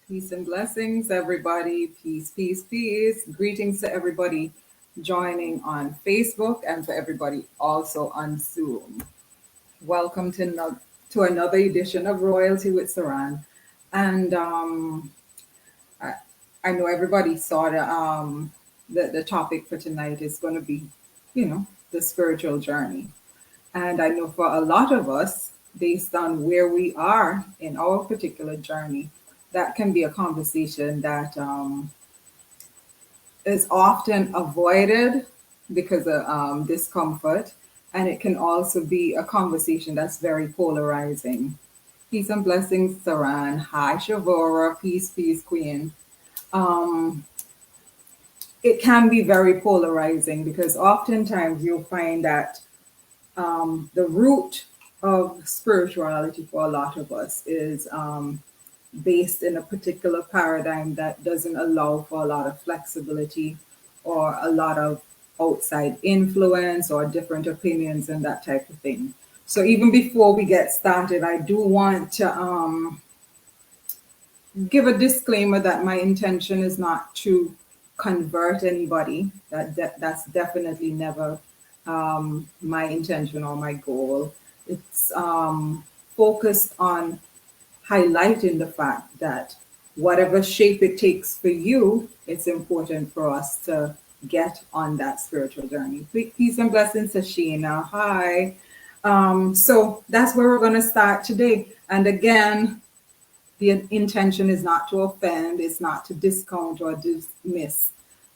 Peace and blessings, everybody. Peace, peace, peace. Greetings to everybody joining on Facebook and for everybody also on Zoom. Welcome to another edition of Royalty with Saran. And I, I know everybody saw the topic for tonight is going to be, the spiritual journey. And I know for a lot of us, based on where we are in our particular journey, that can be a conversation that is often avoided because of discomfort. And it can also be a conversation that's very polarizing. Peace and blessings, Saran. Hi, Shavora. Peace, peace, Queen. Um, it can be very polarizing because oftentimes you'll find that the root of spirituality for a lot of us is based in a particular paradigm that doesn't allow for a lot of flexibility or a lot of outside influence or different opinions and that type of thing. So even before we get started, I do want to give a disclaimer that my intention is not to convert anybody. That's definitely never my intention or my goal. It's focused on highlighting the fact that whatever shape it takes for you, it's important for us to get on that spiritual journey. Peace and blessings to Sheena. Hi. So that's where we're going to start today. And again, the intention is not to offend, it's not to discount or dismiss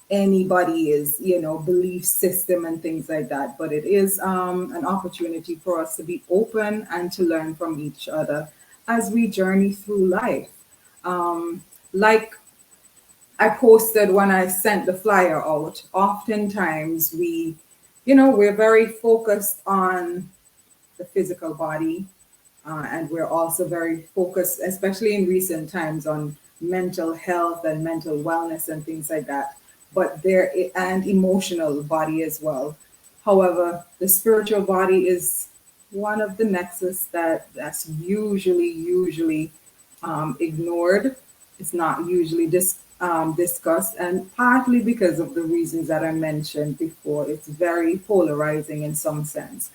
anybody's, belief system and things like that. But it is an opportunity for us to be open and to learn from each other as we journey through life. Like I posted when I sent the flyer out, oftentimes we're very focused on the physical body, and we're also very focused, especially in recent times, on mental health and mental wellness and things like that. But and emotional body as well. However, the spiritual body is one of the nexus that's usually ignored. It's not usually discussed, and partly because of the reasons that I mentioned before. It's very polarizing in some sense.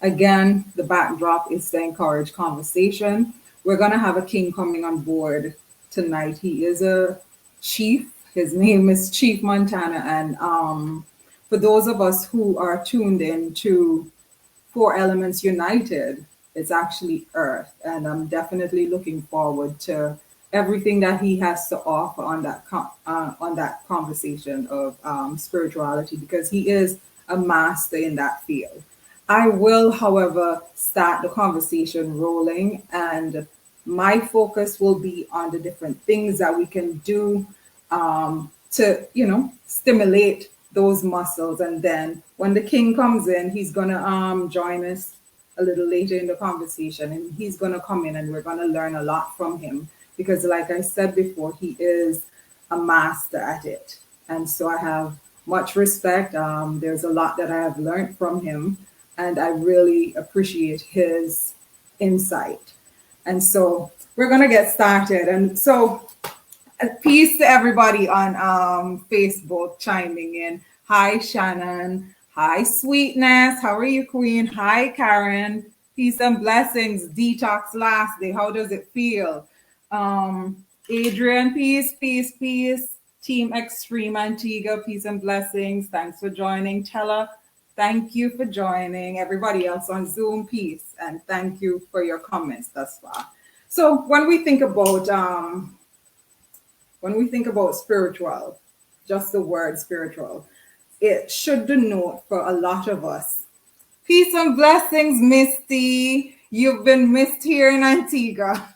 Again, the backdrop is to encourage conversation. We're going to have a king coming on board tonight. He is a chief. His name is Chief Montana. And for those of us who are tuned in to Four Elements United, it's actually Earth. And I'm definitely looking forward to everything that he has to offer on that conversation of spirituality, because he is a master in that field. I will, however, start the conversation rolling, and my focus will be on the different things that we can do to, stimulate those muscles. And then when the king comes in, he's going to join us a little later in the conversation, and he's going to come in and we're going to learn a lot from him because, like I said before, he is a master at it. And so I have much respect. There's a lot that I have learned from him, and I really appreciate his insight. And so we're going to get started. And so peace to everybody on Facebook chiming in. Hi, Shannon. Hi, Sweetness. How are you, Queen? Hi, Karen. Peace and blessings. Detox last day. How does it feel? Adrian, peace, peace, peace. Team Extreme Antigua, peace and blessings. Thanks for joining. Tella, thank you for joining. Everybody else on Zoom, peace, and thank you for your comments thus far. So when we think about spiritual, just the word spiritual, it should denote for a lot of us. Peace and blessings, Misty. You've been missed here in Antigua.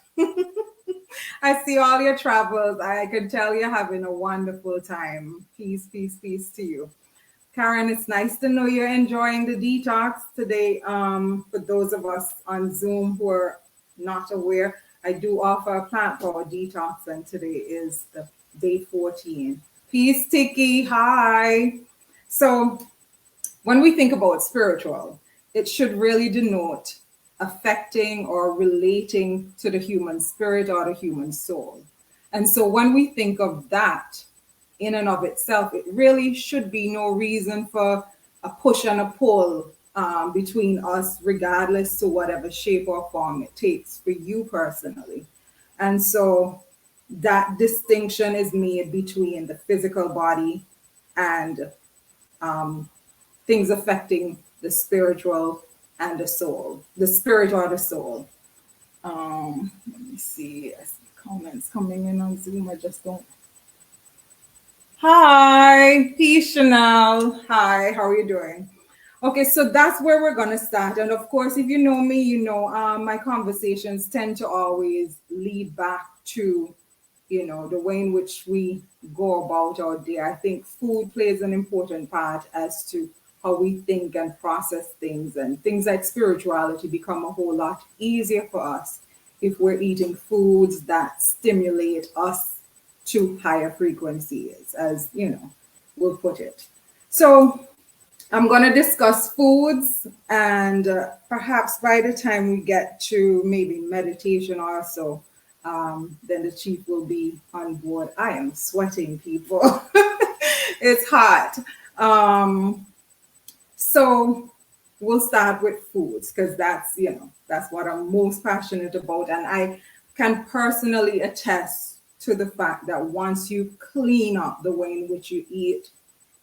I see all your travels. I can tell you're having a wonderful time. Peace, peace, peace to you. Karen, it's nice to know you're enjoying the detox today. For those of us on Zoom who are not aware, I do offer a plant power detox, and today is the day 14. Peace, Tiki. Hi. So when we think about spiritual, it should really denote affecting or relating to the human spirit or the human soul. And so when we think of that in and of itself, it really should be no reason for a push and a pull between us, regardless to whatever shape or form it takes for you personally. And so that distinction is made between the physical body and things affecting the spiritual and the soul, the spirit or the soul. Let me see. I see comments coming in on Zoom. I just don't. Hi, P. Chanel. Hi, how are you doing? Okay, so that's where we're going to start. And of course, if you know me, you know my conversations tend to always lead back to, the way in which we go about our day. I think food plays an important part as to how we think and process things, and things like spirituality become a whole lot easier for us if we're eating foods that stimulate us to higher frequencies, as we'll put it. So I'm going to discuss foods, and perhaps by the time we get to maybe meditation or so, then the chief will be on board. I am sweating, people. It's hot. So we'll start with foods, because that's what I'm most passionate about. And I can personally attest to the fact that once you clean up the way in which you eat,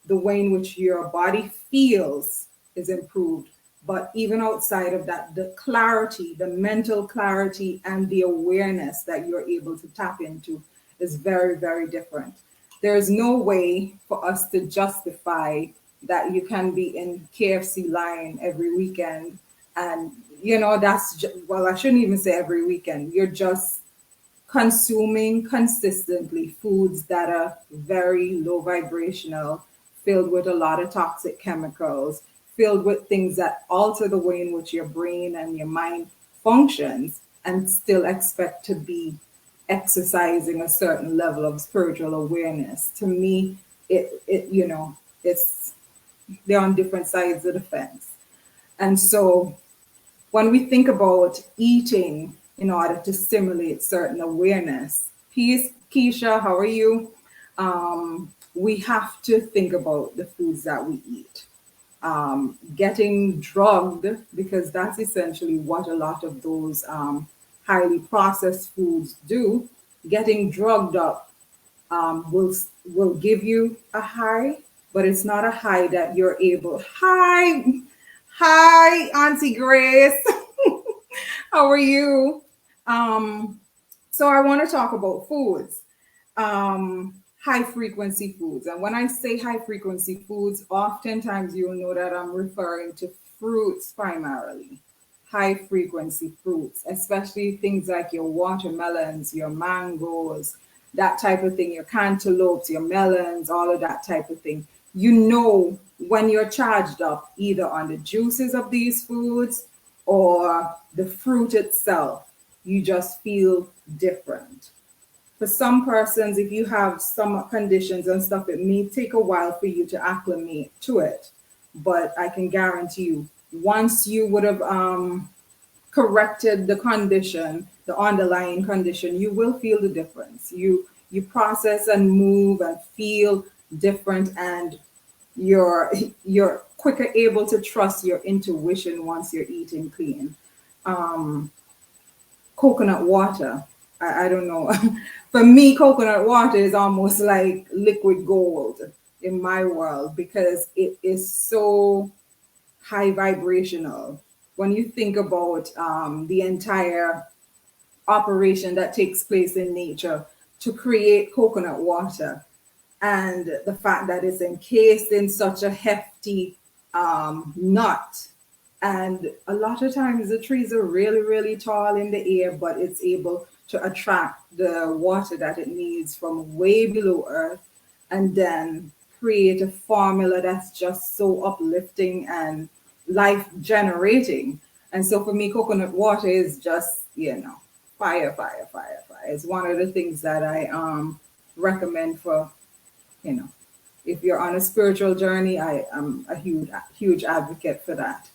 the way in which your body feels is improved. But even outside of that, the clarity, the mental clarity, and the awareness that you're able to tap into is very, very different. There's no way for us to justify that you can be in KFC line every weekend. And, well, I shouldn't even say every weekend. You're just consuming consistently foods that are very low vibrational, filled with a lot of toxic chemicals, filled with things that alter the way in which your brain and your mind functions, and still expect to be exercising a certain level of spiritual awareness. To me, it's they're on different sides of the fence. And so when we think about eating in order to stimulate certain awareness, peace, Keisha, how are you? We have to think about the foods that we eat. Getting drugged, because that's essentially what a lot of those highly processed foods do. Getting drugged up will give you a high, but it's not a high that you're able. Hi, Auntie Grace. How are you? So I want to talk about foods, high frequency foods. And when I say high frequency foods, oftentimes you'll know that I'm referring to fruits primarily. High frequency fruits, especially things like your watermelons, your mangoes, that type of thing, your cantaloupes, your melons, all of that type of thing. When you're charged up either on the juices of these foods or the fruit itself, you just feel different. For some persons, if you have stomach conditions and stuff, it may take a while for you to acclimate to it. But I can guarantee you, once you would have corrected the condition, the underlying condition, you will feel the difference. You process and move and feel different, and you're quicker able to trust your intuition once you're eating clean. Coconut water, I don't know. For me, coconut water is almost like liquid gold in my world, because it is so high vibrational. When you think about the entire operation that takes place in nature to create coconut water, and the fact that it's encased in such a hefty nut. And a lot of times the trees are really, really tall in the air, but it's able to attract the water that it needs from way below earth, and then create a formula that's just so uplifting and life generating. And so for me, coconut water is just, fire, fire, fire, fire. It's one of the things that I recommend for, you know, if you're on a spiritual journey. I am a huge advocate for that.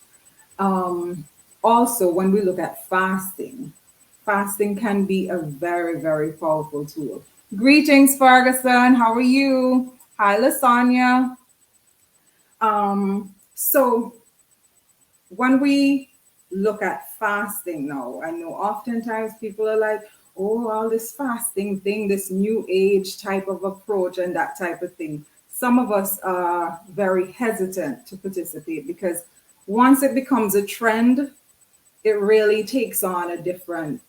Also, when we look at fasting, fasting can be a very, very powerful tool. Greetings, Ferguson. How are you? Hi, Lasagna. So when we look at fasting now, I know oftentimes people are like, oh, all this fasting thing, this new age type of approach and that type of thing. Some of us are very hesitant to participate because once it becomes a trend, it really takes on a different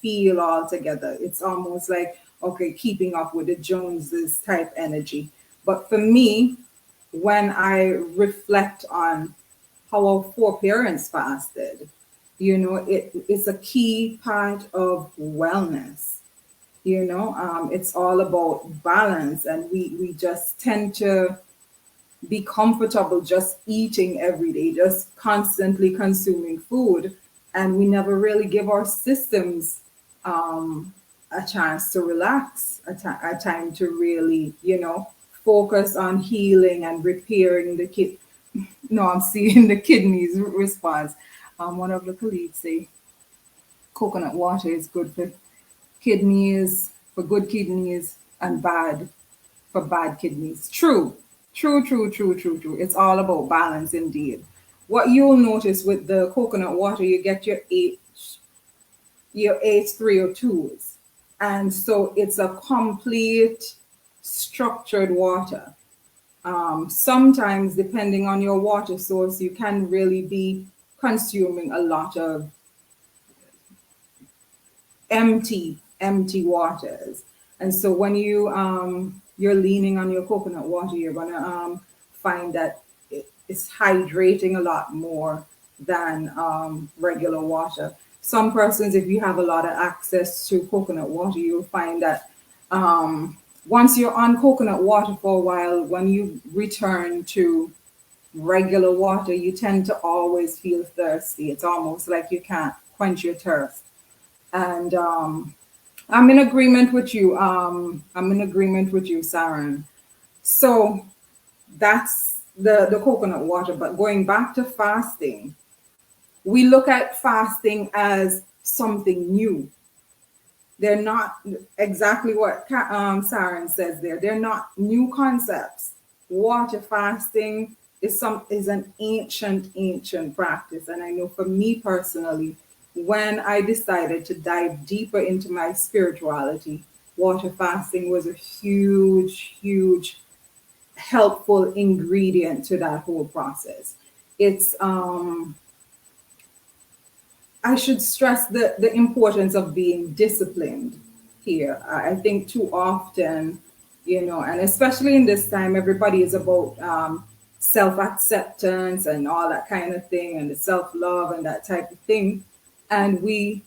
feel altogether. It's almost like, okay, keeping up with the Joneses type energy. But for me, when I reflect on how our foreparents fasted, it's a key part of wellness. It's all about balance, and we just tend to be comfortable just eating every day, just constantly consuming food. And we never really give our systems a chance to relax, a time to really, focus on healing and repairing the kid. No, I'm seeing the kidneys response. One of the colleagues say coconut water is good for kidneys, for good kidneys, and bad for bad kidneys. True, true, true, true, true, true. It's all about balance indeed. What you'll notice with the coconut water, you get your H3O2s. And so it's a complete structured water. Sometimes, depending on your water source, you can really be consuming a lot of empty waters. And so when you're leaning on your coconut water, you're gonna find that it's hydrating a lot more than regular water. Some persons, if you have a lot of access to coconut water, you'll find that once you're on coconut water for a while, when you return to regular water, you tend to always feel thirsty. It's almost like you can't quench your thirst. And I'm in agreement with you. I'm in agreement with you, Saran. So that's the coconut water. But going back to fasting, we look at fasting as something new. They're not exactly what Saran says there. They're not new concepts. Water fasting is an ancient practice, and I know for me personally, when I decided to dive deeper into my spirituality, water fasting was a huge helpful ingredient to that whole process. It's I should stress the importance of being disciplined here. I think too often, and especially in this time, everybody is about self acceptance and all that kind of thing, and the self love and that type of thing. And we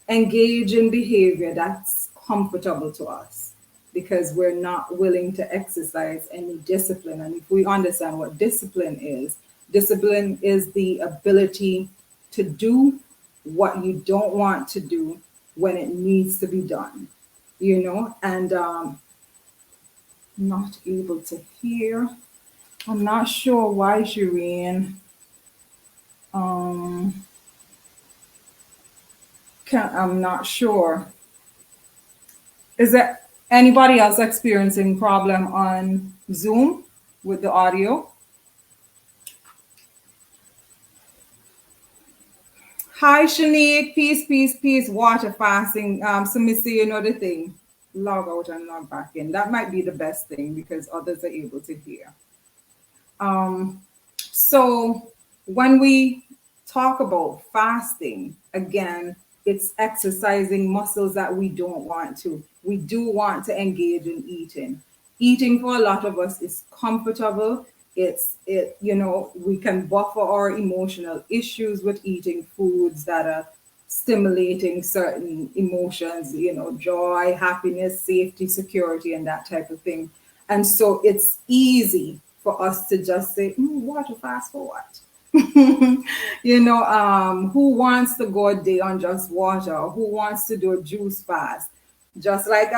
engage in behavior that's comfortable to us because we're not willing to exercise any discipline. And if we understand what discipline is the ability to do what you don't want to do when it needs to be done, and not able to hear. I'm not sure why, Shireen. Um, I'm not sure. Is there anybody else experiencing problem on Zoom with the audio? Hi, Shanique. Peace, peace, peace. Water fasting. So, Missy, you know the thing. Log out and log back in. That might be the best thing because others are able to hear. So when we talk about fasting, again, it's exercising muscles that we don't want to. We do want to engage in eating. Eating for a lot of us is comfortable. We can buffer our emotional issues with eating foods that are stimulating certain emotions, joy, happiness, safety, security, and that type of thing. And so it's easy for us to just say, water fast for what? Who wants to go a day on just water? Or who wants to do a juice fast? Just like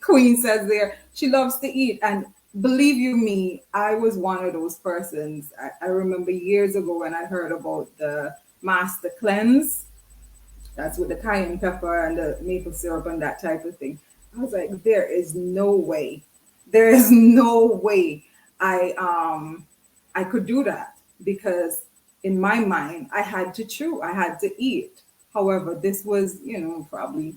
Queen says there, she loves to eat. And believe you me, I was one of those persons. I remember years ago when I heard about the Master Cleanse. That's with the cayenne pepper and the maple syrup and that type of thing. I was like, there is no way. There is no way I could do that because in my mind I had to chew, I had to eat. However, this was, probably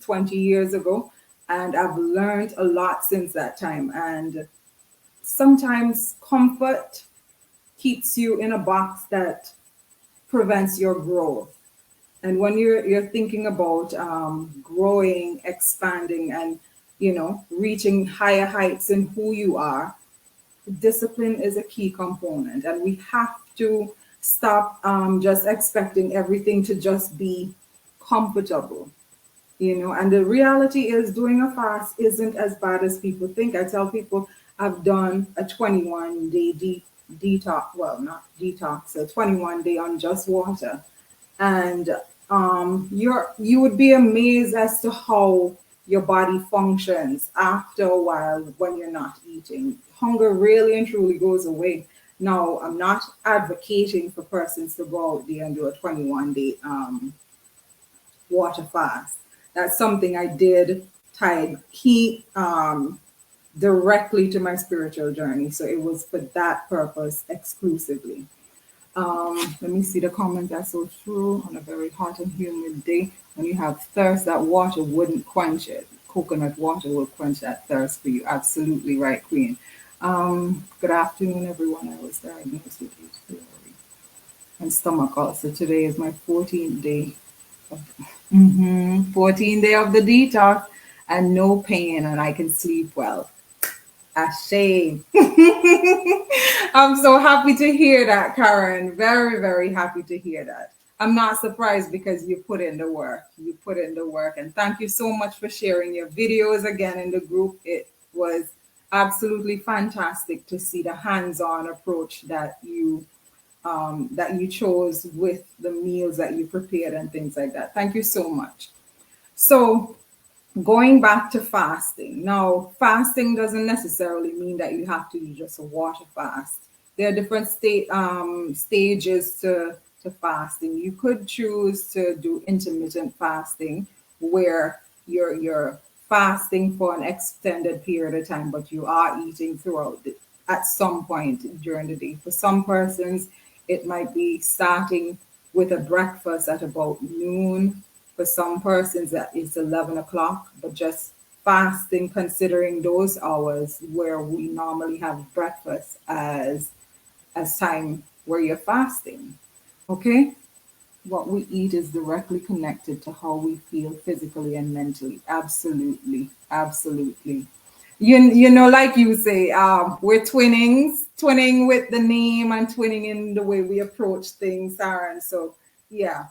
20 years ago, and I've learned a lot since that time. And sometimes comfort keeps you in a box that prevents your growth. And when you're thinking about growing, expanding, and reaching higher heights in who you are, discipline is a key component, and we have to stop just expecting everything to just be comfortable. And the reality is doing a fast isn't as bad as people think. I tell people I've done a 21-day detox, well, not detox, a 21-day on just water. And you would be amazed as to how your body functions after a while when you're not eating. Hunger really and truly goes away. Now, I'm not advocating for persons to go out there and do a 21-day water fast. That's something I did tied key directly to my spiritual journey. So it was for that purpose exclusively. Let me see the comment. That's so true. On a very hot and humid day, when you have thirst, that water wouldn't quench it. Coconut water will quench that thirst for you. Absolutely right, Queen. Good afternoon, everyone. I was diagnosed with H. pylori and stomach ulcer. Today is my 14th day. 14th day of the detox, and no pain, and I can sleep well. A shame. I'm so happy to hear that, Karen. Very, very happy to hear that. I'm not surprised because you put in the work. You put in the work. And thank you so much for sharing your videos again in the group. It was absolutely fantastic to see the hands-on approach that you chose with the meals that you prepared and things like that. Thank you so much. So going back to fasting. Now, fasting doesn't necessarily mean that you have to do just a water fast. There are different stages to fasting. You could choose to do intermittent fasting, where you're fasting for an extended period of time, but you are eating at some point during the day. For some persons, it might be starting with a breakfast at about noon. For some persons, that is 11 o'clock, but just fasting, considering those hours where we normally have breakfast as time where you're fasting. Okay? What we eat is directly connected to how we feel physically and mentally. Absolutely. Absolutely. Like you say, we're twinning with the name and twinning in the way we approach things, Saran. So, yeah,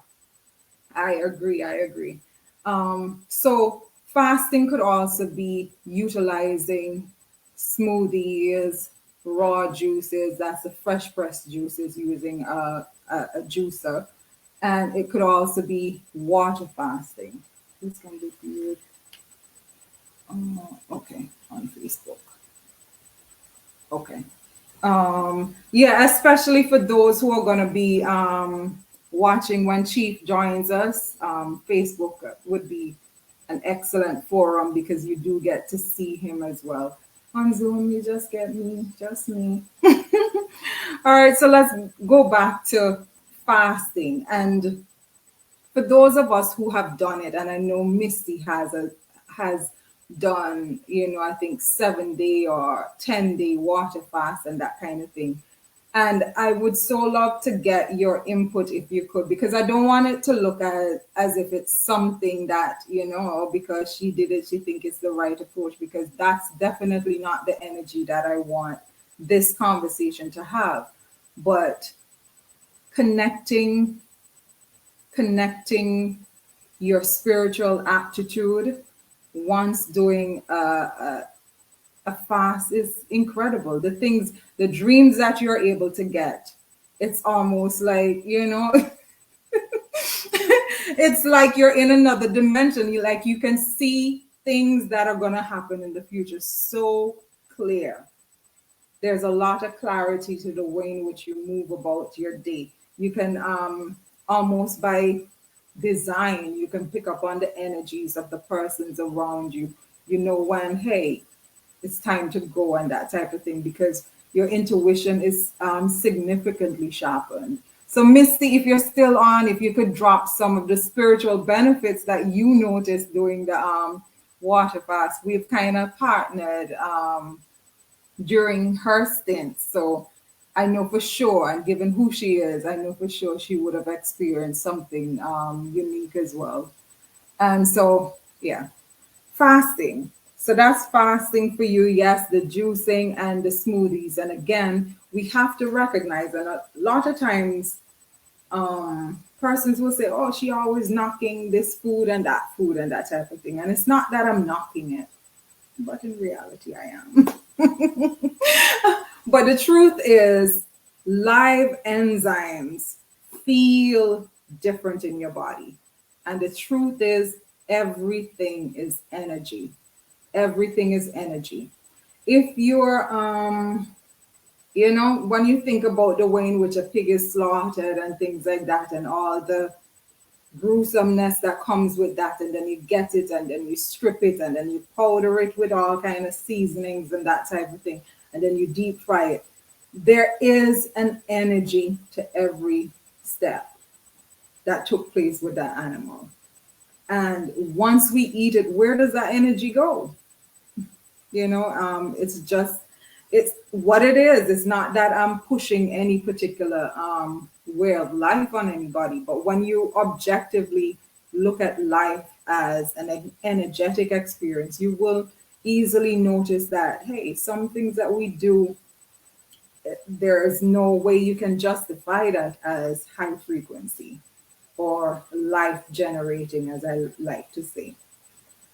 I agree. I agree. So fasting could also be utilizing smoothies, raw juices. That's the fresh pressed juices using a juicer, and it could also be water fasting. This can be viewed. Okay, on Facebook. Okay. Yeah, especially for those who are going to be watching when Chief joins us. Facebook would be an excellent forum because you do get to see him as well. On Zoom, you just get me, just me. All right, so let's go back to fasting. And for those of us who have done it, and I know Misty has done, I think 7-day or 10-day water fast and that kind of thing. And I would so love to get your input if you could, because I don't want it to look as if it's something that, because she did it, she think it's the right approach, because that's definitely not the energy that I want this conversation to have. But connecting your spiritual aptitude once doing a fast is incredible. The dreams that you're able to get, it's almost like, it's like you're in another dimension. You can see things that are going to happen in the future so clear. There's a lot of clarity to the way in which you move about your day. You can almost by design. You can pick up on the energies of the persons around you. You know when, hey, it's time to go and that type of thing because your intuition is significantly sharpened. So, Misty, if you're still on, if you could drop some of the spiritual benefits that you noticed during the water fast, we've kind of partnered during her stint. So, I know for sure, and given who she is, I know for sure she would have experienced something unique as well. And so, yeah, fasting. So that's fasting for you. Yes, the juicing and the smoothies. And again, we have to recognize that a lot of times persons will say, oh, she always knocking this food and that type of thing. And it's not that I'm knocking it, but in reality, I am. But the truth is, live enzymes feel different in your body. And the truth is, everything is energy. Everything is energy. If you're, when you think about the way in which a pig is slaughtered and things like that, and all the gruesomeness that comes with that, and then you get it and then you strip it and then you powder it with all kind of seasonings and that type of thing, and then you deep fry it. There is an energy to every step that took place with that animal. And once we eat it, where does that energy go? It's just, it's what it is. It's not that I'm pushing any particular way of life on anybody, but when you objectively look at life as an energetic experience, you will easily notice that, hey, some things that we do, there is no way you can justify that as high frequency or life generating, as I like to say.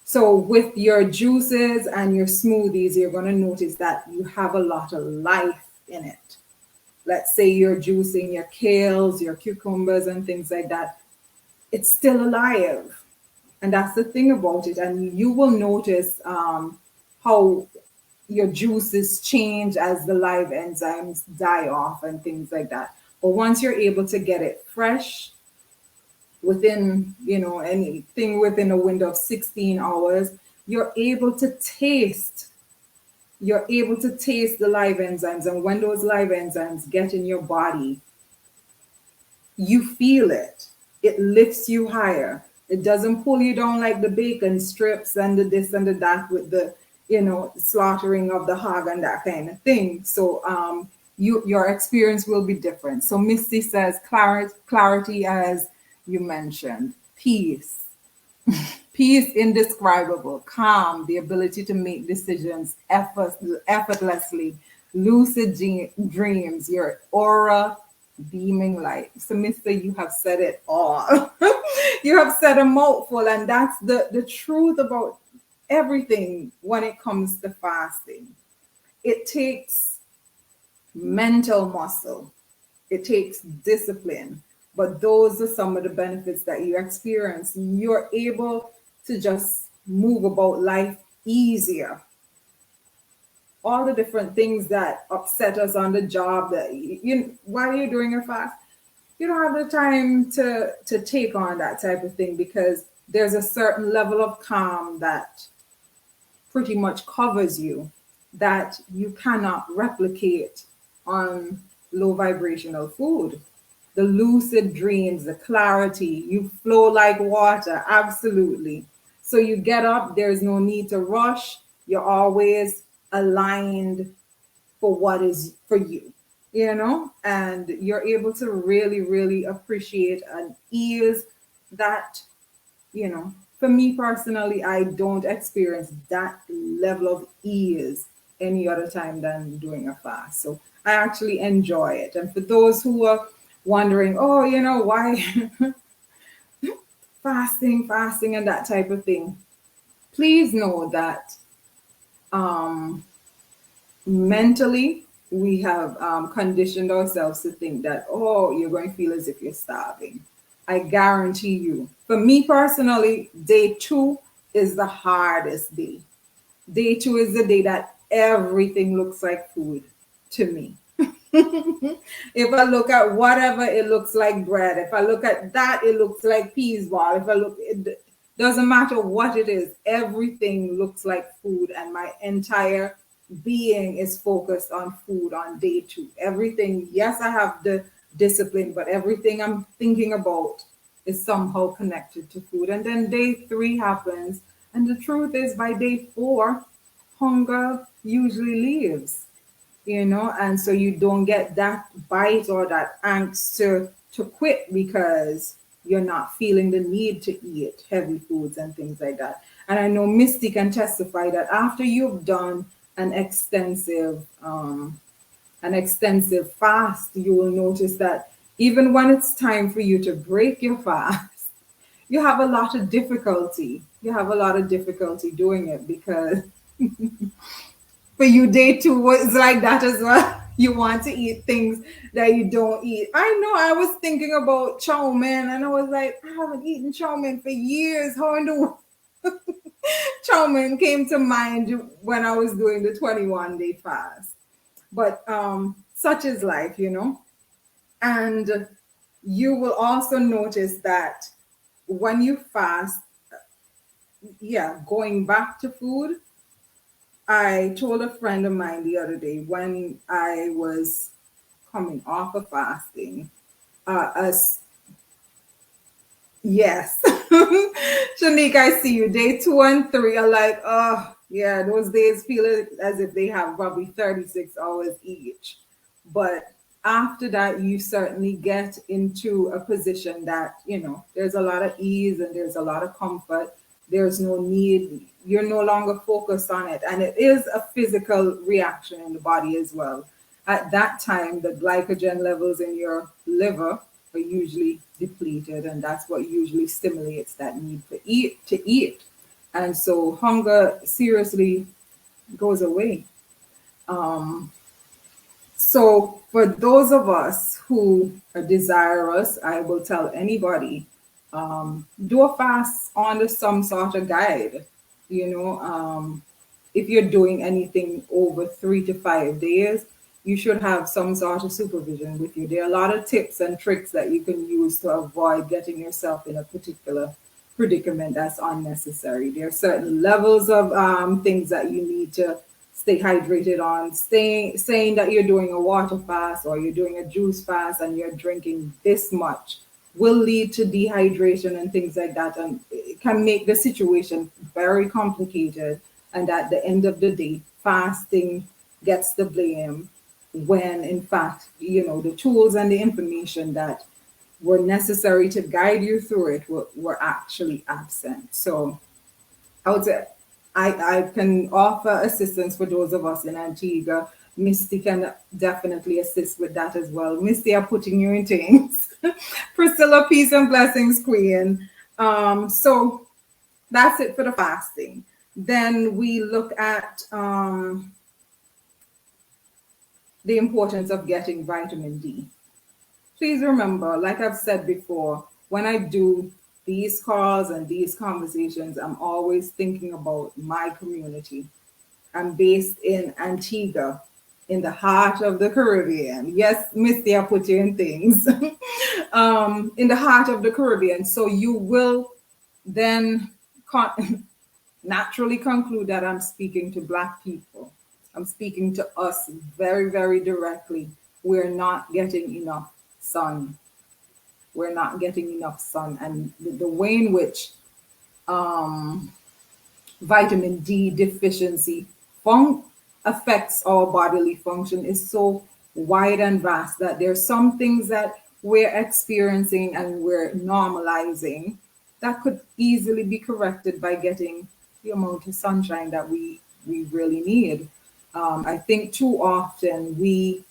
So with your juices and your smoothies, you're going to notice that you have a lot of life in it. Let's say you're juicing your kales, your cucumbers, and things like that. It's still alive. And that's the thing about it. And you will notice how your juices change as the live enzymes die off and things like that. But once you're able to get it fresh, within anything within a window of 16 hours, you're able to taste the live enzymes. And when those live enzymes get in your body, you feel it. It lifts you higher. It doesn't pull you down like the bacon strips and the this and the that with the slaughtering of the hog and that kind of thing. So your experience will be different. So Misty says clarity, as you mentioned, peace. Peace indescribable, calm, the ability to make decisions effortlessly, lucid dreams, your aura beaming light. So, Mister, you have said it all. You have said a mouthful, and that's the truth about everything when it comes to fasting. It takes mental muscle, it takes discipline, but those are some of the benefits that you experience. You're able to just move about life easier. All the different things that upset us on the job, that while you're doing a fast, you don't have the time to take on that type of thing, because there's a certain level of calm that pretty much covers you that you cannot replicate on low vibrational food. The lucid dreams, the clarity, you flow like water, absolutely. So you get up, there's no need to rush. You're always aligned for what is for you, and you're able to really, really appreciate an ease that, for me personally, I don't experience that level of ease any other time than doing a fast. So I actually enjoy it. And for those who are wondering, oh, why fasting, and that type of thing, please know that mentally we have conditioned ourselves to think that, oh, you're going to feel as if you're starving. I guarantee you, for me personally, day 2 is the hardest day. Day 2 is the day that everything looks like food to me. If I look at whatever, it looks like bread. If I look at that, it looks like peas ball. If I look, it doesn't matter what it is, everything looks like food, and my entire being is focused on food on day two. Everything, yes, I have the discipline, but everything I'm thinking about is somehow connected to food. And then day three happens, and the truth is, by day four, hunger usually leaves, and so you don't get that bite or that angst to quit because you're not feeling the need to eat heavy foods and things like that. And I know Misty can testify that after you've done an extensive fast, you will notice that even when it's time for you to break your fast, you have a lot of difficulty. You have a lot of difficulty doing it because for you, day two was like that as well. You want to eat things that you don't eat. I know I was thinking about chow mein and I was like, I haven't eaten chow mein for years. How in the world? Chow mein came to mind when I was doing the 21-day fast. But such is life. And you will also notice that when you fast, yeah, going back to food, I told a friend of mine the other day when I was coming off of fasting, as yes, Shanique, I see you. Day 2 and 3 are like, oh yeah, those days feel as if they have probably 36 hours each. But after that, you certainly get into a position that, there's a lot of ease and there's a lot of comfort. There's no need, you're no longer focused on it. And it is a physical reaction in the body as well. At that time, the glycogen levels in your liver are usually depleted, and that's what usually stimulates that need to eat. And so hunger seriously goes away. Um, so, for those of us who are desirous, I will tell anybody, do a fast under some sort of guide. You know, if you're doing anything over 3 to 5 days, you should have some sort of supervision with you. There are a lot of tips and tricks that you can use to avoid getting yourself in a particular predicament that's unnecessary. There are certain levels of things that you need to stay hydrated on. Saying that you're doing a water fast or you're doing a juice fast and you're drinking this much will lead to dehydration and things like that, and it can make the situation very complicated. And at the end of the day, fasting gets the blame when in fact, the tools and the information that were necessary to guide you through it were actually absent. So I would say I can offer assistance for those of us in Antigua. Misty can definitely assist with that as well. Misty, I'm putting you in things. Priscilla, peace and blessings, Queen. So that's it for the fasting. Then we look at the importance of getting vitamin D. Please remember, like I've said before, when I do these calls and these conversations, I'm always thinking about my community. I'm based in Antigua, in the heart of the Caribbean. Yes, Misty, I put you in things. In the heart of the Caribbean. So you will then naturally conclude that I'm speaking to Black people. I'm speaking to us very, very directly. We're not getting enough sun. We're not getting enough sun. And the way in which vitamin D deficiency affects our bodily function is so wide and vast that there's some things that we're experiencing and we're normalizing that could easily be corrected by getting the amount of sunshine that we really need. I think too often we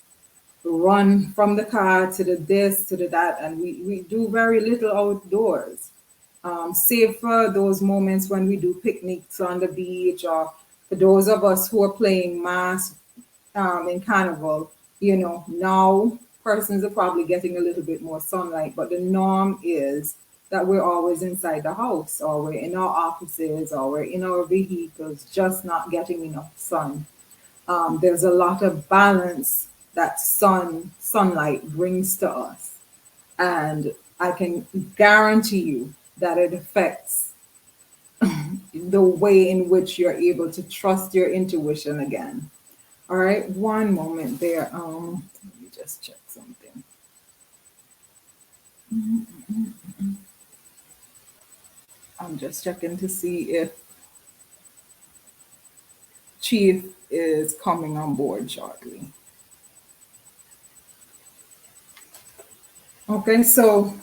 run from the car to the this to the that, and we do very little outdoors. Save for those moments when we do picnics on the beach, or for those of us who are playing mass in carnival. Now persons are probably getting a little bit more sunlight, but the norm is that we're always inside the house, or we're in our offices, or we're in our vehicles, just not getting enough sun. There's a lot of balance that sunlight brings to us. And I can guarantee you that it affects the way in which you're able to trust your intuition again. All right, one moment there. Let me just check something. I'm just checking to see if Chief is coming on board shortly. Okay, so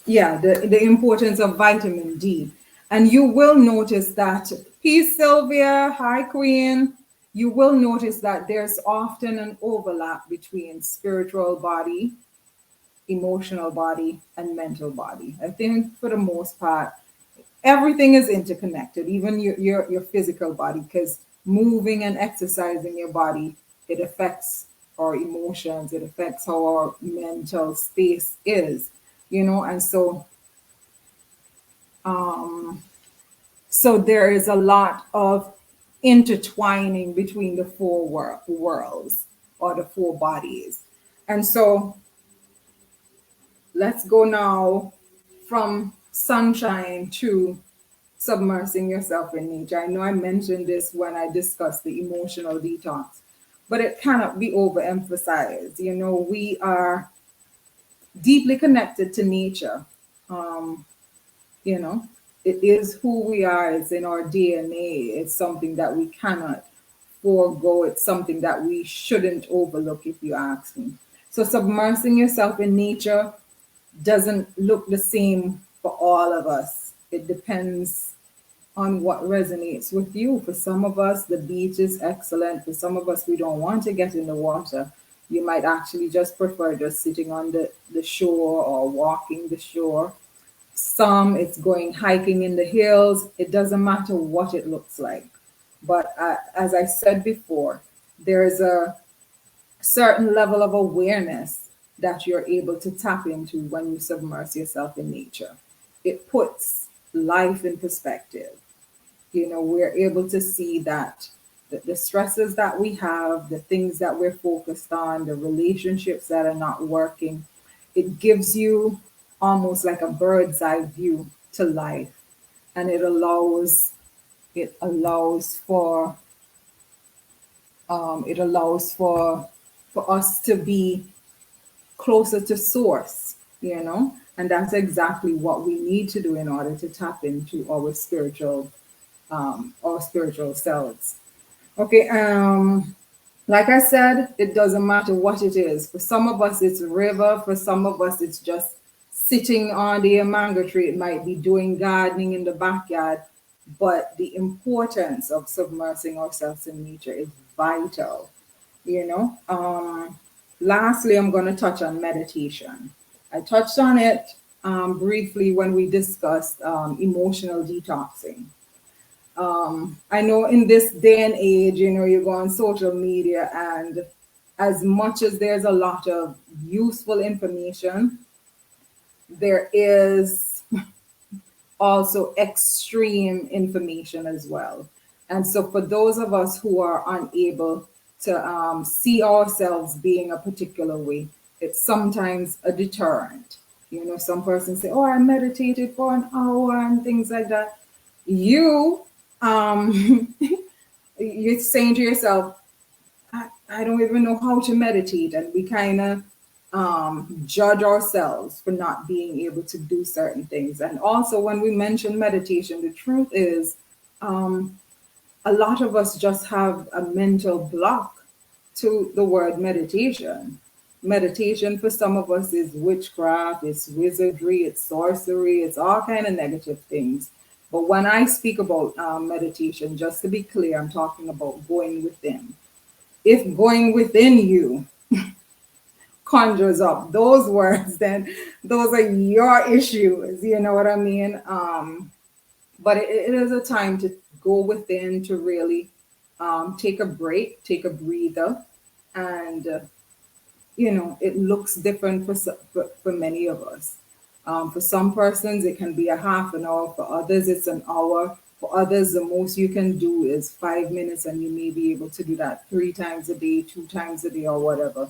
yeah, the importance of vitamin D. And you will notice that, peace, Sylvia, hi, Queen. You will notice that there's often an overlap between spiritual body, emotional body, and mental body. I think for the most part, everything is interconnected, even your physical body, because moving and exercising your body, it affects our emotions, it affects how our mental space is, and um so there is a lot of intertwining between the four worlds, or the four bodies. And so let's go now from sunshine to submersing yourself in nature. I know I mentioned this when I discussed the emotional detox, but it cannot be overemphasized. We are deeply connected to nature. Um, you know, it is who we are, it's in our DNA. It's something that we cannot forego, it's something that we shouldn't overlook, if you ask me. So, submersing yourself in nature doesn't look the same for all of us. It depends on what resonates with you. For some of us, the beach is excellent. For some of us, we don't want to get in the water. You might actually just prefer just sitting on the shore or walking the shore. Some, it's going hiking in the hills. It doesn't matter what it looks like. But as I said before, there's a certain level of awareness that you're able to tap into when you submerge yourself in nature. It puts life in perspective. We're able to see that the stresses that we have, the things that we're focused on, the relationships that are not working, it gives you almost like a bird's eye view to life. And it allows for us to be closer to source, and that's exactly what we need to do in order to tap into our spiritual selves. Okay, like I said, it doesn't matter what it is. For some of us, it's a river. For some of us, it's just sitting on the mango tree. It might be doing gardening in the backyard. But the importance of submersing ourselves in nature is vital. You know. Lastly, I'm going to touch on meditation. I touched on it briefly when we discussed emotional detoxing. I know in this day and age, you go on social media, and as much as there's a lot of useful information, there is also extreme information as well. And so, for those of us who are unable to see ourselves being a particular way, it's sometimes a deterrent. Some persons say, "Oh, I meditated for an hour," and things like that. You, um, you're saying to yourself, I don't even know how to meditate. And we kind of judge ourselves for not being able to do certain things. And also, when we mention meditation, the truth is, um, a lot of us just have a mental block to the word meditation. Meditation for some of us is witchcraft, it's wizardry, it's sorcery, it's all kind of negative things. But when I speak about meditation, just to be clear, I'm talking about going within. If going within you conjures up those words, then those are your issues. You know what I mean? But it is a time to go within, to really take a break, take a breather, and it looks different for many of us. For some persons, it can be a half an hour. For others, it's an hour. For others, the most you can do is 5 minutes, and you may be able to do that 3 times a day, 2 times a day, or whatever.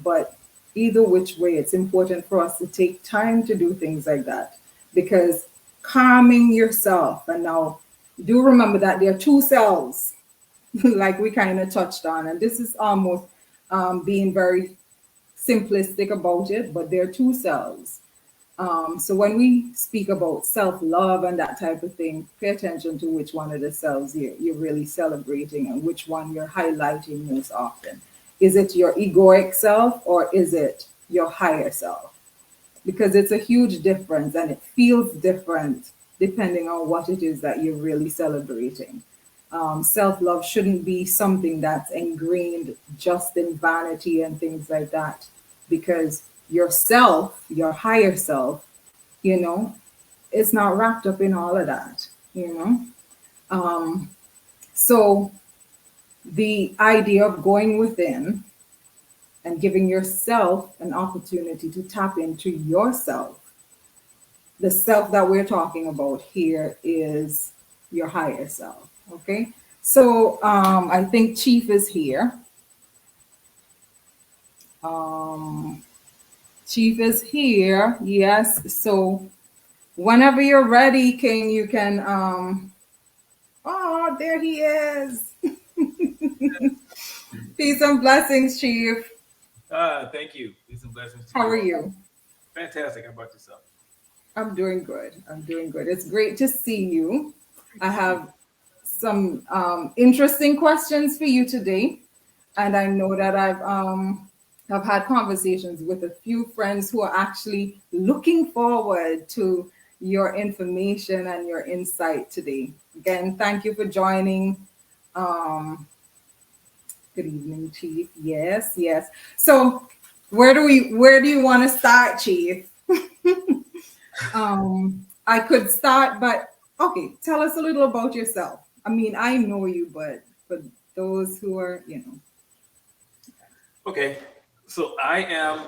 But either which way, it's important for us to take time to do things like that, because calming yourself, and now do remember that there are two selves, like we kind of touched on, and this is almost being very simplistic about it, but there are two selves. So when we speak about self-love and that type of thing, pay attention to which one of the selves you're really celebrating and which one you're highlighting most often. Is it your egoic self, or is it your higher self? Because it's a huge difference, and it feels different depending on what it is that you're really celebrating. Self love shouldn't be something that's ingrained just in vanity and things like that, because yourself, your higher self, you know, it's not wrapped up in all of that, you know. So the idea of going within and giving yourself an opportunity to tap into yourself, the self that we're talking about here is your higher self. Okay. So I think Chief is here. Um, Chief is here. Yes. So whenever you're ready, King, you can. Oh, there he is. Peace and blessings, Chief. Thank you. Peace and blessings to How you are all. you? Fantastic. How about yourself? I'm doing good. I'm doing good. It's great to see you. Great I to see you. have some interesting questions for you today, and I know that have had conversations with a few friends who are actually looking forward to your information and your insight today. Again, thank you for joining. Um, Good evening, Chief. Yes, yes. So, where do you want to start, Chief? I could start, but okay, tell us a little about yourself. I mean, I know you, but for those who are, Okay. So I am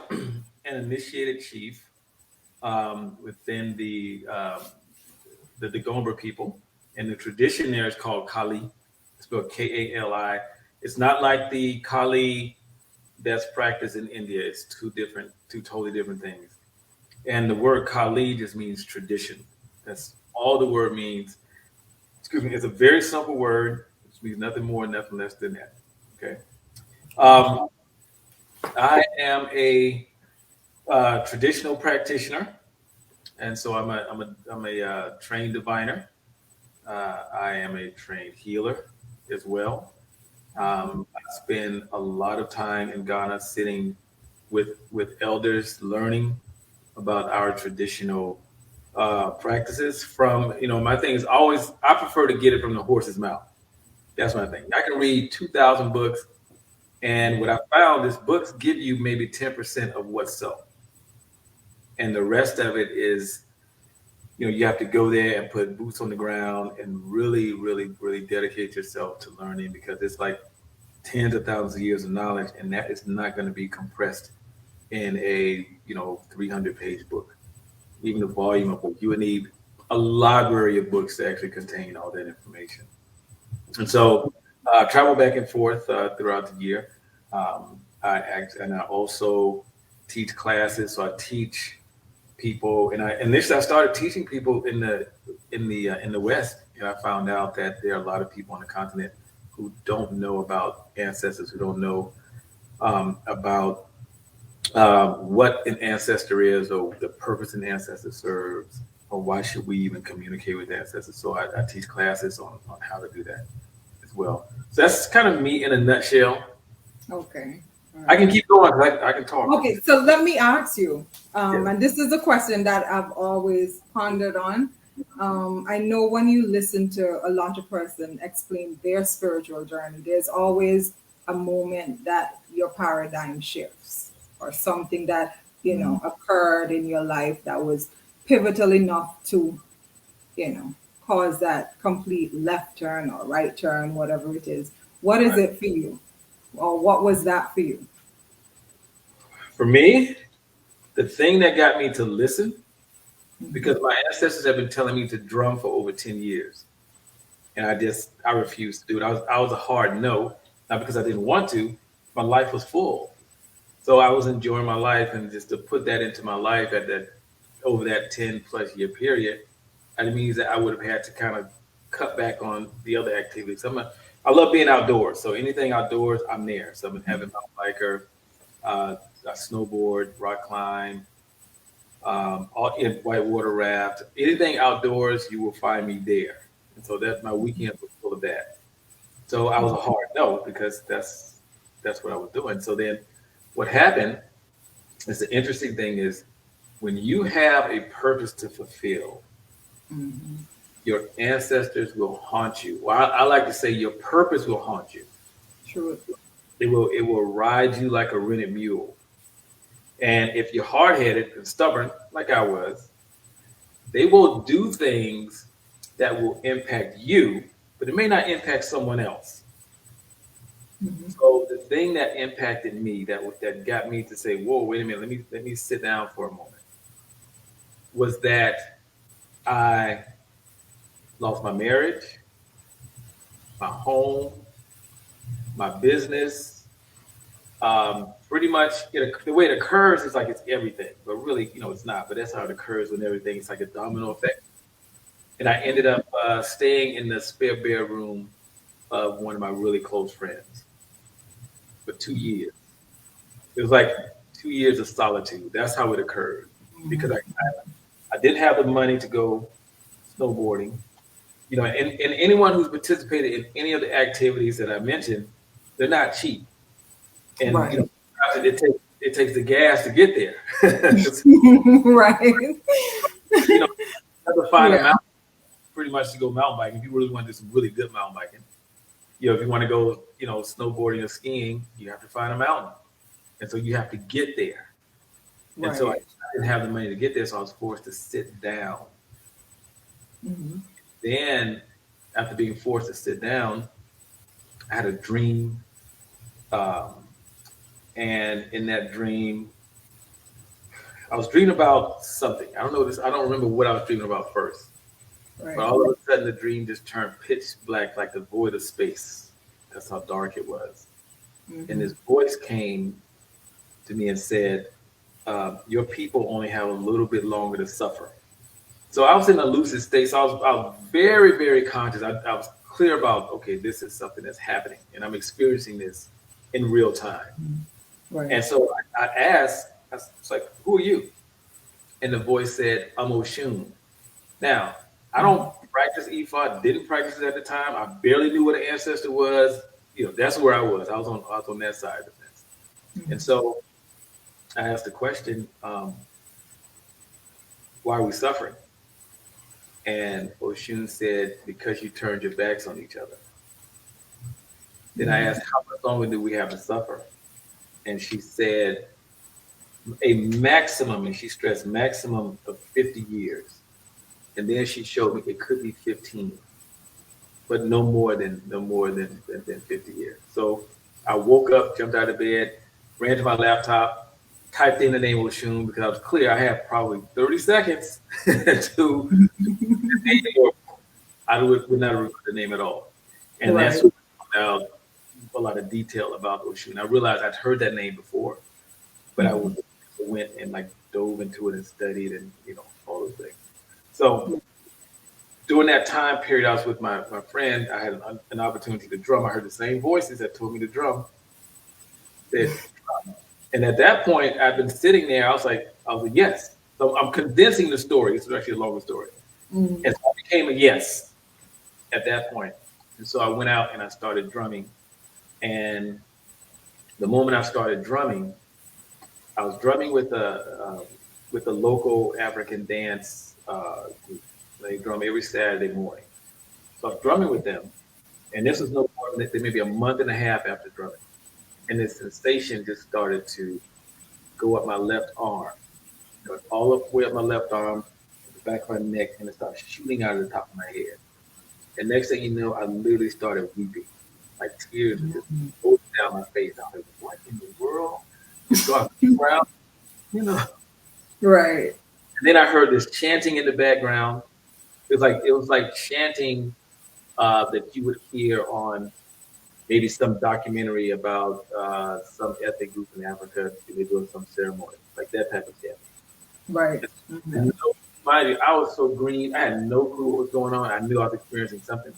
an initiated chief within the Dagomba people, and the tradition there is called Kali. It's spelled Kali. It's not like the Kali that's practiced in India. It's two totally different things. And the word Kali just means tradition. That's all the word means. Excuse me. It's a very simple word, which means nothing more, nothing less than that. Okay. Um, I am a traditional practitioner, and so I'm a trained diviner. I am a trained healer as well. I spend a lot of time in Ghana sitting with elders, learning about our traditional practices. From my thing is always I prefer to get it from the horse's mouth. That's my thing. I can read 2,000 books, and what I found is books give you maybe 10% of what's so, and the rest of it is you have to go there and put boots on the ground and really, really, really dedicate yourself to learning, because it's like tens of thousands of years of knowledge, and that is not going to be compressed in a 300-page book. Even a volume of book, you would need a library of books to actually contain all that information. And so travel back and forth throughout the year. I also teach classes. So I teach people, and I initially I started teaching people in the West, and I found out that there are a lot of people on the continent who don't know about ancestors, who don't know about what an ancestor is, or the purpose an ancestor serves, or why should we even communicate with ancestors. So I teach classes on how to do that as well. So that's kind of me in a nutshell. okay, all I right. can keep going 'cause I can talk. Okay, so let me ask you, Yeah. and this is a question that I've always pondered on. I know when you listen to a lot of person explain their spiritual journey, there's always a moment that your paradigm shifts, or something that occurred in your life that was pivotal enough to cause that complete left turn or right turn, whatever it is. What is Right. it for you, or what was that for you? For me, the thing that got me to listen Mhm. because my ancestors have been telling me to drum for over 10 years. And I refused to do it. I was a hard no, not because I didn't want to. My life was full. So I was enjoying my life, and just to put that into my life at that over that 10 plus year period, it means that I would have had to kind of cut back on the other activities. I love being outdoors, so anything outdoors, I'm there. So I'm an avid mountain biker, I snowboard, rock climb, all in whitewater raft, anything outdoors, you will find me there. And so that my weekend was full of that. So I was a hard no because that's what I was doing. So then, what happened is the interesting thing is when you have a purpose to fulfill, Mhm. your ancestors will haunt you. Well, I like to say your purpose will haunt you. True. It will ride you like a rented mule. And if you're hard headed and stubborn, like I was, they will do things that will impact you, but it may not impact someone else. Mhm. So the thing that impacted me, that got me to say, "Whoa, wait a minute, let me sit down for a moment," was that I lost my marriage, my home, my business. Pretty much, the way it occurs is like it's everything, but really, it's not. But that's how it occurs when everything is like a domino effect. And I ended up staying in the spare bedroom of one of my really close friends for 2 years. It was like 2 years of solitude. That's how it occurred because I didn't have the money to go snowboarding. And anyone who's participated in any of the activities that I mentioned, they're not cheap. And Right. it takes the gas to get there. Right. you know, you have to find a Yeah. mountain pretty much to go mountain biking. If you really want to do some really good mountain biking, if you want to go, snowboarding or skiing, you have to find a mountain, and so you have to get there. And so I Right. didn't have the money to get there, so I was forced to sit down. Mhm. Then, after being forced to sit down, I had a dream, um, and in that dream, I was dreaming about something. I don't know this. I don't remember what I was dreaming about first, but Right. all of a sudden, the dream just turned pitch black, like the void of space. That's how dark it was. And Mhm. this voice came to me and said, "Your people only have a little bit longer to suffer." So I was in a lucid state. So I was very, very conscious. I was clear about, okay, this is something that's happening, and I'm experiencing this in real time. Right. And so I asked, I was like, "Who are you?" And the voice said, "I'm Oshun." Now, I don't Mhm. practice Ifa. Didn't practice it at the time. I barely knew what an ancestor was. That's where I was. I was on that side of the fence. And Mhm. so I asked the question, "Why are we suffering?" And Oshun said, "Because you turned your backs on each other." Then I Mhm. asked, "How much longer do we have to suffer?" And she said, "A maximum," and she stressed maximum of 50 years. And then she showed me it could be 15, but no more than 50 years. So I woke up, jumped out of bed, ran to my laptop, typed in the name of Oshun because I was clear. I had probably 30 seconds to name, I would not remember the name at all. And that's Right. when I found out a lot of detail about Oshun. I realized I'd heard that name before, but I Mhm. went and like dove into it and studied and all those things. So during that time period, I was with my friend. I had an opportunity to drum. I heard the same voices that told me to drum. That and at that point, I've been sitting there. I was like, yes. So I'm condensing the story. It's actually a longer story, Mhm. and so I became a yes at that point. And so I went out and I started drumming. And the moment I started drumming, I was drumming with a local African dance group. They drum every Saturday morning. So I was drumming with them, and this was no more than maybe a month and a half after drumming, and the sensation just started to go up my left arm, all up way up my left arm, the back of my neck, and it started shooting out of the top of my head. And next thing you know, I literally started weeping, like tears were just rolling down my face. I was like, "What in the world?" And so I looked around, you know, Right. And then I heard this chanting in the background. It was like chanting that you would hear on maybe some documentary about some ethnic group in Africa. They're doing some ceremony, like that type of chanting. Right. And no, mind you, I was so green. I had no clue what was going on. I knew I was experiencing something,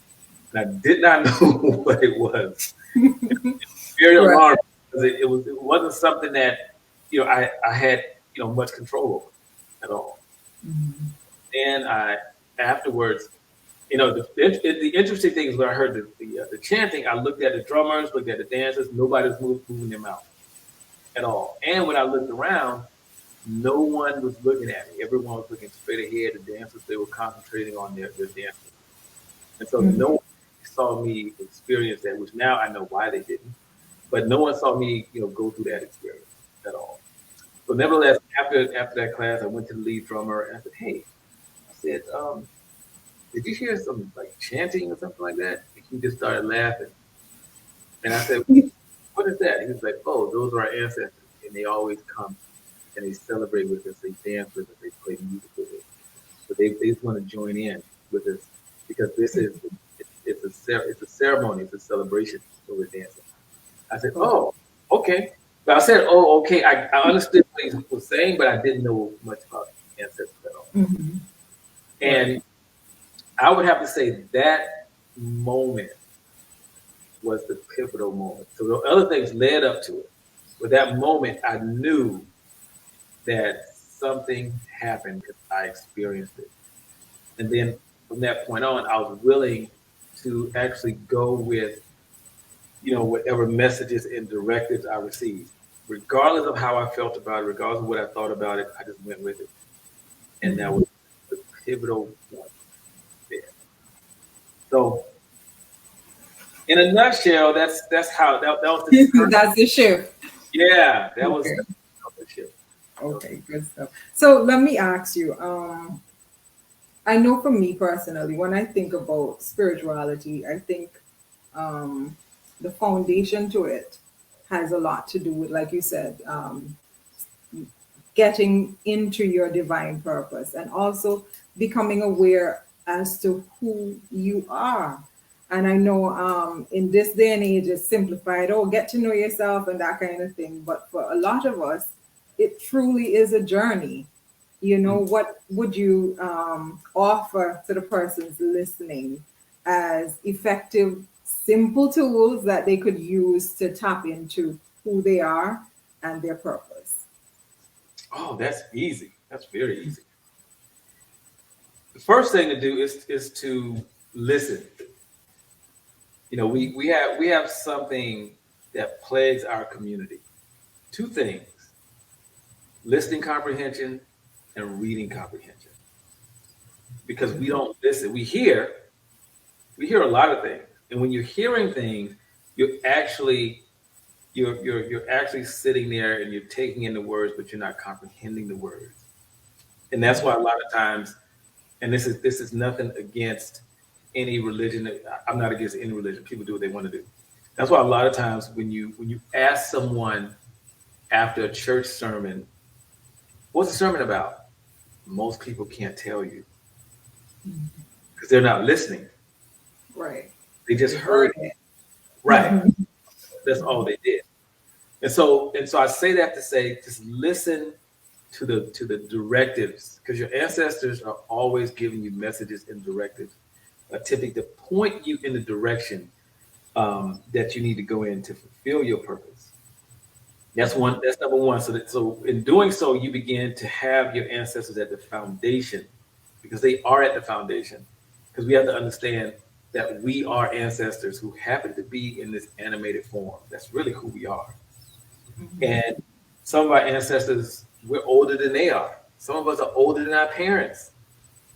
and I did not know what it was. Very Right. alarming because it wasn't something that I had much control over at all. Mhm. And I afterwards, the interesting thing is when I heard the chanting, I looked at the drummers, looked at the dancers. Nobody was moving their mouth at all. And when I looked around, no one was looking at me. Everyone was looking straight ahead. The dancers, they were concentrating on their dancing. And so no Mhm. one saw me experience that, which now I know why they didn't. But no one saw me, go through that experience at all. So nevertheless, after that class, I went to the lead drummer and I said, "Hey," I said, "did you hear some like chanting or something like that?" And he just started laughing. And I said, "What is that?" He was like, "Oh, those are our ancestors, and they always come and they celebrate with us, they dance with us, they play music with us. So they just want to join in with us because it's a ceremony, it's a celebration. So we're dancing." I said, Oh. "Oh, okay." But I said, "Oh, okay." I understood what he was saying, but I didn't know much about ancestors at all. Mhm. Right. And I would have to say that moment was the pivotal moment. So the other things led up to it. But that moment, I knew that something happened because I experienced it. And then from that point on, I was willing to actually go with, whatever messages and directives I received. Regardless of how I felt about it, regardless of what I thought about it, I just went with it. And that Mhm. was the pivotal point there. So in a nutshell, that's how that was the first. That's the shift. Yeah, Okay. that was the shift. That was Okay. Good stuff. So let me ask you. I know for me personally, when I think about spirituality, I think um, the foundation to it has a lot to do with, like you said, getting into your divine purpose and also becoming aware as to who you are. And I know in this day and age, it's simplified, oh, get to know yourself and that kind of thing. But for a lot of us, it truly is a journey. mm. What would you offer to the persons listening as effective, simple tools that they could use to tap into who they are and their purpose? Oh, that's easy. That's very easy. The first thing to do is to listen. We have something that plagues our community. Two things: listening comprehension and reading comprehension. Because we don't listen, we hear a lot of things, and when you're hearing things, you're actually you're actually sitting there and you're taking in the words, but you're not comprehending the words. And that's why a lot of times, and this is nothing against any religion. I'm not against any religion. People do what they want to do. That's why a lot of times when you ask someone after a church sermon, "What's the sermon about?" Most people can't tell you because they're not listening. Right. They just They heard heard it. it. Right. That's all they did. And so I say that to say, just listen to the directives, because your ancestors are always giving you messages and directives, typically to point you in the direction that you need to go in to fulfill your purpose. That's one. That's number one. So in doing so, you begin to have your ancestors at the foundation, because they are at the foundation. Because we have to understand that we are ancestors who happen to be in this animated form. That's really who we are. Mhm. And some of our ancestors, we're older than they are. Some of us are older than our parents.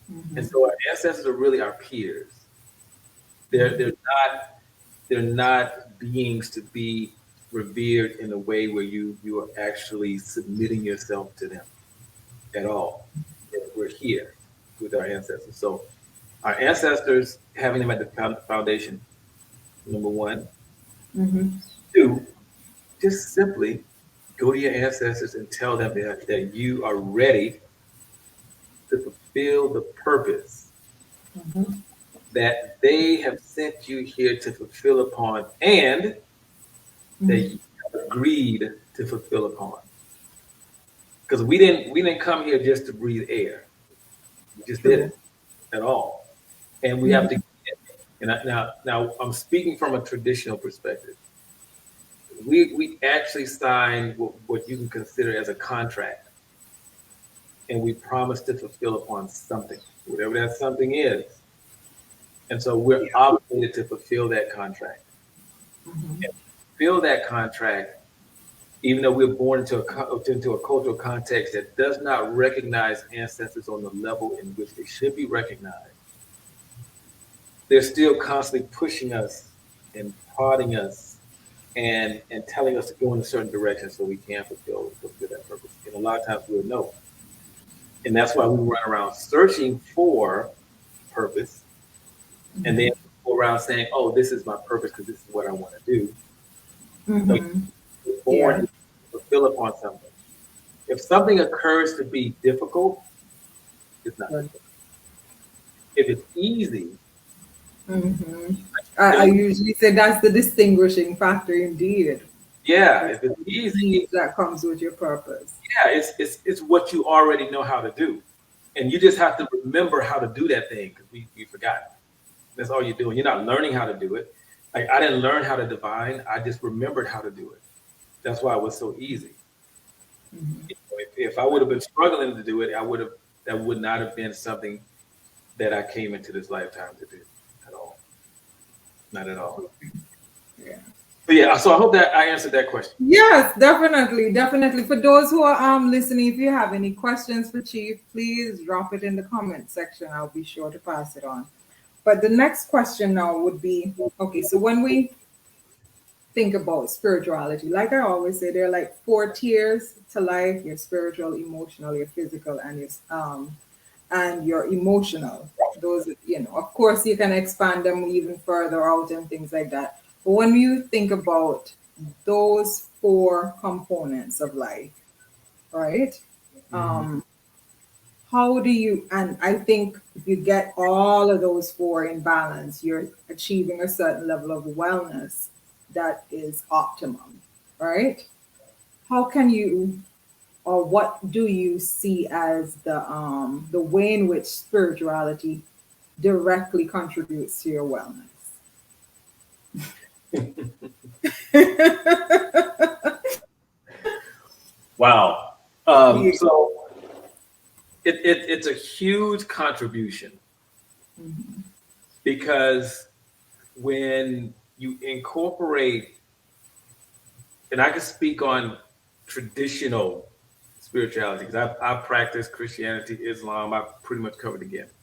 And Mhm. so our ancestors are really our peers. They're not beings to be revered in a way where you are actually submitting yourself to them at all. We're here with our ancestors. So our ancestors, having them at the foundation, number one. Mhm. Two, just simply go to your ancestors and tell them that you are ready to fulfill the purpose Mhm. that they have sent you here to fulfill upon, and that Mhm. you have agreed to fulfill upon. Because we didn't come here just to breathe air. We just True. didn't at all. And we have to. Mhm. And now I'm speaking from a traditional perspective. We actually signed what you can consider as a contract, and we promise to fulfill upon something, whatever that something is. And so we're Yeah. obligated to fulfill that contract. Mhm. And fulfill that contract, even though we're born into a cultural context that does not recognize ancestors on the level in which they should be recognized. They're still constantly pushing us and prodding us and telling us to go in a certain direction so we can fulfill that purpose. And a lot of times we'll know. And that's why we run around searching for purpose, and then Mhm. go around saying, "Oh, this is my purpose because this is what I want to do." No, Mhm. you're born Yeah. to fulfill upon something. If something occurs to be difficult, it's not Right. fulfilled. If it's easy, Mhm. I fulfilled. usually say that's the distinguishing factor indeed. Yeah, It's if it's the ease easy, that comes with your purpose. yeah, it's what you already know how to do, and you just have to remember how to do that thing because we forgot. That's all you're doing. You're not learning how to do it. Like I didn't learn how to divine. I just remembered how to do it. That's why it was so easy. Mhm. If I would have been struggling to do it, I would have. That would not have been something that I came into this lifetime to do at all. Not at all. Yeah. But yeah, so I hope that I answered that question. Yes, definitely, definitely. For those who are listening, if you have any questions for Chief, please drop it in the comment section. I'll be sure to pass it on. But the next question now would be, okay, so when we think about spirituality, like I always say, there are like four tiers to life: your spiritual, emotional, your physical, and your emotional. Those, of course, you can expand them even further out and things like that. But when you think about those four components of life, right? Mhm. Um, how do you, and I think if you get all of those four in balance, you're achieving a certain level of wellness that is optimum, right? How can you, or what do you see as the way in which spirituality directly contributes to your wellness? Wow. Yeah. So it's a huge contribution Mhm. because when you incorporate, and I can speak on traditional spirituality because I practice Christianity, Islam, I pretty much covered the gamut.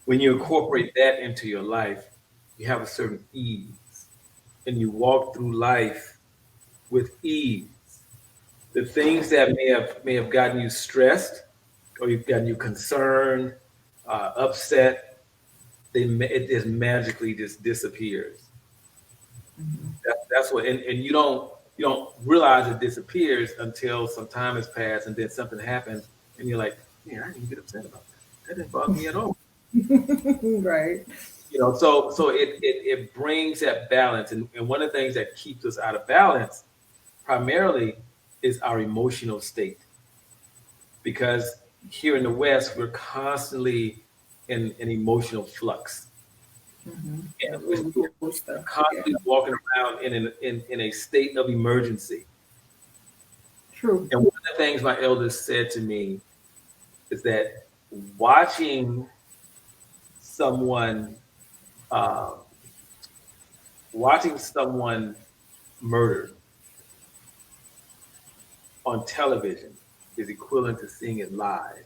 When you incorporate that into your life, you have a certain ease and you walk through life with ease. The things that may have gotten you stressed or you've gotten you concerned, upset, it just magically just disappears. That's what, and you don't realize it disappears until some time has passed and then something happens and you're like, man, I didn't even get upset about that. That didn't bother me at all. Right. So it brings that balance, and one of the things that keeps us out of balance primarily is our emotional state because here in the West we're constantly in an emotional flux. Hmm. And That we're, roller we're coaster. Yeah. constantly walking around in a state of emergency. True. And one of the things my elders said to me is that watching someone uh, watching someone murdered on television is equivalent to seeing it live,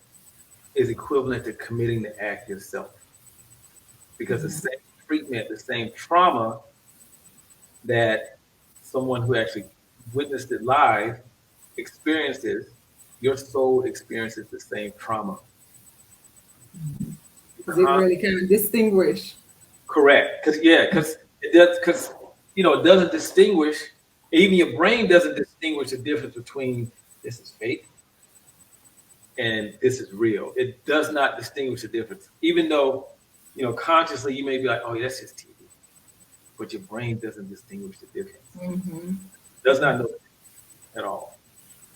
is equivalent to committing the act yourself. Because the same treatment, the same trauma that someone who actually witnessed it live experiences, your soul experiences the same trauma. You Because it can't really can distinguish. correct. Because it does it doesn't distinguish, even your brain doesn't distinguish the difference between this is fake and this is real. It does not distinguish the difference, even though, consciously you may be like, oh, that's just TV, but your brain doesn't distinguish the difference. Mm-hmm. Does not know at all.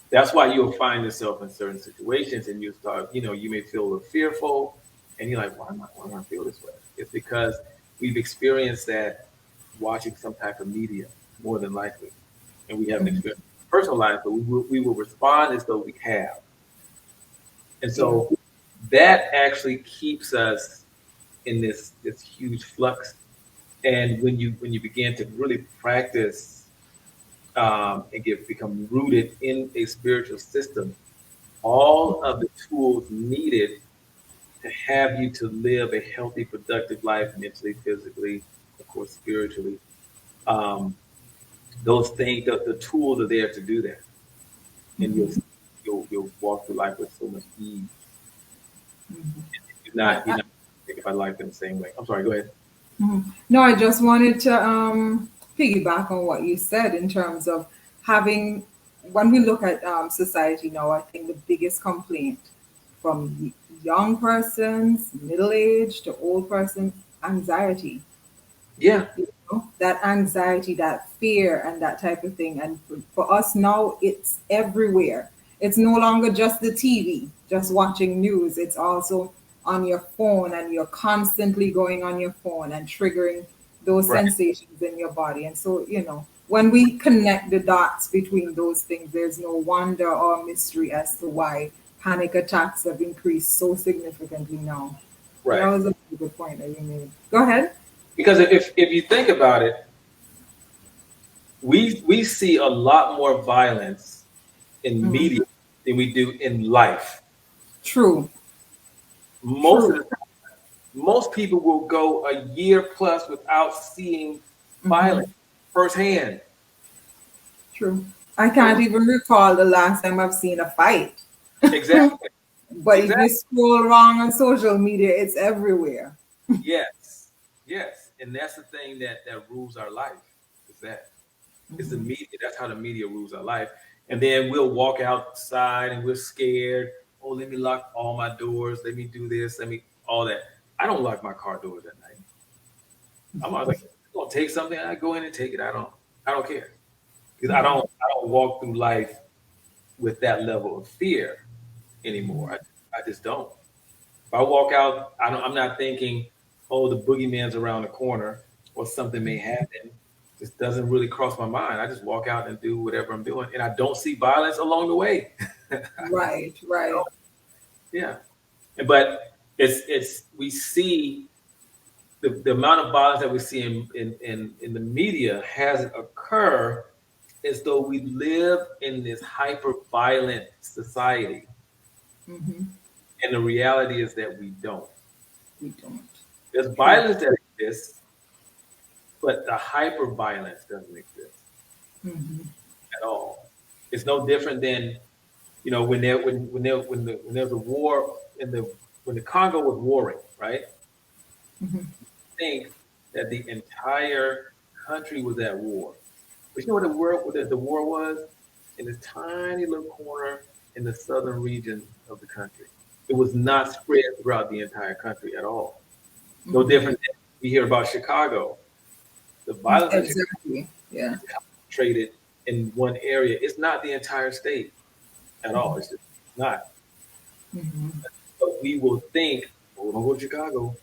That's why you'll find yourself in certain situations and you start, you may feel a little fearful and you're like, why do I feel this way? It's because we've experienced that watching some type of media more than likely. And we haven't Mm-hmm. experienced personal life, but we will respond as though we have. And Yeah. so that actually keeps us in this huge flux. And when you begin to really practice and become rooted in a spiritual system, all of the tools needed to have you to live a healthy, productive life, mentally, physically, of course, spiritually. Um, those things, the tools are there to do that, and you'll Mm-hmm. you'll walk through life with so much ease. Mm-hmm. You're not think about life in the same way. I'm sorry. Go ahead. No, I just wanted to piggyback on what you said in terms of having, when we look at society now, I think the biggest complaint from young persons, middle age to old persons, anxiety. Yeah. That anxiety, that fear, and that type of thing. And for us now, it's everywhere. It's no longer just the TV, just watching news. It's also on your phone, and you're constantly going on your phone and triggering those Right. sensations in your body. And so, when we connect the dots between those things, there's no wonder or mystery as to why panic attacks have increased so significantly now. So that Right. was a really good point that you made. Go ahead. Because if you think about it, we see a lot more violence in Mhm. media than we do in life. True. Most of True. the most people will go a year plus without seeing Hmm. violence firsthand. True. I can't even recall the last time I've seen a fight. Exactly. But if you Exactly. scroll around on social media, it's everywhere. Yes. Yes. And that's the thing that rules our life. Is that it's the Hmm. media. That's how the media rules our life. And then we'll walk outside and we're scared. Oh, let me lock all my doors. Let me do this. Let me all that. I don't lock my car doors at night. I'm always like, I'm gonna take something. I go in and take it. I don't care because I Hmm. don't I don't walk through life with that level of fear anymore. I just don't. If I walk out, I'm not thinking, oh, the boogeyman's around the corner or something may happen. Just doesn't really cross my mind. I just walk out and do whatever I'm doing, and I don't see violence along the way. Right, right. Yeah, but it's we see the amount of violence that we see in the media has occur as though we live in this hyper violent society, Hmm. and the reality is that we don't. We don't. There's True. violence that exists, but the hyper violence doesn't exist Hmm. at all. It's no different than when there's a war in the when the Congo was warring, right? Hmm. Think that the entire country was at war. But you know what the war was? In this tiny little corner in the southern region of the country. It was not spread throughout the entire country at all. No Hmm. different than we hear about Chicago. The violence in Chicago Exactly. Yeah. is concentrated in one area. It's not the entire state at all. It's just not. Hmm. But we will think, oh, don't go to Chicago.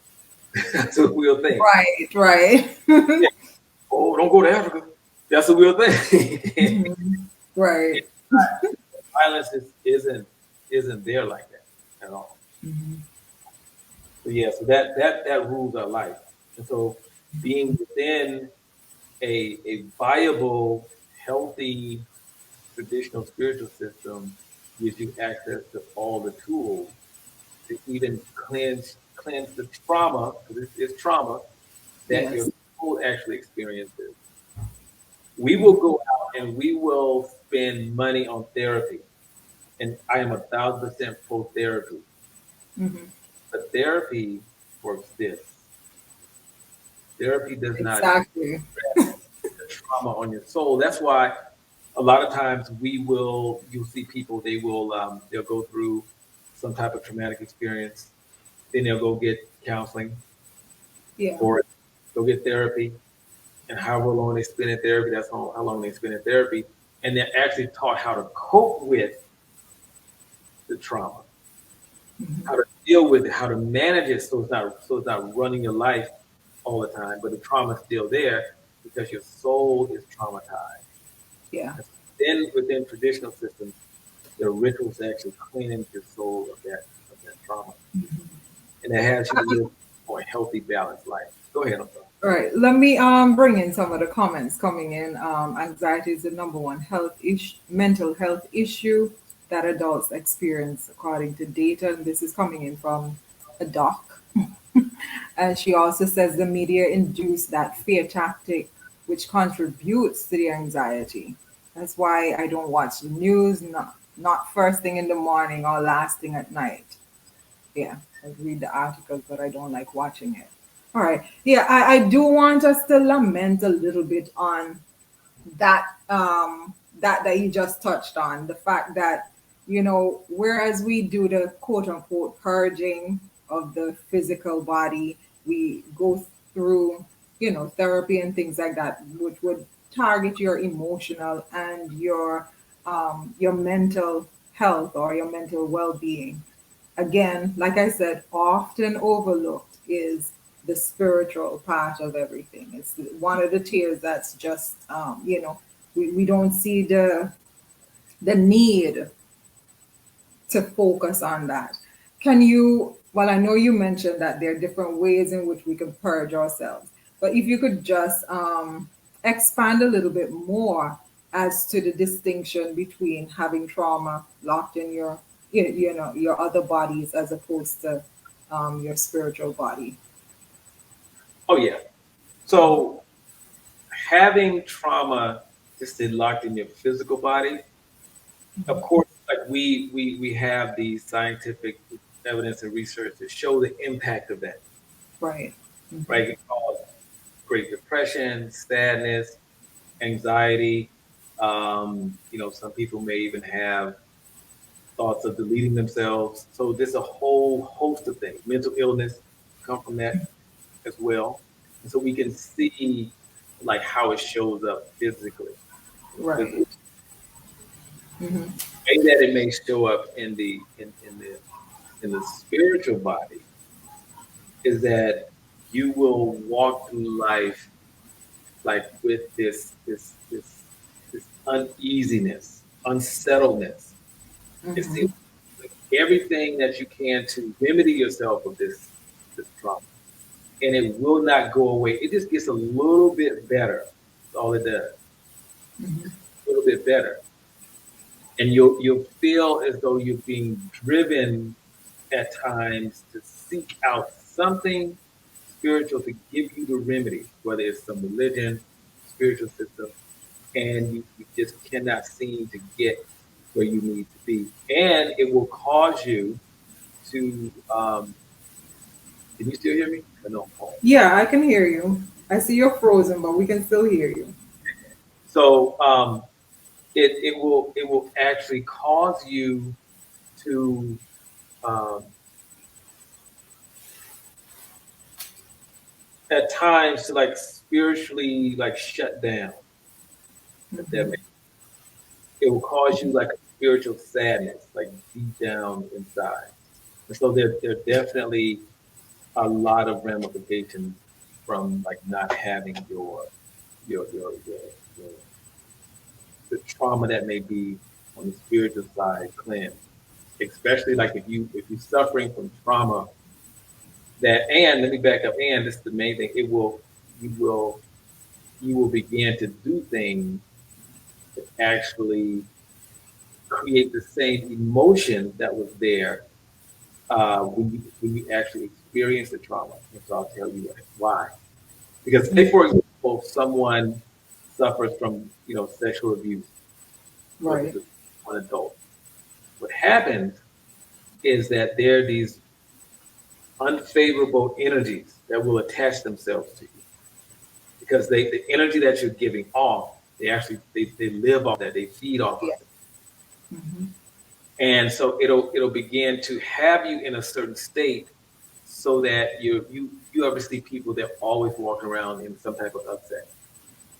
That's what we'll think. Right, right. Yeah. Oh, don't go to Africa. That's what we'll think. Hmm. Right. Violence isn't there like that at all. Hmm. So yeah, so that rules our life. And so being within a viable, healthy, traditional spiritual system gives you access to all the tools to even cleanse the trauma, because it's trauma that your Yes. soul actually experiences. We will go out and we will spend money on therapy, and I am 1,000% pro therapy. Hmm. But therapy works this. Therapy does not Exactly. address the trauma on your soul. That's why a lot of times you'll see people, they'll go through some type of traumatic experience. Then they'll go get counseling Yeah. or go get therapy. And however long they spend in therapy, that's how long they spend in therapy. And they're actually taught how to cope with the trauma, Mhm. how to deal with it, how to manage it so it's not running your life all the time, but the trauma's still there because your soul is traumatized. Yeah. And then within traditional systems, there are rituals to actually cleanse your soul of that trauma. And it has you live a more healthy, balanced life. Go ahead, I'm sorry. All right, let me bring in some of the comments coming in. Anxiety is the number one mental health issue that adults experience according to data. And this is coming in from a doc. And she also says the media induced that fear tactic, which contributes to the anxiety. That's why I don't watch the news, not first thing in the morning or last thing at night. Yeah, I read the articles, but I don't like watching it. All right. Yeah, I do want us to lament a little bit on that you just touched on. The fact that, whereas we do the quote unquote purging of the physical body, we go through, therapy and things like that, which would target your emotional and your mental health or your mental well-being. Again, like I said, often overlooked is the spiritual part of everything. It's one of the tiers that's just, we don't see the need to focus on that. Can you, well, I know you mentioned that there are different ways in which we can purge ourselves, but if you could just expand a little bit more as to the distinction between having trauma locked in your other bodies as opposed to your spiritual body. Oh, yeah. So having trauma just locked in your physical body, of course, like we have the scientific evidence and research to show the impact of that, Right. Hmm. right? It can cause great depression, sadness, anxiety. Some people may even have thoughts of deleting themselves. So there's a whole host of things. Mental illness come from that as well. And so we can see like how it shows up physically. Right. Physical Hmm. way that it may show up in the spiritual body is that you will walk through life like with this uneasiness, unsettledness. It seems Hmm. like everything that you can to remedy yourself of this trauma, and it will not go away. It just gets a little bit better. That's all it does. Hmm. A little bit better, and you'll feel as though you're being driven at times to seek out something spiritual to give you the remedy, whether it's some religion, spiritual system, and you just cannot seem to get where you need to be. And it will cause you to, can you still hear me? Or no, Paul? Yeah, I can hear you. I see you're frozen, but we can still hear you. So it will actually cause you to um, at times to like spiritually like shut down. If that Hmm. makes It will cause you like a spiritual sadness, like deep down inside. And so there are definitely a lot of ramifications from like not having your your your, your the trauma that may be on the spiritual side cleansed. Especially like if you're suffering from trauma that, and let me back up, and this is the main thing, you will you will begin to do things that actually create the same emotion that was there when you actually experience the trauma. And so I'll tell you why. Because say for example, someone suffers from sexual abuse versus Right. one adult. What happens is that there are these unfavorable energies that will attach themselves to you because the energy that you're giving off, they actually they live off that, they feed off of Yeah. it. Hmm. and so it'll begin to have you in a certain state, so that you obviously people that always walk around in some type of upset,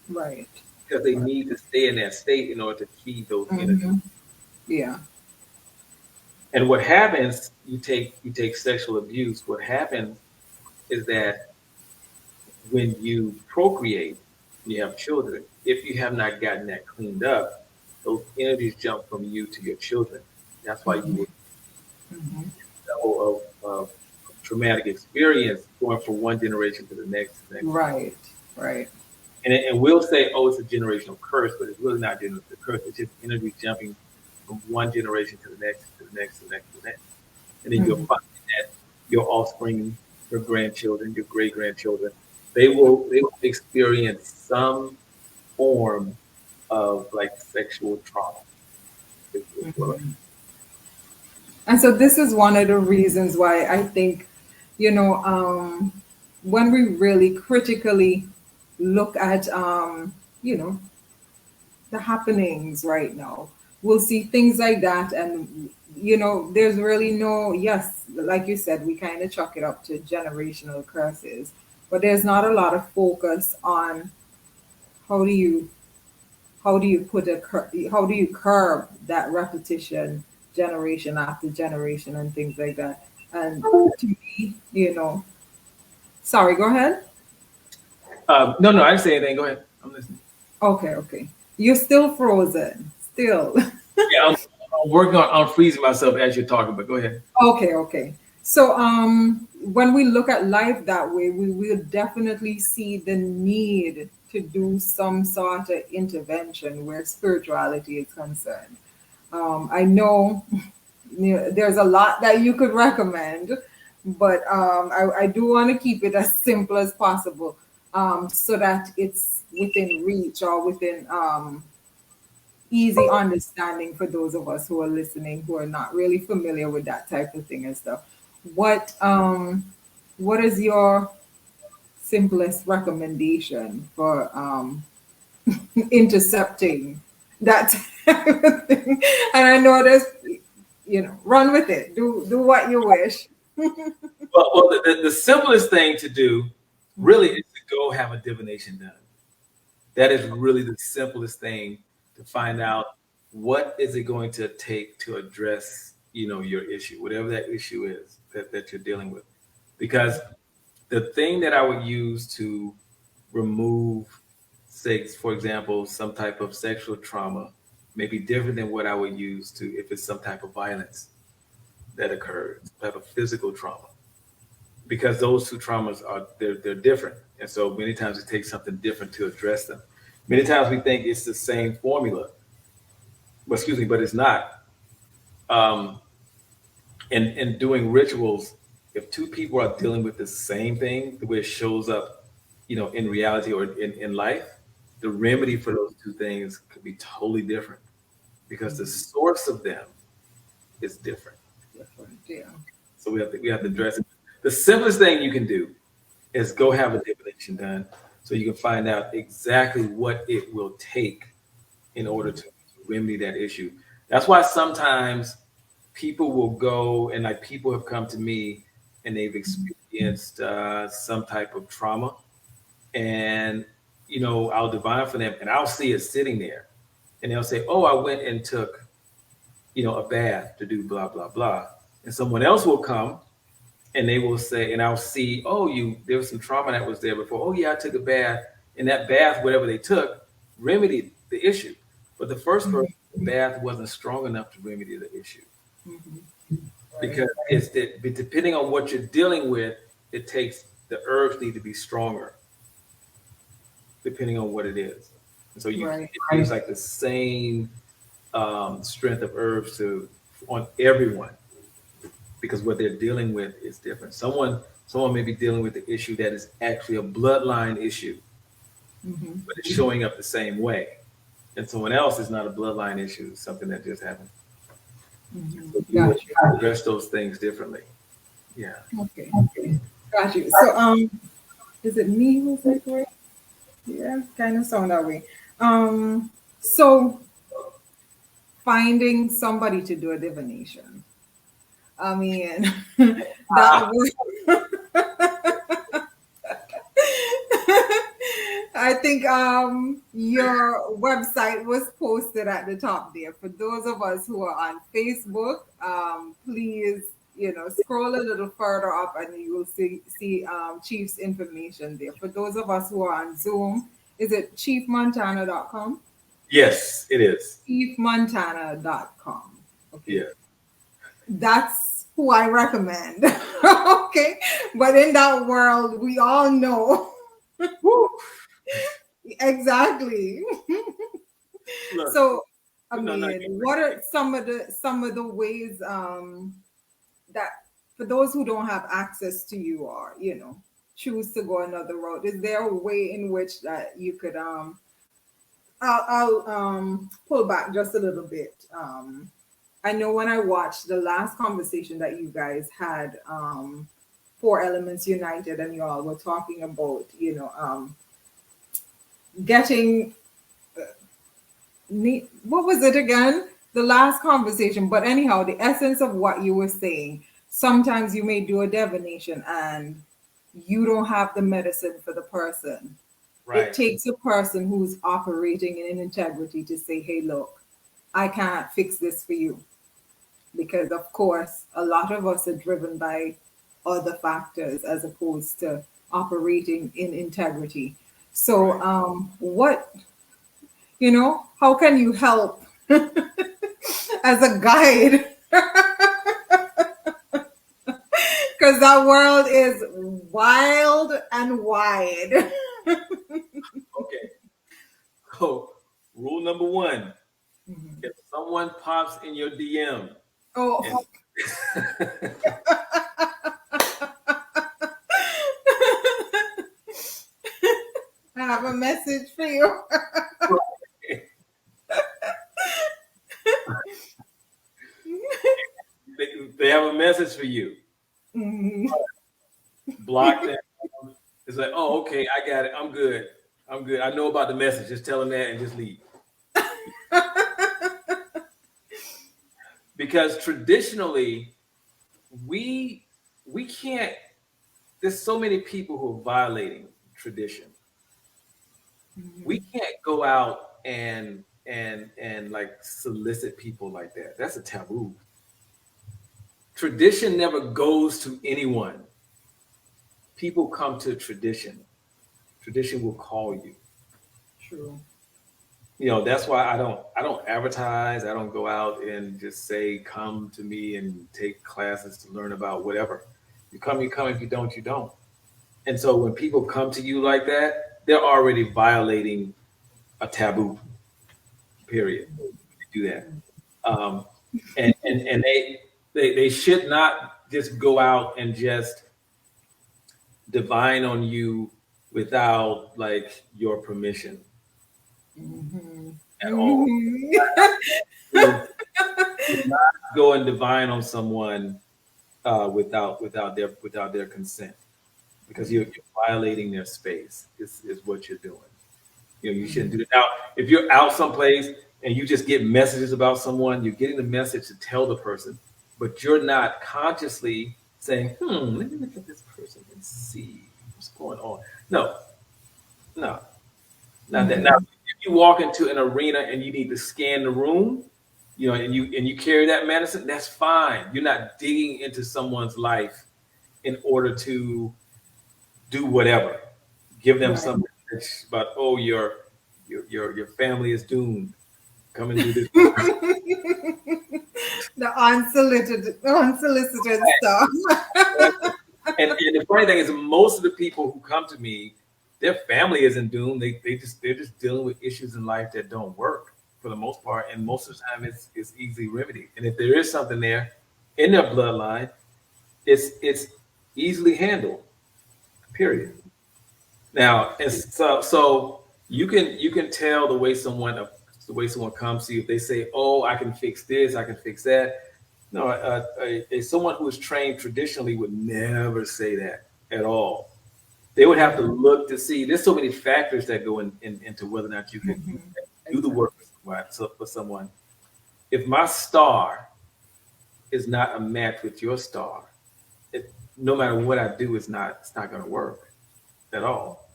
Right. because they Right. need to stay in that state in order to feed those energies. Hmm. Yeah. And what happens, you take sexual abuse. What happens is that when you procreate, you have children. If you have not gotten that cleaned up, those energies jump from you to your children. That's why you Hmm. will Hmm. level of traumatic experience going from one generation to the next, to the next. Right. Right. And we'll say, oh, it's a generational curse, but it's really not generational curse. It's just energy jumping from one generation to the next, to the next, to the next, to the next. And then you'll Hmm. find that your offspring, your grandchildren, your great grandchildren, they will experience some form of like sexual trauma. Is what Hmm. And so this is one of the reasons why I think, you know, when we really critically look at, the happenings right now, we'll see things like that. And, there's really no, yes, like you said, we kind of chalk it up to generational curses, but there's not a lot of focus on how do you how do you curb that repetition generation after generation and things like that. And to me, sorry, go ahead. No, no, I didn't say anything. Go ahead. I'm listening. Okay, okay, you're still frozen still. Yeah, I'm working on freezing myself as you're talking, but go ahead. Okay, okay. So when we look at life that way, we will definitely see the need to do some sort of intervention where spirituality is concerned. I know, there's a lot that you could recommend, but I do want to keep it as simple as possible, so that it's within reach or within easy understanding for those of us who are listening who are not really familiar with that type of thing and stuff. What is your simplest recommendation for intercepting that type of thing? And I know there's, run with it. Do what you wish. Well, the simplest thing to do really is to go have a divination done. That is really the simplest thing, to find out what is it going to take to address, your issue, whatever that issue is that you're dealing with. Because the thing that I would use to remove, say, for example, some type of sexual trauma may be different than what I would use to if it's some type of violence that occurred, some type of physical trauma, because those two traumas are they're different, and so many times it takes something different to address them. Many times we think it's the same formula, but excuse me, but it's not. Um, and doing rituals, if two people are dealing with the same thing, the way it shows up, in reality or in life, the remedy for those two things could be totally different, because the source of them is different. Different, yeah. So we have to address it. The simplest thing you can do is go have a divination done, so you can find out exactly what it will take in order to remedy that issue. That's why sometimes people will go, and like people have come to me and they've experienced some type of trauma, and I'll divine for them and I'll see it sitting there, and they'll say, oh, I went and took a bath to do blah blah blah, and someone else will come and they will say, and I'll see, oh, there was some trauma that was there before. Oh yeah, I took a bath, and that bath, whatever they took, remedied the issue. But the first person, the bath wasn't strong enough to remedy the issue, Hmm. Right. because it's that depending on what you're dealing with, it takes the herbs need to be stronger depending on what it is. And so Right. it use like the same strength of herbs to on everyone, because what they're dealing with is different. Someone may be dealing with the issue that is actually a bloodline issue, Hmm. but it's showing up the same way. And someone else is not a bloodline issue, it's something that just happened. Hmm. So you will Got you. address those things differently. Yeah. Okay. Got you. So is it me who's like right? Yeah, kind of sound that way. So finding somebody to do a divination. I mean, that was. I think your website was posted at the top there. For those of us who are on Facebook, please, scroll a little further up and you will see Chief's information there. For those of us who are on Zoom, is it chiefmontana.com? Yes, it is. Chiefmontana.com. Okay. Yeah. That's who I recommend. Okay. But in that world, we all know. Woo. Exactly. Look, So, I no, no, mean, what are some of the ways that for those who don't have access to you or choose to go another route? Is there a way in which that you could I'll pull back just a little bit. I know when I watched the last conversation that you guys had, Four Elements United, and you all were talking about getting what was it again? The last conversation. But anyhow, the essence of what you were saying. Sometimes you may do a divination and you don't have the medicine for the person. It right. takes a person who's operating in integrity to say, hey, look, I can't fix this for you. Because, of course, a lot of us are driven by other factors as opposed to operating in integrity. So, how can you help as a guide? Because that world is wild and wide. Okay. So, rule number one: if someone pops in your DM, Oh, and I have a message for you. they have a message for you, Mhm. block them. It's like, oh, okay, I got it. I'm good. I'm good. I know about the message. Just tell them that and just leave. Because traditionally, we we can't. There's so many people who are violating tradition. We can't go out and like solicit people like that. That's a taboo. Tradition never goes to anyone. People come to tradition. Tradition will call you. True. That's why I don't advertise. I don't go out and just say come to me and take classes to learn about whatever. You come, you come. If you don't, you don't. And so when people come to you like that, they're already violating a taboo. Period. Do that. Um, and they should not just go out and just divine on you without like your permission Mhm. at all. Mhm. Do not go and divine on someone without their consent, because you're violating their space. Is what you're doing. You shouldn't do that. Now, if you're out someplace and you just get messages about someone, you're getting the message to tell the person, but you're not consciously saying, let me look at this person and see what's going on. No, no, not that. Now, Mhm. if you walk into an arena and you need to scan the room, and you carry that medicine, that's fine. You're not digging into someone's life in order to do whatever. Give them Right. something that's about, oh, your family is doomed. Come and do this. The unsolicited stuff. And the funny thing is, most of the people who come to me, their family isn't doomed. They're just dealing with issues in life that don't work for the most part, and most of the time it's easily remedied. And if there is something there in their bloodline, it's easily handled. Period. Now, and so you can tell the way someone comes to you. If they say, "Oh, I can fix this, I can fix that," no, someone who is trained traditionally would never say that at all. They would have to look to see. There's so many factors that go into whether or not you can Mhm. do the Exactly. work for someone. if my star is not a match with your star, it, no matter what I do, it's not going to work at all.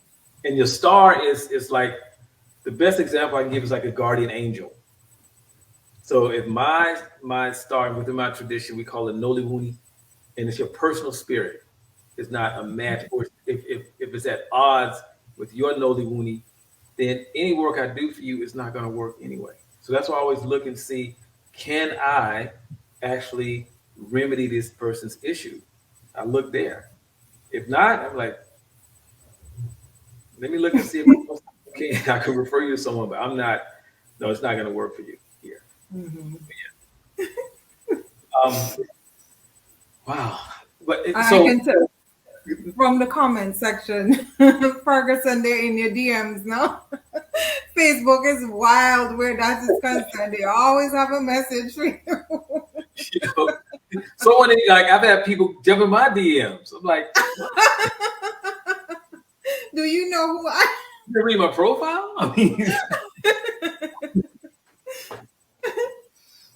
And your star is like the best example I can give is like a guardian angel. So if my star within my tradition, we call it Noli Wuni, and it's your personal spirit, is not a match, or if it's at odds with your Noli Wuni, then any work I do for you is not going to work anyway. So that's why I always look and see, can I actually remedy this person's issue? I look there. If not, I'm like, let me look and see if I can refer you to someone, but I'm not. No, it's not going to work for you here. Mhm. Um, wow. But I so can tell from the comment section, Ferguson, they're in your DMs now. Facebook is wild where that is concerned. They always have a message for you. you know, someone like I've had people jump in my DMs. I'm like, what? Do you know who I? You read my profile? I mean,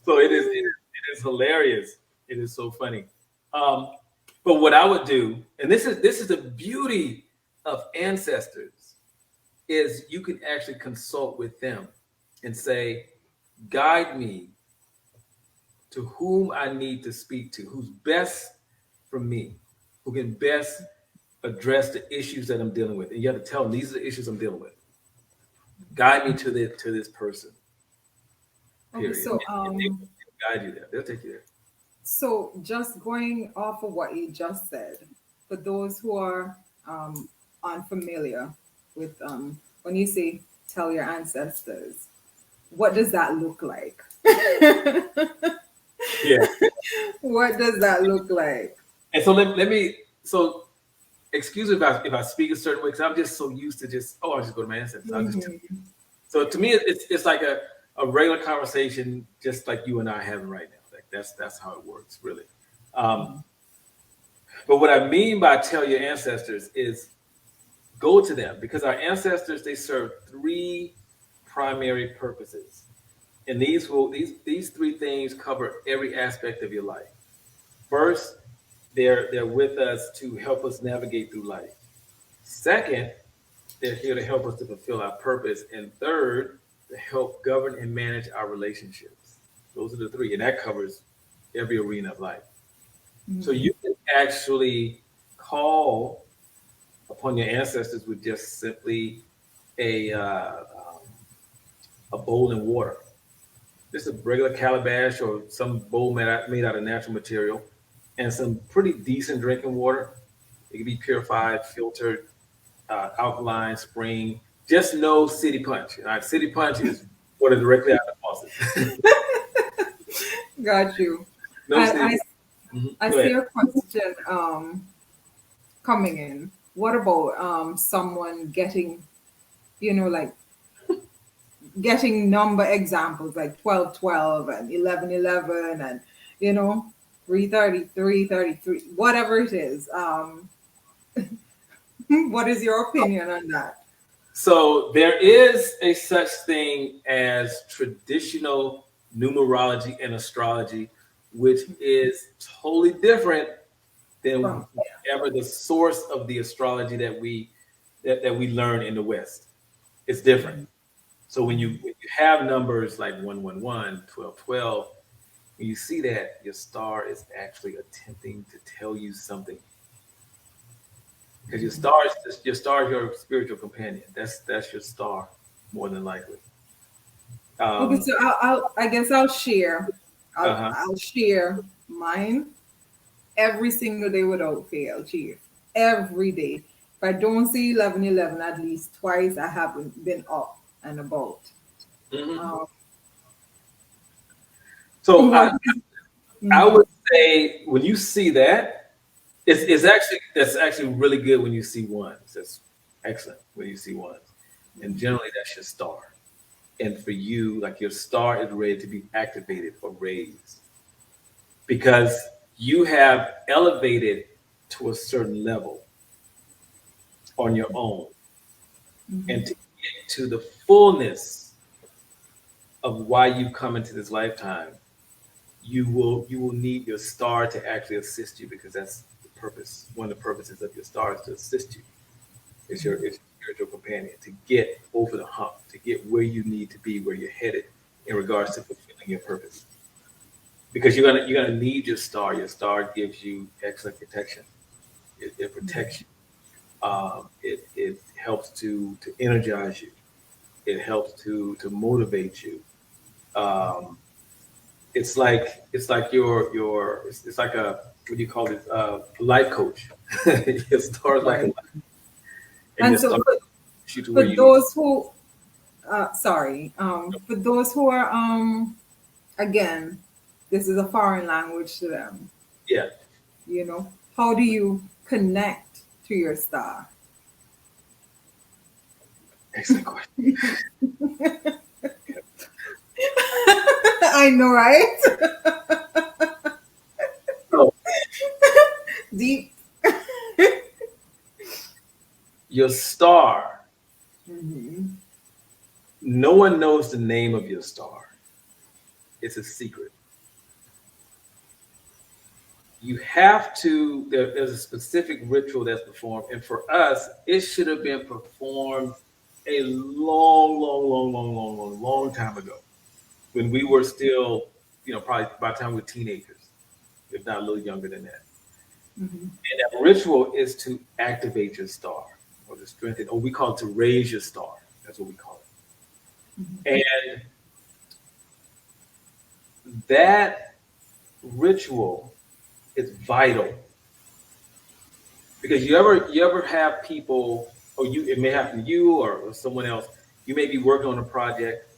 so it is hilarious. It is so funny. Um, but what I would do, and this is the beauty of ancestors, is you can actually consult with them and say, guide me to whom I need to speak to, who's best for me, who can best address the issues that I'm dealing with. And you have to tell them these are the issues I'm dealing with. Guide me to this person. Okay, Period. so And they will guide you there. They'll take you there. so just going off of what you just said, for those who are unfamiliar with when you say tell your ancestors, what does that look like? Yeah. What does that look like? And so let me so excuse me if I speak a certain way because I'm just so used to just I'll just go to my ancestors. Mhm. So to me it's like a regular conversation just like you and I are having right now. Like that's how it works really. Um, but what I mean by tell your ancestors is go to them because our ancestors they serve three primary purposes. And these three things cover every aspect of your life. First, they're with us to help us navigate through life. Second, they're here to help us to fulfill our purpose. And third, to help govern and manage our relationships. Those are the three, and that covers every arena of life. So Mhm. you can actually call upon your ancestors with just simply a a bowl in water. Just a regular calabash or some bowl made out of natural material, and some pretty decent drinking water. It can be purified, filtered, alkaline, spring. Just no city punch. All right, city punch is water directly out of the faucet. Got you. No I, city. I I Go see ahead. a question coming in. What about someone getting, like getting number examples like 1212 and 1111 and you know 333 33 whatever it is. What is your opinion on that? So there is a such thing as traditional numerology and astrology, which is totally different than From whatever the source of the astrology that we learn in the West. It's different. So when you have numbers like 111, 1212, when you see that, your star is actually attempting to tell you something. Because your star is your spiritual companion. That's your star, more than likely. Okay, Um, so I guess I'll share. I'll uh-huh. I'll share mine every single day without fail, chief. Every day. If I don't see 1111 at least twice, I haven't been up and about. hmm Um, So what? I Mhm. would say when you see that, that's actually really good when you see ones. That's excellent when you see ones. And generally that's your star. And for you, like your star is ready to be activated or raised because you have elevated to a certain level on your own. And Mhm. to get to the fullness of why you come into this lifetime, you will need your star to actually assist you, because that's the purpose. One of the purposes of your star is to assist you. It's your spiritual companion to get over the hump, to get where you need to be, where you're headed in regards to fulfilling your purpose. Because you're gonna need your star. Your star gives you excellent protection. It protects you. It helps to energize you. It helps to motivate you. Um, it's like it's like a, what do you call it, life coach. Your star is like a Right. life, and And your so star for, takes you to where for you need. those who, sorry, for those who are, again, this is a foreign language to them, Yeah, how do you connect to your star? excellent question. I know, right? So Deep. your star, Hmm. no one knows the name of your star. It's a secret. You have to, there's a specific ritual that's performed, and for us it should have been performed a long time ago, when we were still, probably by the time we were teenagers, if not a little younger than that. Hmm. And that ritual is to activate your star, or to strengthen, or we call it to raise your star. That's what we call it. And that ritual is vital, because you ever have people, or it may happen to you or someone else. You may be working on a project,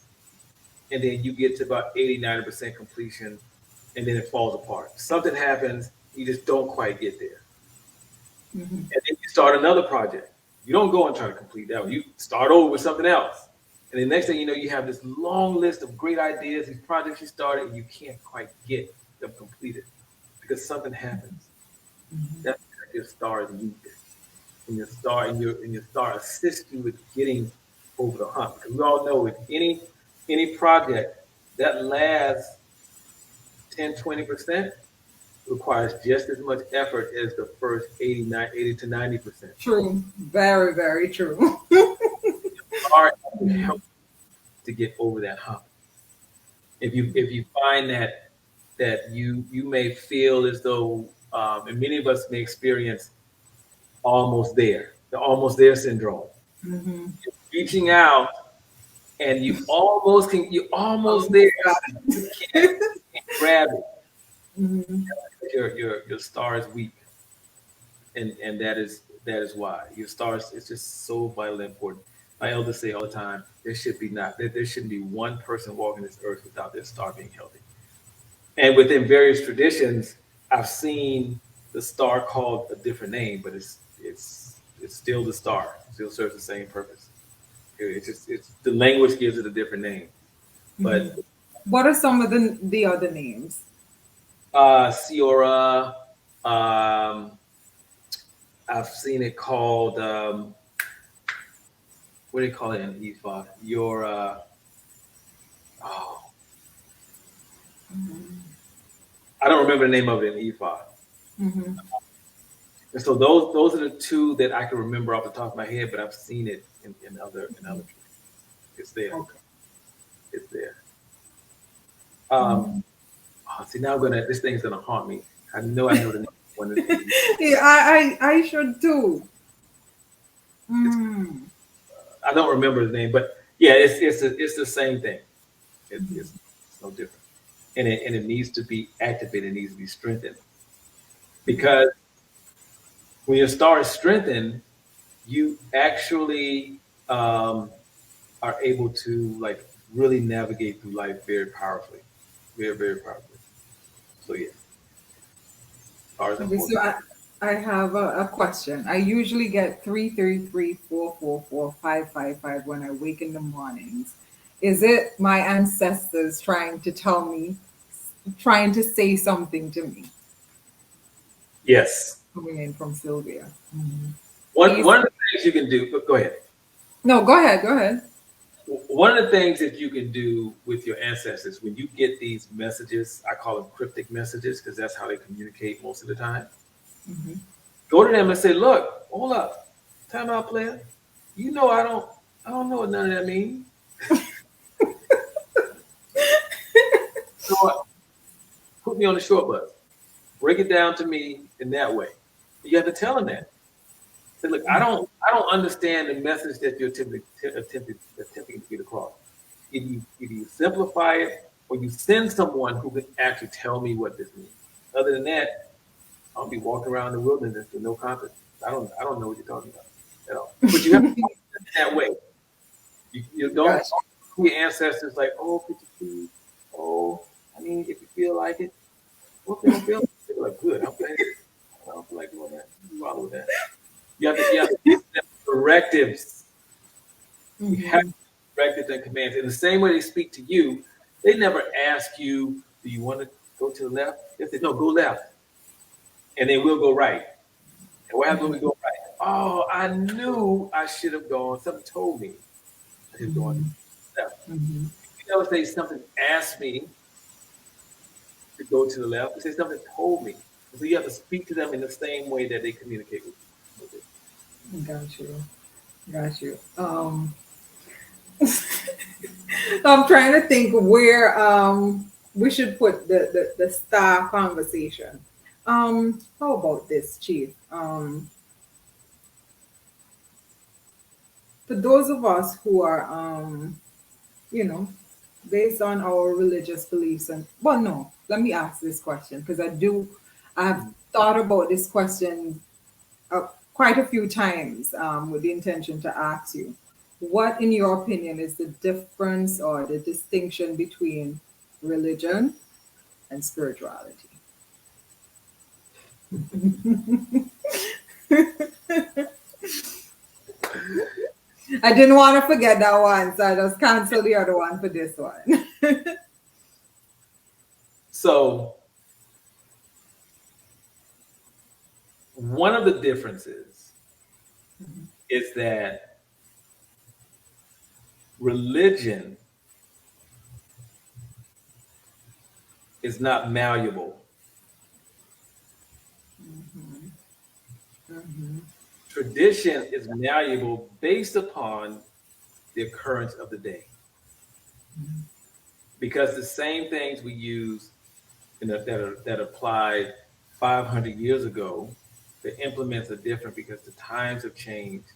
and then you get to about 80-90% completion, and then it falls apart. Something happens, you just don't quite get there. Hmm. And then you start another project. You don't go and try to complete that one. You start over with something else. And the next thing you know, you have this long list of great ideas, these projects you started, and you can't quite get them completed because something happens. That's because your star is weak. And your star assists you with getting over the hump. Because we all know, with any project that lasts 10-20% requires just as much effort as the first 80 to 90%. True. Very, very true. Art will help to get over that hump. If you find that you may feel as though, and many of us may experience almost there, the almost there syndrome. Hmm. You're reaching out, and you're almost Almost there, got you can't grab it. it. Your star is weak, and that is why your stars is just so vitally important. My elders say all the time, there shouldn't be one person walking this earth without their star being healthy. And within various traditions, I've seen the star called a different name, but it's still the star. It still serves the same purpose. It's the language gives it a different name. Hmm. But What are some of the other names? Ciora, um, I've seen it called, what do they call it in Ephod? Your oh, I don't remember the name of it in Ephod. Hmm. And so those are the two that I can remember off the top of my head, but I've seen it in other traditions. It's there. Okay. It's there. Um, See, now this thing's gonna haunt me. I know the name of one of the. Yeah, I should too. It's, Mm. I don't remember the name, but yeah, it's the same thing. It's no different, and it needs to be activated. It needs to be strengthened, because when your star is strengthened, you actually, are able to, like, really navigate through life very powerfully, very powerfully. So yeah, stars Okay, important. I have a question. I usually get 333 444 555 when I wake in the mornings. Is it my ancestors trying to tell me, trying to say something to me? Yes, Coming in from Sylvia. Mhm. one Please. one of the things you can do. Go ahead. No, go ahead. Go ahead. one of the things that you can do with your ancestors when you get these messages, I call them cryptic messages because that's how they communicate most of the time. Mhm. Go to them and say, "Look, hold up, time out, player. You know I don't know what none of that means. So put me on the short bus. Break it down to me in that way." You have to tell them that. Say, "Look, I don't understand the message that you're attempting to get across. Either you simplify it or you send someone who can actually tell me what this means. Other than that, I'll be walking around the wilderness with no compass. I don't know what you're talking about at all." But you have to talk to them that way. You don't Gotcha. talk to your ancestors like, "Oh, could you please? Oh, I mean, if you feel like it, what if they don't feel like it?" They're like, "Good, I'm glad. I don't feel like doing that. You follow with that." You have to give them directives. You have Mhm. directives and commands. In the same way they speak to you, they never ask you, "Do you want to go to the left?" They say, "No, go left." And then we'll go right. And what happens when we go right? "Oh, I knew I should have gone. Something told me I should have gone Mhm. left." Mhm. You never say something asked me to go to the left. You say something told me. So you have to speak to them in the same way that they communicate with you. Got you. Got you. I'm trying to think where we should put the star conversation. How about this, Chief? For those of us who are you know, based on our religious beliefs and well no, let me ask this question because I've thought about this question quite a few times with the intention to ask you, what, in your opinion, is the difference or the distinction between religion and spirituality? I didn't want to forget that one, so I just canceled the other one for this one. So one of the differences is that religion is not malleable. Mhm. Mhm. Tradition is malleable based upon the occurrence of the day. Because the same things we use that applied 500 years ago, the implements are different because the times have changed,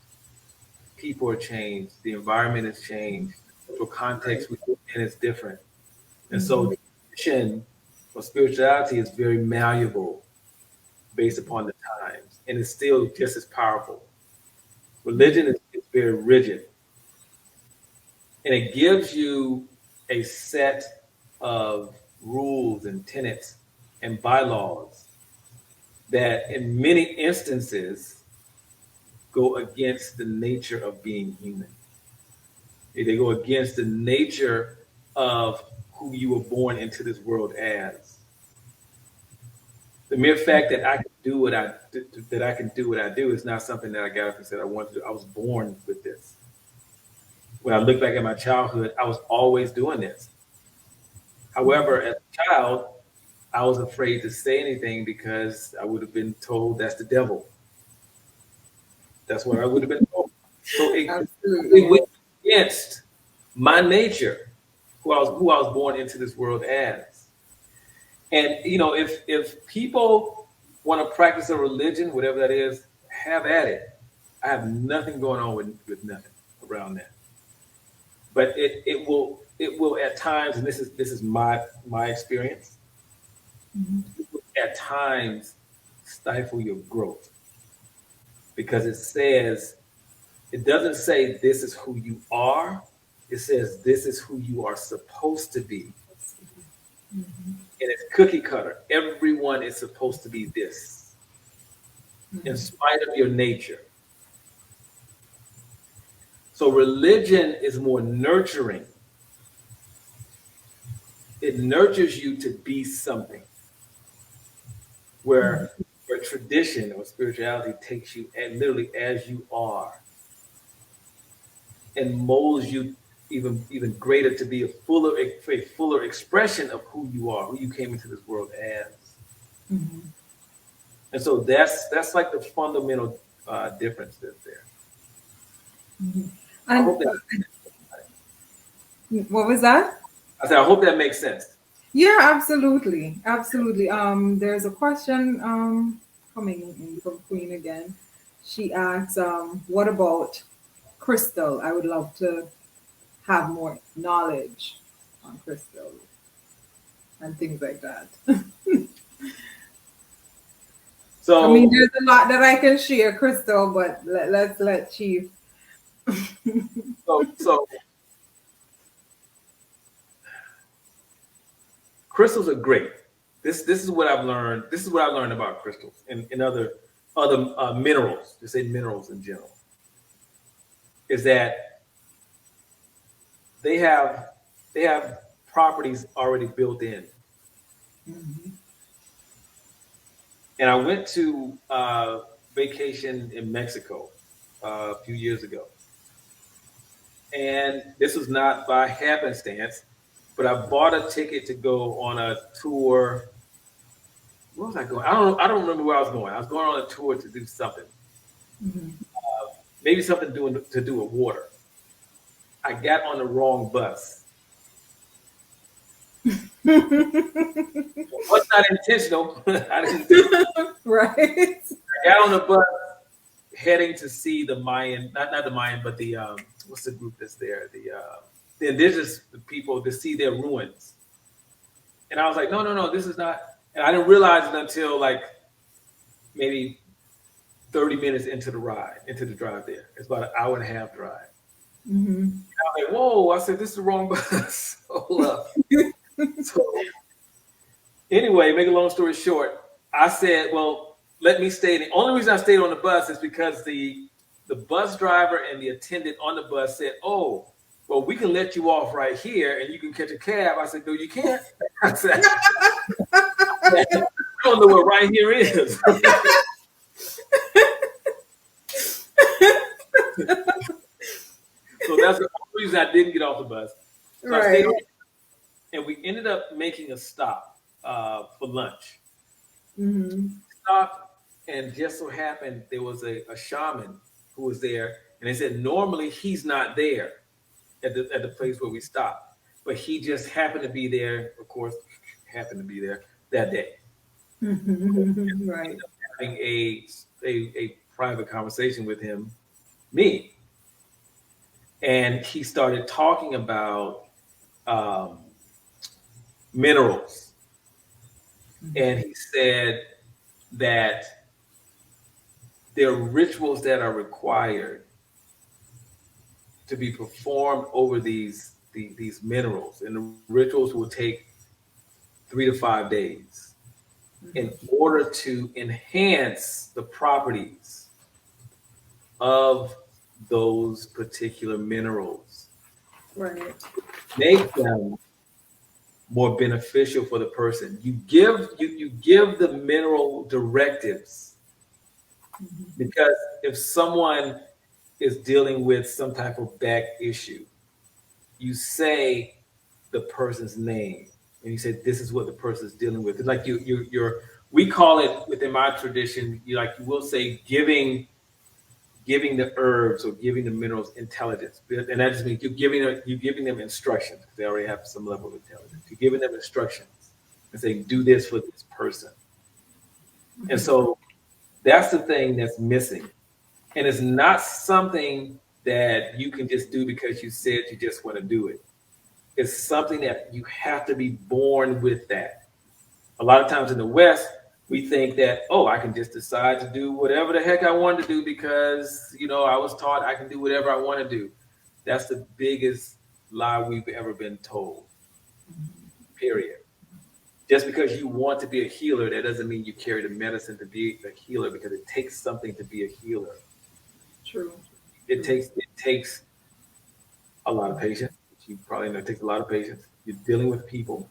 people are changed, the environment has changed, the Right. context we live in is different. And so Mhm. tradition or spirituality is very malleable based upon the times, and it's still just as powerful. Religion is very rigid, and it gives you a set of rules and tenets and bylaws that, in many instances, go against the nature of being human. They go against the nature of who you were born into this world as. The mere fact that I can do what I do is not something that I got up and said I want to do. I was born with this. When I look back at my childhood, I was always doing this. However, as a child, I was afraid to say anything because I would have been told that's the devil. That's what I would have been told. So it Absolutely. went against my nature, who I was born into this world as. And if people want to practice a religion, whatever that is, have at it. I have nothing going on with nothing around that. But it will at times, and this is my experience, it will at times stifle your growth because it doesn't say this is who you are. It says this is who you are supposed to be. And it's cookie cutter. Everyone is supposed to be this in spite of your nature. So religion is more nurturing. It nurtures you to be something where tradition or spirituality takes you literally as you are and molds you even greater, to be a fuller expression of who you are, who you came into this world as. Mhm. And so that's like the fundamental difference that's there. Mhm. I And hope that what was that? I said I hope that makes sense. Yeah, absolutely, absolutely. There's a question coming in from Queen again. She asks, "What about crystal? I would love to have more knowledge on crystal and things like that." I mean, So there's a lot that I can share, Crystal, but let's let Chief. so crystals are great. This is what I've learned. This is what I learned about crystals and other minerals. To say minerals in general is that they have they have properties already built in. Mhm. And I went to vacation in Mexico a few years ago, and this was not by happenstance, but I bought a ticket to go on a tour. Where was I going? I don't remember where I was going. I was going on a tour to do something, Mhm. maybe something to do with water. I got on the wrong bus. It was not intentional. I didn't do it. Right. I got on the bus heading to see the Mayan, not the Mayan, but the what's the group that's there? The indigenous people, to see their ruins. And I was like, no, no, no, this is not. And I didn't realize it until like maybe 30 minutes into the drive there. It's about an hour and a half drive. Mhm. I'm like, whoa, I said, this is the wrong bus. Hold up. So anyway, make a long story short, I said, well, let me stay. The only reason I stayed on the bus is because the bus driver and the attendant on the bus said, oh, well, we can let you off right here and you can catch a cab. I said, no, you can't. I said, I don't know what right here is. So that's the only reason I didn't get off the bus. So I stayed Right. on, and we ended up making a stop for lunch. Mhm. Stopped, and just so happened there was a shaman who was there, and they said normally he's not there at the place where we stopped, but he just happened to be there. Of course, happened to be there that day. Mhm. Right. Having a private conversation with him, me, and he started talking about um, minerals, and Mhm. he said that there are rituals that are required to be performed over these minerals, and the rituals will take 3 to 5 days in Mhm. order to enhance the properties of those particular minerals, Right. make them more beneficial for the person. You give the mineral directives, Mhm. because if someone is dealing with some type of back issue, you say the person's name and you say this is what the person is dealing with. It's like you're we call it within my tradition, you will say giving the herbs or giving the minerals intelligence. And that just means you're giving them instructions because they already have some level of intelligence. You're giving them instructions and saying do this for this person. And Mhm. so that's the thing that's missing. And it's not something that you can just do because you said you just want to do it. It's something that you have to be born with that. A lot of times in the West, we think that, oh, I can just decide to do whatever the heck I want to do because, I was taught I can do whatever I want to do. That's the biggest lie we've ever been told, period. Just because you want to be a healer, that doesn't mean you carry the medicine to be a healer, because it takes something to be a healer. True. It True. takes a lot of patience. You probably know it takes a lot of patience. You're dealing with people,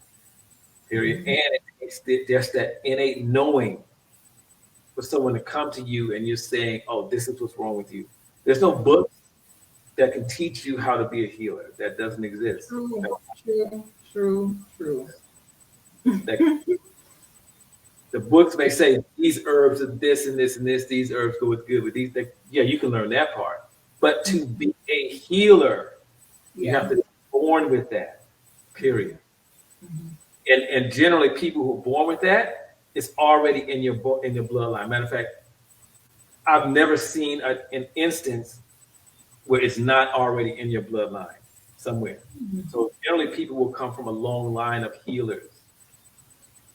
period. Mhm. And it takes just that innate knowing for someone to come to you and you're saying, oh, this is what's wrong with you. There's no book that can teach you how to be a healer. That doesn't exist. True, true, true, true. That the books may say these herbs are this and this and this. These herbs go with good with these. Yeah, you can learn that part. But to be a healer, you have Yeah. to be born with that. Period. Mhm. And generally, people who are born with that, it's already in your bloodline. Matter of fact, I've never seen an instance where it's not already in your bloodline somewhere. Mhm. So generally, people will come from a long line of healers.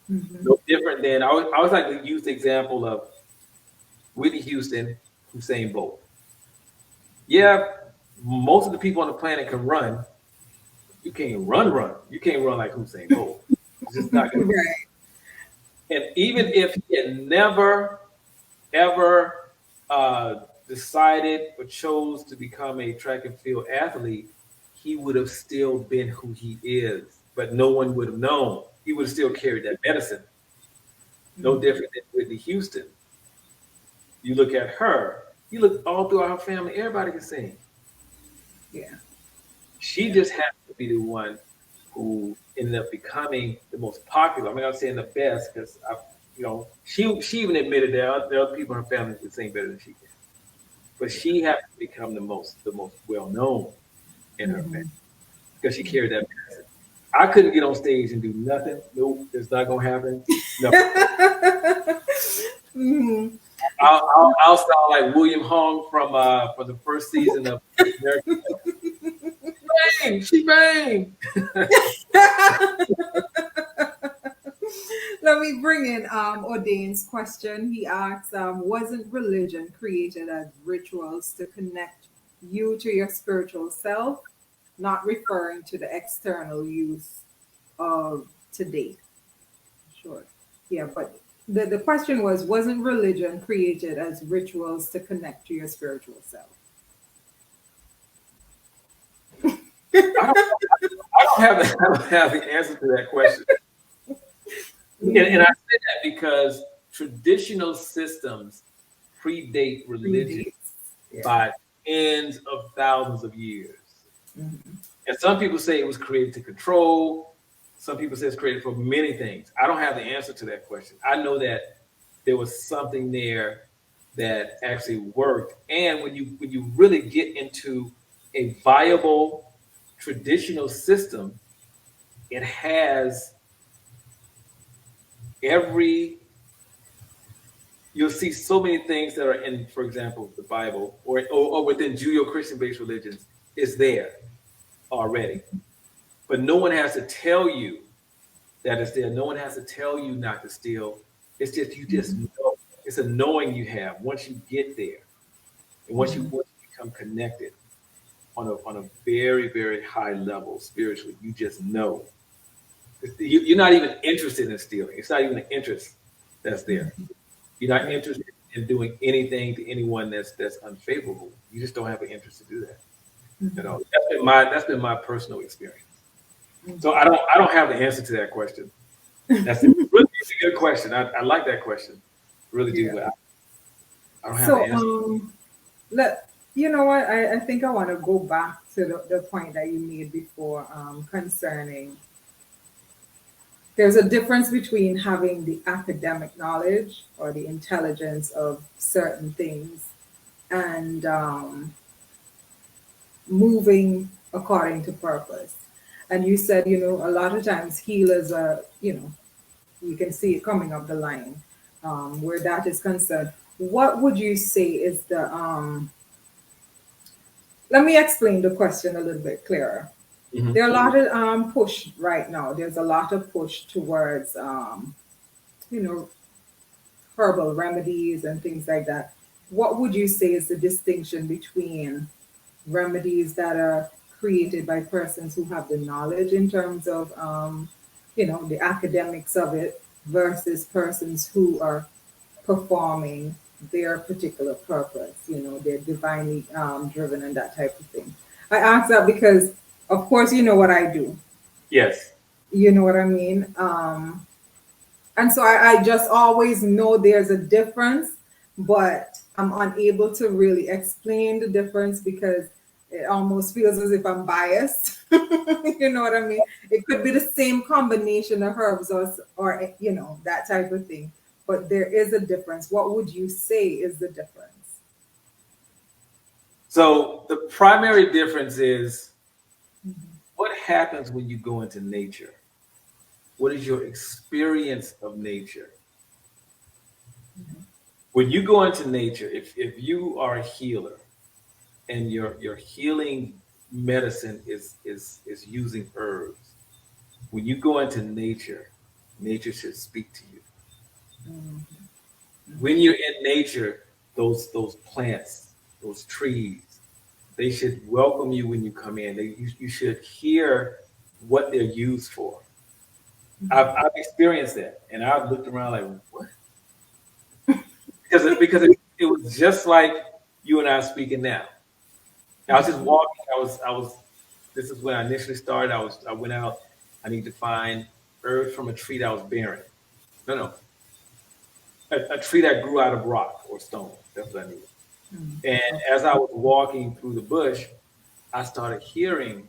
Mhm. No different than I always like to use the example of Whitney Houston, Usain Bolt. Yeah, most of the people on the planet can run. You can't run. You can't run like Usain Bolt. It's just not going to. Right. And even if he had never ever decided or chose to become a track and field athlete, he would have still been who he is. But no one would have known. He would have still carried that medicine. No Mhm. different than Whitney Houston. You look at her, you look all throughout her family, everybody can sing. Yeah. She Yeah. just happened to be the one who ended up becoming the most popular. I mean, I'm saying the best because she even admitted there are other people in her family who can sing better than she can. But Yeah. she happened to become the most well known in her family Mhm. because she carried that message. I couldn't get on stage and do nothing. Nope, it's not gonna happen. No, Mhm. I'll sound like William Hung from the first season of American. Bang, she bang. Let me bring in Ordain's question. He asks, wasn't religion created as rituals to connect you to your spiritual self, not referring to the external use of today? Sure. Yeah, but the question was, wasn't religion created as rituals to connect to your spiritual self? I don't, I don't have the answer to that question, and I Mm-hmm. say that because traditional systems predate religion Predates. Yeah. by tens of thousands of years. Mm-hmm. And some people say it was created to control. Some people say it's created for many things. I don't have the answer to that question. I know that there was something there that actually worked. And when you really get into a viable traditional system, it has every you'll see so many things that are in, for example, the Bible or within Judeo-Christian based religions is there already. But no one has to tell you that is there. No one has to tell you not to steal. It's just you just know. It's a knowing you have once you get there, and Mm-hmm. once you become connected on a very very high level spiritually. You just know. You're not even interested in stealing. It's not even an interest that's there. You're not Right. interested in doing anything to anyone that's unfavorable. You just don't have an interest to do that. Mm-hmm. That's been my personal experience. So Mm-hmm. I don't have the answer to that question. That's a really good question. I like that question. Really do, Yeah. but I don't have the So, answer. you know what? I think I want to go back to the point that you made before concerning there's a difference between having the academic knowledge or the intelligence of certain things and moving according to purpose. And you said, a lot of times healers are, you can see it coming up the line where that is concerned. What would you say is let me explain the question a little bit clearer. Hmm. There are a lot of push right now. There's a lot of push towards, you know, herbal remedies and things like that. What would you say is the distinction between remedies that are created by persons who have the knowledge in terms of, the academics of it versus persons who are performing their particular purpose, they're divinely driven and that type of thing. I ask that because, of course, you know what I do. Yes. You know what I mean? And so I just always know there's a difference, but I'm unable to really explain the difference because it almost feels as if I'm biased. You know what I mean? It could be the same combination of herbs or that type of thing, but there is a difference. What would you say is the difference? So the primary difference is what happens when you go into nature. What is your experience of nature? When you go into nature, if you are a healer and your healing medicine is using herbs, when you go into nature, nature should speak to you. When you're in nature, those plants, those trees, they should welcome you when you come in. You should hear what they're used for. I've experienced that, and I've looked around like, what? Because it was just like you and I speaking now. I was just walking. I was. This is when I initially started. I went out. I need to find herbs from a tree that was barren. No, no, a tree that grew out of rock or stone. That's what I needed. And as I was walking through the bush, I started hearing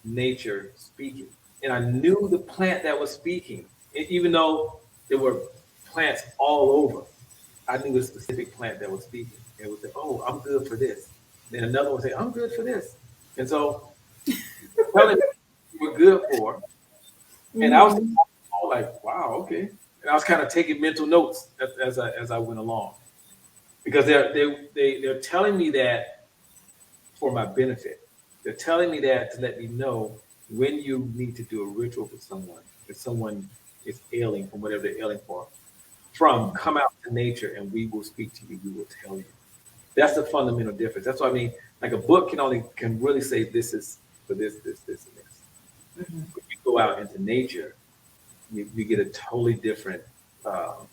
nature speaking, and I knew the plant that was speaking. Even though there were plants all over, I knew a specific plant that was speaking. It would say, "Oh, I'm good for this." Then another one would say, "I'm good for this." And so, telling me what you were good for, and I was Mm-hmm. all like, "Wow, okay." And I was kind of taking mental notes as I went along because they're telling me that for my benefit. They're telling me that to let me know when you need to do a ritual for someone, if someone is ailing from whatever they're ailing from, come out to nature and we will speak to you, we will tell you. That's the fundamental difference. That's what I mean. Like a book can really say this is for this, and this. When you go out into nature, you get a totally different um,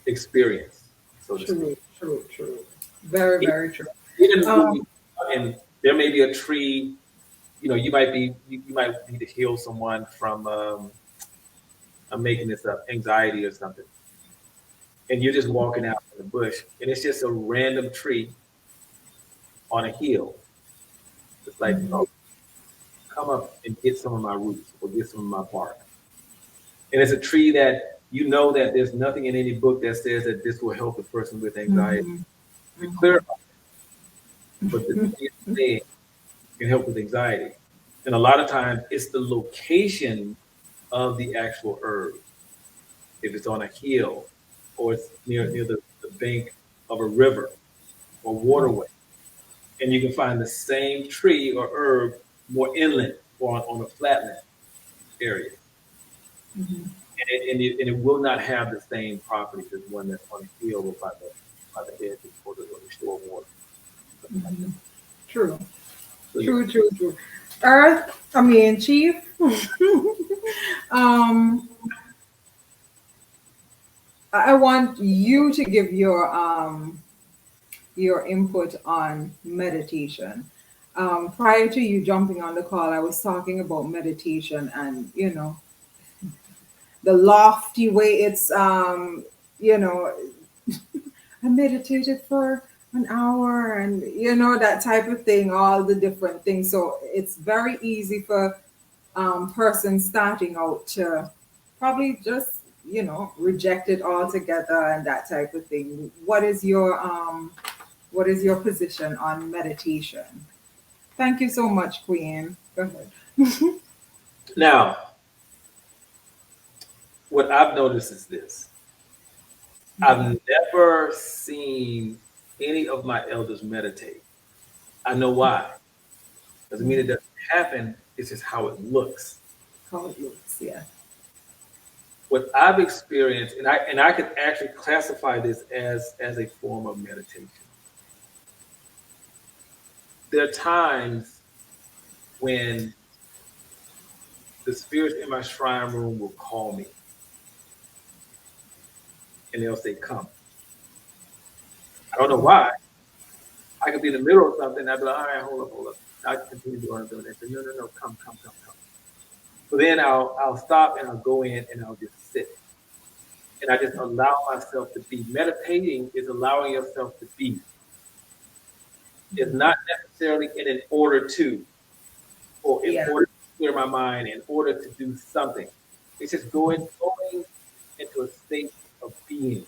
experience, so to speak. True, true, true. Very, very true. Even when Um, you and there may be a tree, you might need to heal someone from I'm making this up, anxiety or something. And you're just walking out in the bush and it's just a random tree on a hill. It's like, oh, come up and get some of my roots or get some of my bark. And it's a tree that you know that there's nothing in any book that says that this will help a person with anxiety. mhm, To mhm, clarify, but the tree itself can help with anxiety. And a lot of times it's the location of the actual herb. If it's on a hill or it's near the bank of a river or waterway. And you can find the same tree or herb more inland or on a flatland area. mhm. And it will not have the same properties as one that's on a hill or by the edge or the shore of water. Something like that. True, So yeah. true, true, true. Earth, I mean, Chief. um, I want you to give your input on meditation. Prior to you jumping on the call, I was talking about meditation and the lofty way it's you know I meditated for an hour and that type of thing, all the different things. So it's very easy for persons starting out to probably just reject it altogether and that type of thing. What is your position on meditation? Thank you so much, Queen. Go ahead. Now, what I've noticed is this. I've never seen any of my elders meditate. I know why. Doesn't mean it doesn't happen. It's just how it looks. How it looks, yeah. What I've experienced, and I could actually classify this as a form of meditation. There are times when the spirits in my shrine room will call me and they'll say, "Come." I don't know why. I could be in the middle of something. I'd be like, "All right, hold up." I continue doing what I'm doing. They say, "No, no, no, come, come, come, come." So then I'll stop and I'll go in and I'll just sit and I just allow myself to be. Meditating is allowing yourself to be. It's not necessarily in an order to, or in Yeah. order to clear my mind, in order to do something. It's just going into a state of being.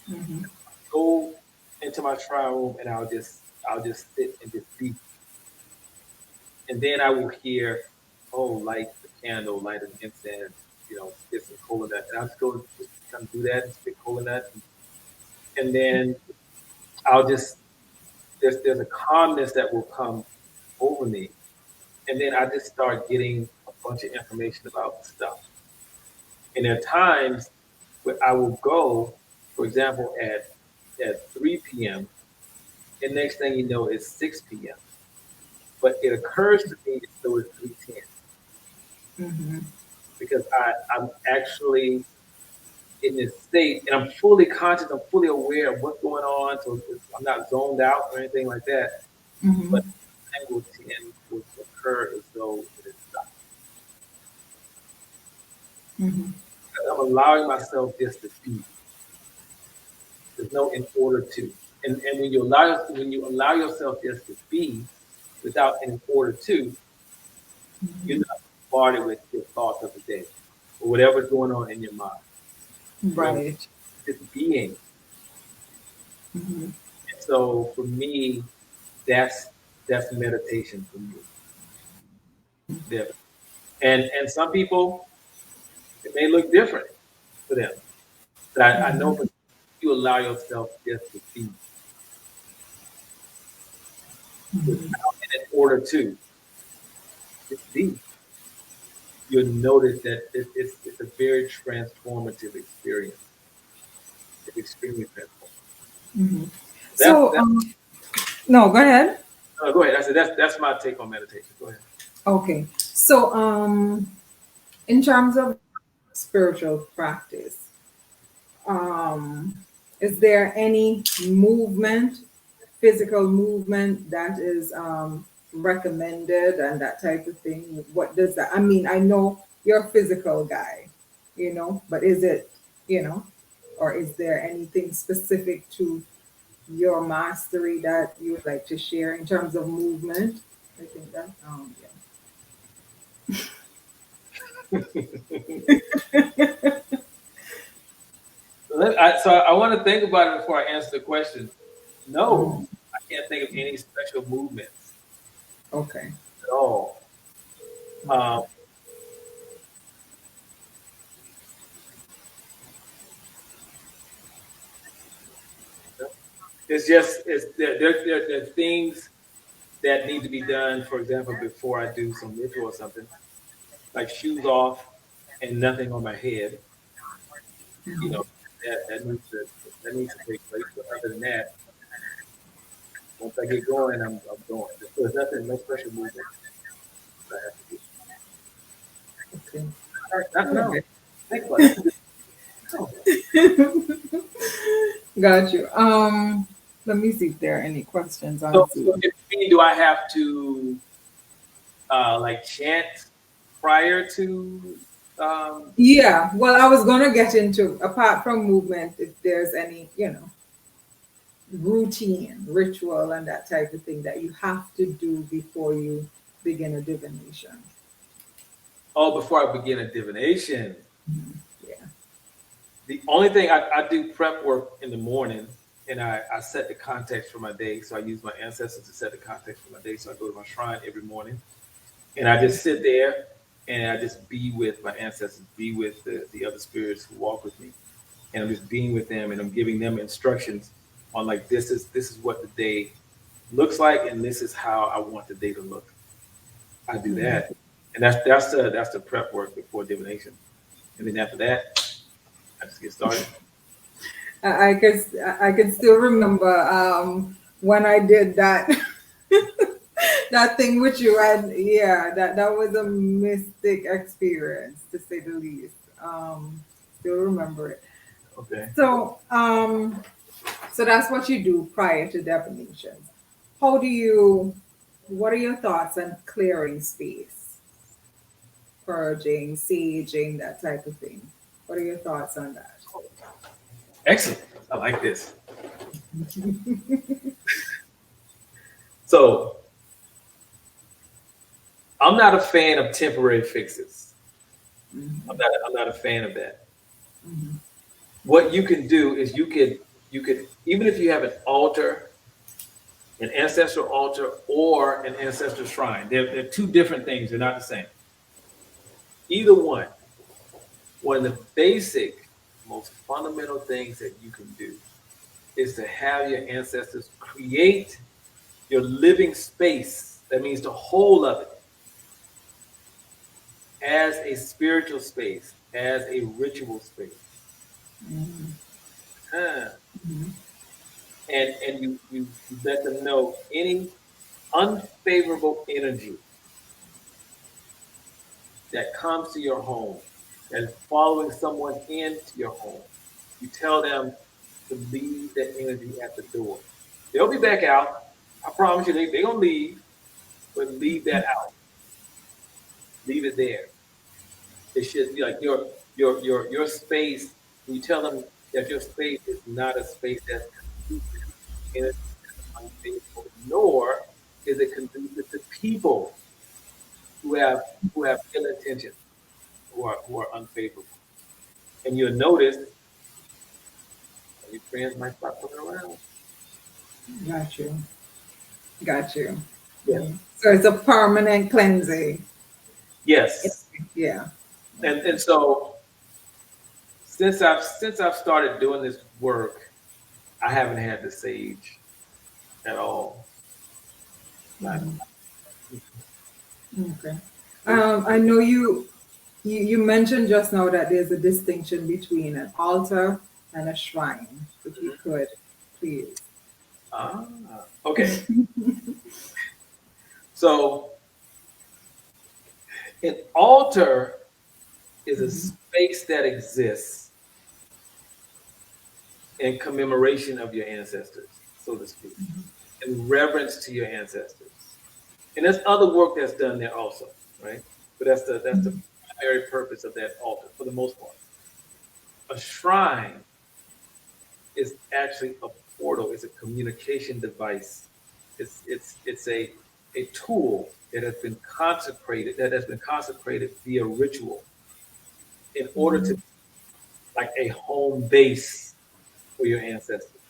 Mm-hmm. Go into my trial room and I'll just sit and just be. And then I will hear, oh, light the candle, light an incense, spit some cola nut. And I'll just go just kind of do that and spit cola nut. And then I'll just there's a calmness that will come over me. And then I just start getting a bunch of information about stuff. And there are times where I will go, for example, at 3 p.m. and next thing you know it's 6 p.m. But it occurs to me as though it's 3:10 Mm-hmm. because I'm actually in this state and I'm fully conscious, I'm fully aware of what's going on. So I'm not zoned out or anything like that. Mm-hmm. But I will tend to occur as though it is stopped. Mm-hmm. I'm allowing myself just to be. There's no in order to. And when you allow yourself just to be without an order to, you're not bombarded with your thoughts of the day or whatever's going on in your mind. So Right. it's being. Mm-hmm. And so for me, that's that's meditation for me. Definitely. And some people it may look different for them. But I know Mm-hmm. for you allow yourself just to be without an order to just be. You'll notice that it's a very transformative experience. It's extremely transformative. Mm-hmm. That's So, that. no, go ahead. No, go ahead. I said that's my take on meditation. Go ahead. Okay. So, in terms of spiritual practice, um, is there any movement, physical movement that is recommended and that type of thing? What does that? I mean, I know you're a physical guy, but is it, or is there anything specific to your mastery that you would like to share in terms of movement? I think that, So I want to think about it before I answer the question. No, Mhm. I can't think of any special movements Okay. at all. Um, Okay. it's just there are things that need to be done. For example, before I do some ritual or something, like shoes off and nothing on my head. You Mhm. know that needs to take place. But other than that, once I get going, I'm going. There's nothing, no special movement that I have to do. Okay. Not All no. right. Think about it. That's a good. No. Got you. Let me see if there are any questions on So Zoom. if me, do I have to like chant prior to? Yeah, well, I was gonna get into apart from movement, if there's any, routine, ritual, and that type of thing that you have to do before you begin a divination. Oh, before I begin a divination, Yeah. the only thing I do prep work in the morning, and I set the context for my day. So I use my ancestors to set the context for my day. So I go to my shrine every morning, and I just sit there and I just be with my ancestors, be with the other spirits who walk with me, and I'm just being with them, and I'm giving them instructions on like this is what the day looks like, and this is how I want the day to look. I do Mhm. that, and that's the prep work before divination, and then after that, I just get started. I could still remember when I did that that thing with you, and yeah, that was a mystic experience to say the least. Still remember it. Okay. So so that's what you do prior to divination. How do you? What are your thoughts on clearing space, purging, saging, that type of thing? What are your thoughts on that? Excellent. I like this. So I'm not a fan of temporary fixes. Mhm. I'm not a fan of that. Mhm. What you can do is you could even if you have an altar, an ancestral altar, or an ancestral shrine. They're two different things. They're not the same. Either one of the basic, most fundamental things that you can do is to have your ancestors create your living space. That means the whole of it as a spiritual space, as a ritual space. Mhm. Huh. Mhm. And you let them know any unfavorable energy that comes to your home, that is following someone into your home. You tell them to leave that energy at the door. They'll be back out. I promise you, they're going to leave, but leave that out. Leave it there. It should be like your space. You tell them that your space is not a space that's conducive to energy that's unfavorable, nor is it conducive to people who have who have ill intentions, who are unfavorable. And you'll notice your friends might start coming around. Got you. Got you. Yes. Mhm. So it's a permanent cleansing. Yes. Yeah. And so since I've started doing this work, I haven't had the sage at all. Not, Mhm. Okay. I know you mentioned just now that there's a distinction between an altar and a shrine. If you could, please. ah, okay. So an altar is a Mhm. space that exists in commemoration of your ancestors, so to speak, in reverence to your ancestors. And there's other work that's done there also, right? But that's the Mhm. primary purpose of that altar for the most part. A shrine is actually a portal. It's a communication device. It's a tool that has been consecrated via ritual in order to Mhm. be like a home base for your ancestors,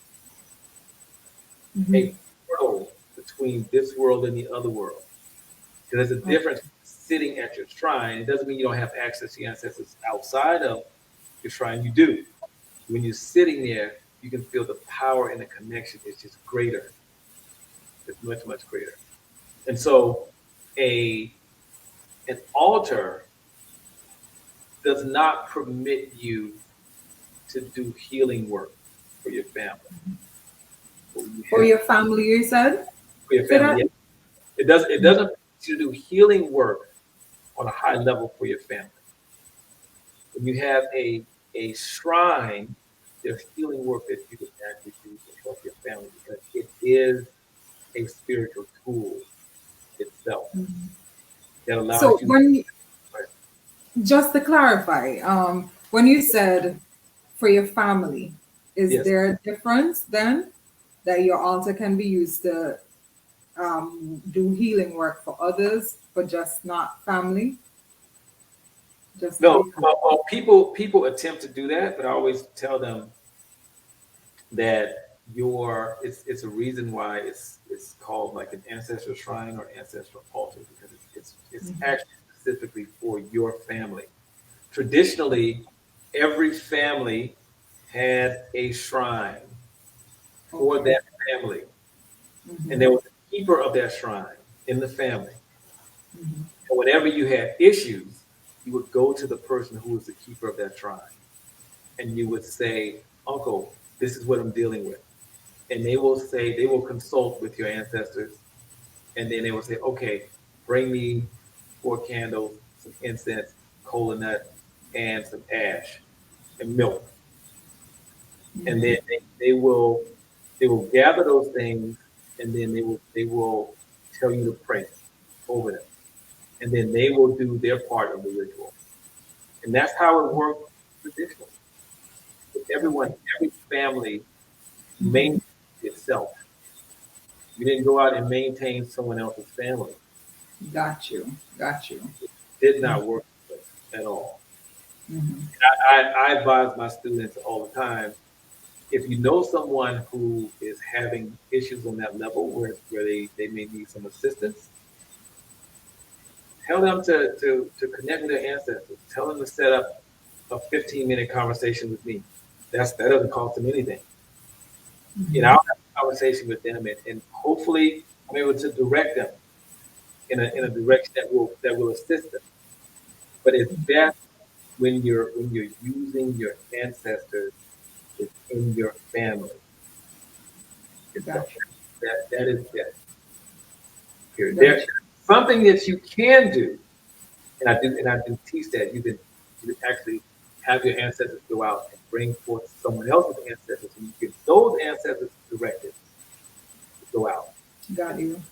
Mhm. a portal between this world and the other world. Because there's a Oh, difference sitting at your shrine. It doesn't mean you don't have access to your ancestors outside of your shrine. You do. When you're sitting there, you can feel the power and the connection is just greater. It's much, much greater. And so a an altar does not permit you to do healing work for your family. But when you for have your family, you said? for your Say family, that? yeah. It doesn't permit you to do healing work on a high level for your family. When you have a shrine, there's healing work that you can actually do to help your family because it is a spiritual tool itself Mhm. that allows So you. when just to clarify, when you said for your family, is Yes. there a difference then that your altar can be used to do healing work for others, but just not family? Just to No, be clear. well, people attempt to do that, but I always tell them that it's a reason why it's called like an ancestral shrine or ancestral altar because it's Mhm. actually specifically for your family. Traditionally, every family had a shrine for Okay. that family, and Mhm. there was a keeper of that shrine in the family. Mhm. And whenever you had issues, you would go to the person who was the keeper of that shrine, and you would say, "Uncle, this is what I'm dealing with." And they will consult with your ancestors, and then they will say, okay, bring me 4 candles, some incense, cola nut, and some ash and milk. And then Mhm. they will gather those things, and then they will tell you to pray over them, and then they will do their part of the ritual. And that's how it worked traditionally. With everyone, Okay. every family Mhm. maintains itself. You didn't go out and maintain someone else's family. Got you. Got you. Did not work at all. Hmm. I advise my students all the time, if you know someone who is having issues on that level where they may need some assistance, tell them to connect with their ancestors. Tell them to set up a 15-minute conversation with me. That doesn't cost them anything. Hmm. I'll have a conversation with them, and hopefully I'm able to direct them in a direction that will assist them. But it's best when you're using your ancestors within your family. It's the, Got you. that is best. Period. Got There's you. something that you can do, and I do teach that you can actually have your ancestors go out and bring forth someone else's ancestors, and you get those ancestors directed to go out, Got you.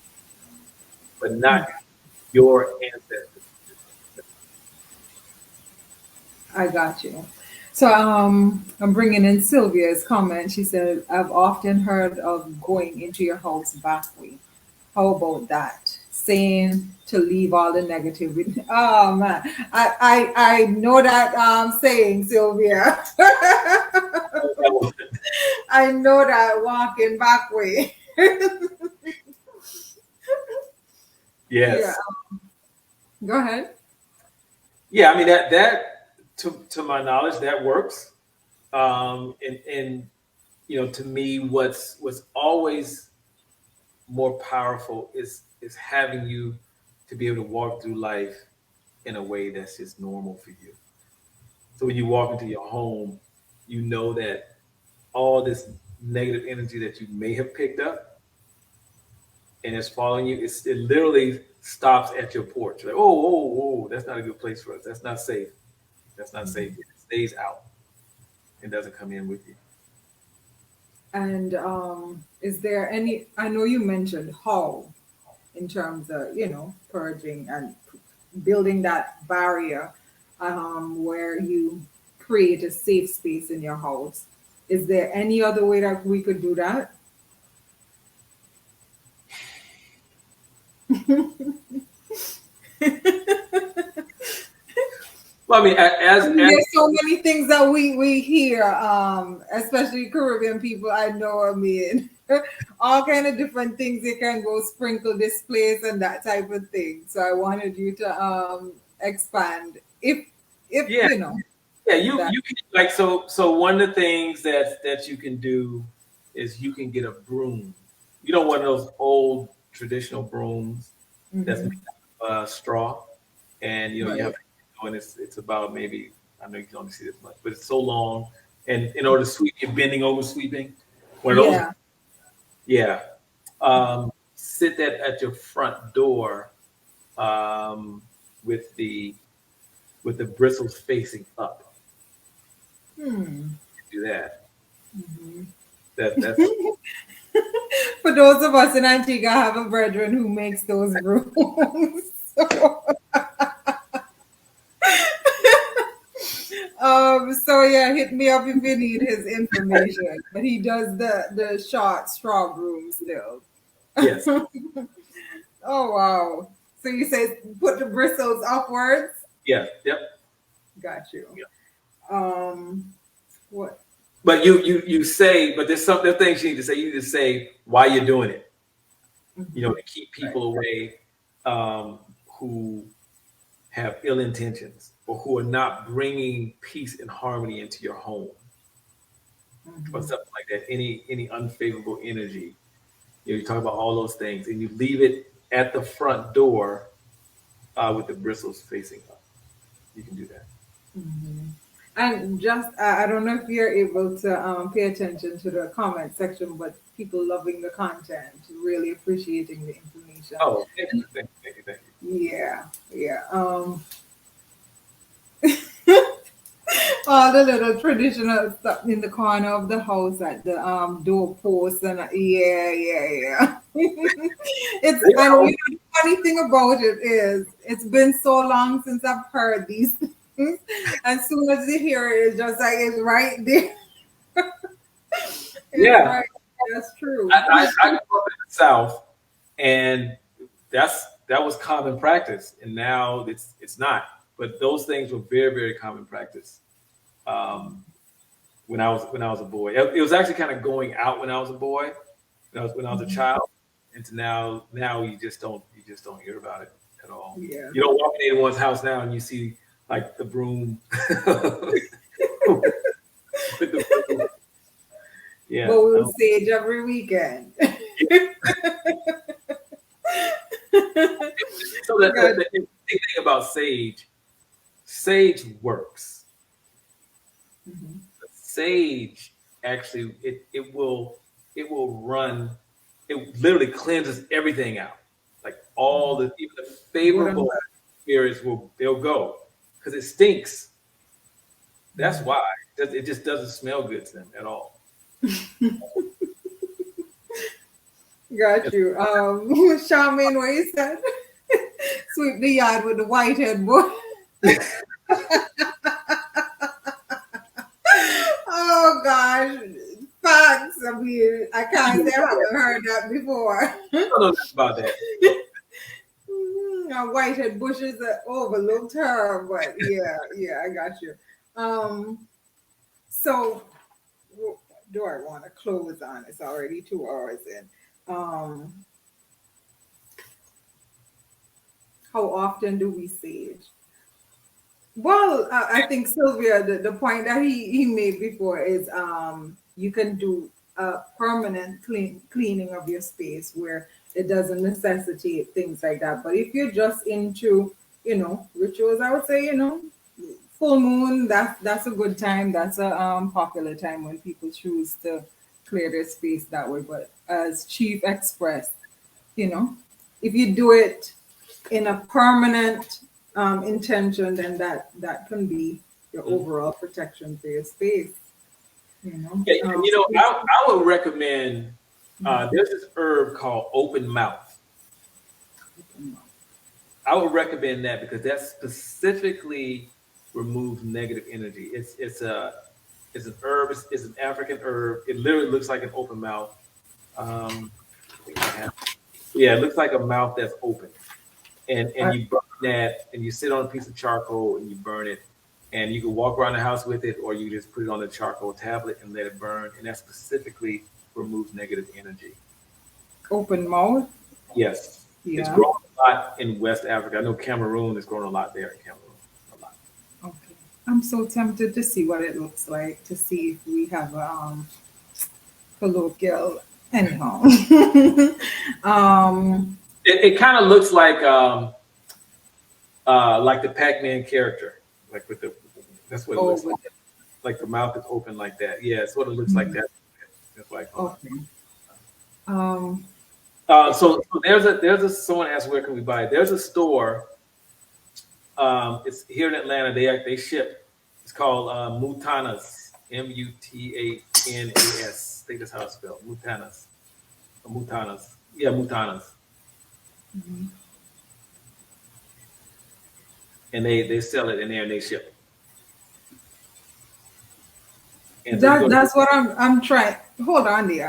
but not your ancestors. I got you. So I'm bringing in Sylvia's comment. She said, "I've often heard of going into your house back way. How about that? Saying to leave all the negativity." Oh man, I know that saying, Sylvia. I know that walking back way. Yeah. Yes. Go ahead. Yeah. I mean that to my knowledge that works. And to me, what's always more powerful is having you to be able to walk through life in a way that's just normal for you. So when you walk into your home, you know that all this negative energy that you may have picked up and it's following you, it literally stops at your porch. Like, oh, that's not a good place for us. That's not safe. That's not safe. It stays out and doesn't come in with you. And is there any? I know you mentioned how, in terms of purging and building that barrier, where you create a safe space in your house. Is there any other way that we could do that? Well, I mean, I as mean, there's so many things that we hear, especially Caribbean people. I know. I mean, all kind of different things. They can go sprinkle this place and that type of thing. So I wanted you to expand, if yeah, yeah, you that. you can like so one of the things that you can do is you can get a broom. One of those old traditional brooms that's made Hmm. out of straw, and you have Right. and it's about maybe, I know you can only see this much, but it's so long, and in order to sweep, you're bending over sweeping. One of those, Yeah. yeah. Sit that at your front door, um, with the bristles facing up. Hmm. Do that. Mhm. That's For those of us in Antigua, I have a brethren who makes those brooms. So yeah, hit me up if you need his information. But he does the short straw broom still. yes, Oh wow! So you say put the bristles upwards? yeah, yep. Got you. Yeah. Um, what? But you say, but there's things you need to say. You need to say why you're doing it. Mhm. To keep Right. people away, who have ill intentions or who are not bringing peace and harmony into your home or Mhm. something like that. Any unfavorable energy. You talk about all those things, and you leave it at the front door, with the bristles facing up. You can do that. Mhm. And just, I don't know if you're able to pay attention to the comment section, but people loving the content, really appreciating the information. Oh, thank you, thank you, thank you, thank you. Yeah, yeah. All the little traditional stuff in the corner of the house, at the doorpost, and yeah, yeah, yeah. It's, They and know. the funny thing about it is, it's been so long since I've heard these things. As soon as you hear it, it's just like it's right there. It's Yeah, right. That's true. I grew up in the South, and that was common practice, and now it's not. But those things were very, very common practice um, when I was a boy. It was actually kind of going out when I was a boy, when I was a Mhm. child, and to now you just don't hear about it at all. Yeah. You don't walk in anyone's house now and you see like the broom with the broom. Yeah. But we'll sage every weekend. So Got the interesting thing about sage works. Mhm. Sage actually it will run. It literally cleanses everything out. Like all the even the Good and favorable spirits they'll go because it stinks. That's bad. why it just doesn't smell good to them at all. Got you. Charmaine, what you said? Sweep the yard with the whitehead boy. Oh gosh. Facts. I mean, I You can't know say I haven't heard that before. nothing about that. Our whitehead bushes that overlooked her, but yeah, yeah, I got you. So do I want to close on? It's already 2 hours in. How often do we sage? Well, I think Sylvia, the point that he made before is you can do a permanent cleaning of your space where it doesn't necessitate things like that. But if you're just into, rituals, I would say, full moon, that's a good time. That's a popular time when people choose to clear their space that way. But as Chief expressed, you know, if you do it in a permanent intention, then that can be your Mhm. overall protection for your space. Yeah, and I would recommend Mhm. there's this herb called open mouth. I would recommend that because that specifically removes negative energy. It's an herb. It's an African herb. It literally looks like an open mouth. I think I have. Yeah, it looks like a mouth that's open, and I- you burn that, and you sit on a piece of charcoal and you burn it, and you can walk around the house with it, or you just put it on a charcoal tablet and let it burn, and that specifically removes negative energy. Open mouth. Yes, it's Yeah. grown a lot in West Africa. I know Cameroon is growing a lot there in Cameroon. A lot. Okay. I'm so tempted to see what it looks like to see if we have a colloquial. Anyhow, um, It kind of looks like the Pac-Man character, like with the that's what it oh, looks like. with Like the mouth is open like that. Yeah, it sort of looks like the, that. That's why I call it. okay. Um, So there's a someone asked where can we buy it? There's a store. It's here in Atlanta. They ship. It's called Mutanas. Mutanas. I think that's how it's spelled. Mutanas. Mutanas. Yeah, Mutanas. mhm. And they sell it in there and they ship it. And so you That go to that's what I'm trying. Hold on there,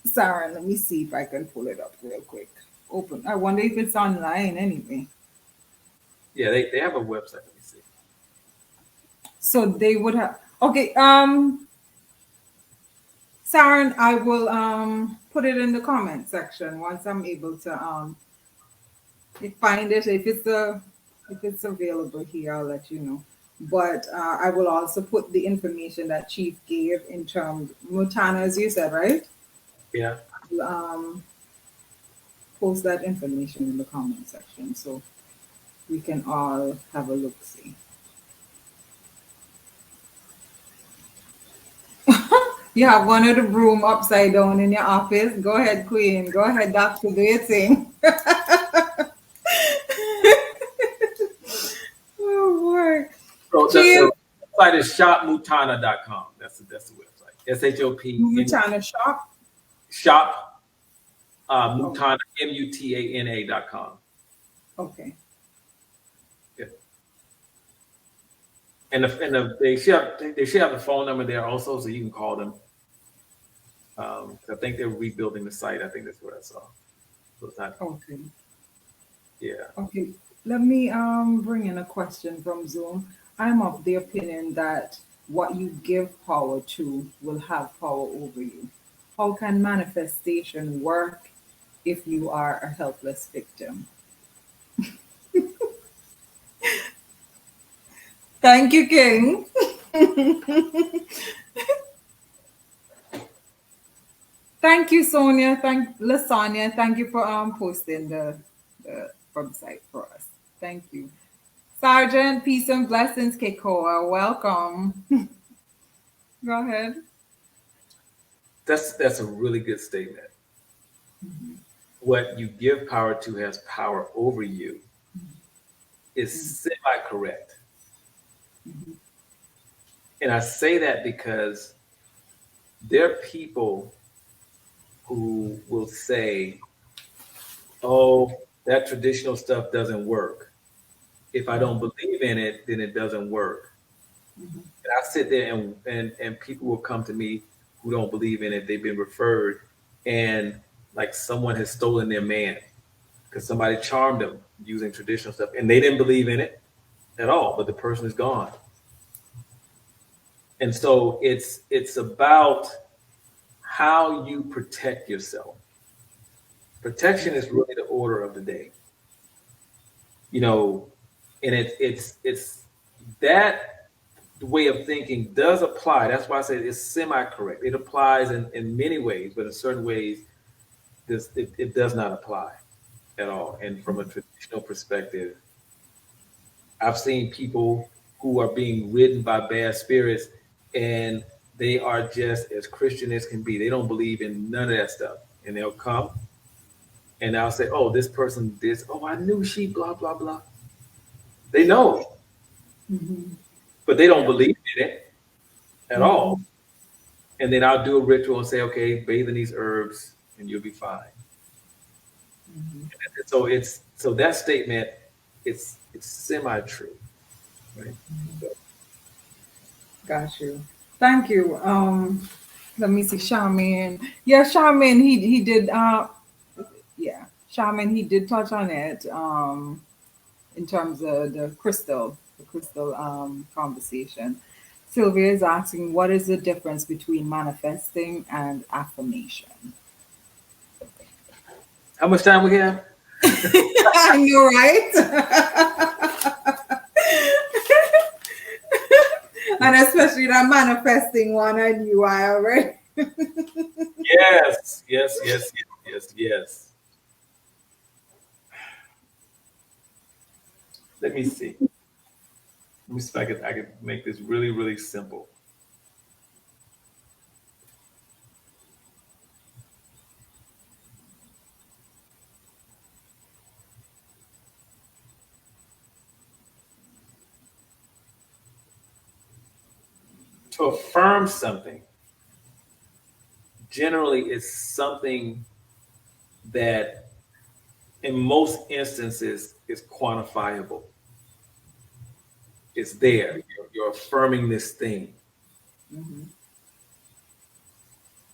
Saran. Let me see if I can pull it up real quick. Open. I wonder if it's online anyway. yeah, they have a website. Let me see. So they would have. Okay. Saran, I will put it in the comment section once I'm able to find it. If it's available here, I'll let you know. But I will also put the information that Chief gave in terms Mutana, as you said, right? Yeah. Um, Post that information in the comment section so we can all have a look see. You have one of the broom upside down in your office. Go ahead, Queen. Go ahead, Doctor. Do your thing. Oh boy. So Chief, the website is shopmutana.com. That's the website. SHOP Mutana shop. shop Oh, Mutana MUTANA.com. okay. Yeah. They should have the phone number there also, so you can call them. I think they're rebuilding the site. I think that's what I saw. So it's not, Okay. yeah. Okay. Let me bring in a question from Zoom. I'm of the opinion that what you give power to will have power over you. How can manifestation work if you are a helpless victim? Thank you, King. Thank you, Sonia. Thank Lasagna. Thank you for posting the website for us. Thank you. Sergeant, peace and blessings, Kekoa. Welcome. Go ahead. That's a really good statement. What you give power to has power over you is semi correct. And I say that because there are people who will say, oh, that traditional stuff doesn't work. If I don't believe in it, then it doesn't work. And I sit there and people will come to me who don't believe in it. They've been referred and like someone has stolen their man because somebody charmed them using traditional stuff and they didn't believe in it at all, but the person is gone. And so it's about how you protect yourself. Protection is really the order of the day. You know, and it's that way of thinking does apply. That's why I say it's semi-correct. It applies in many ways, but in certain ways, it does not apply at all. And from a traditional perspective, I've seen people who are being ridden by bad spirits and they are just as Christian as can be. They don't believe in none of that stuff. And they'll come and I'll say, oh, this person did, oh, I knew she, blah, blah, blah. They know, Mhm. but they don't Yeah. believe in it at all. Mhm. And then I'll do a ritual and say, okay, bathe in these herbs and you'll be fine. Mhm. And so so that statement, it's semi-true, right? So Got you. Thank you. Let me see, Shaman. Yeah, Shaman. He did. Yeah, Shaman. He did touch on it. In terms of the crystal conversation. Sylvia is asking, what is the difference between manifesting and affirmation? how much time we have? I know, right? And especially that manifesting one, I knew I already. Yes, yes, yes, yes, yes, yes. Let me see. Let me see if I could make this really, really simple. To affirm something generally is something that in most instances is quantifiable. It's there. You're affirming this thing. Mhm.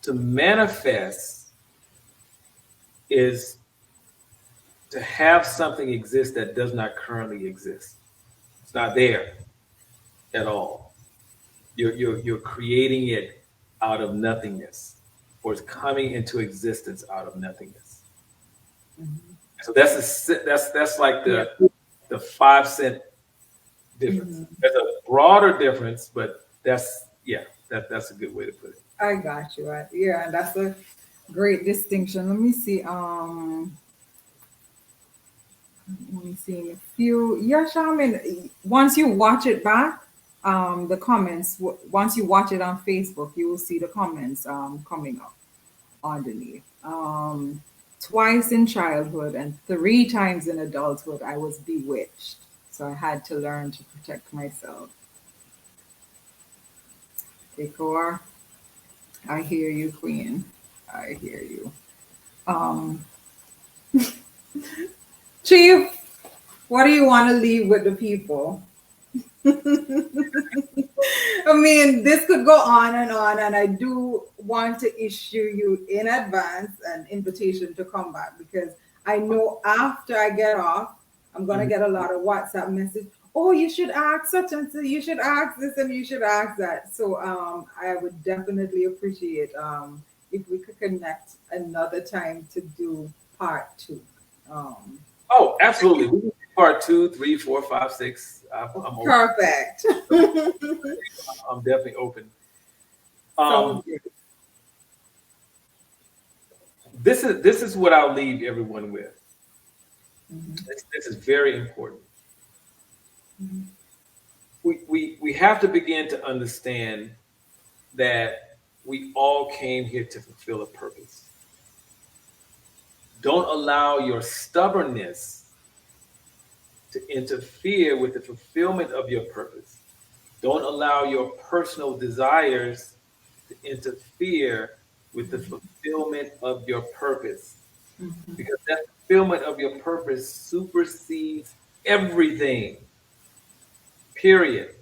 To manifest is to have something exist that does not currently exist. It's not there at all. You're creating it out of nothingness, or it's coming into existence out of nothingness. Mhm. So that's like Yeah. the 5 cent difference. Mhm. There's a broader difference, but that's a good way to put it. I got you. Yeah, and that's a great distinction. Let me see. Let me see a few. Yeah, Shaman. Once you watch it back, the comments. Once you watch it on Facebook, you will see the comments coming up underneath. Twice in childhood and three times in adulthood, I was bewitched. So I had to learn to protect myself. Decor, I hear you, Queen. I hear you. Um, Chief, what do you want to leave with the people? I mean, this could go on, and I do want to issue you in advance an invitation to come back because I know after I get off, I'm gonna Mhm. get a lot of WhatsApp message. Oh, you should ask such and so. You should ask this and you should ask that. So, I would definitely appreciate if we could connect another time to do part two. Um, Oh, absolutely. We can do part two, three, four, five, six. I'm open. Perfect. I'm definitely open. Sounds Um, good. this is what I'll leave everyone with. Mhm, This is very important. mhm, We have to begin to understand that we all came here to fulfill a purpose. Don't allow your stubbornness to interfere with the fulfillment of your purpose. Don't allow your personal desires to interfere with the fulfillment of your purpose. mhm, Because that fulfillment of your purpose supersedes everything, period.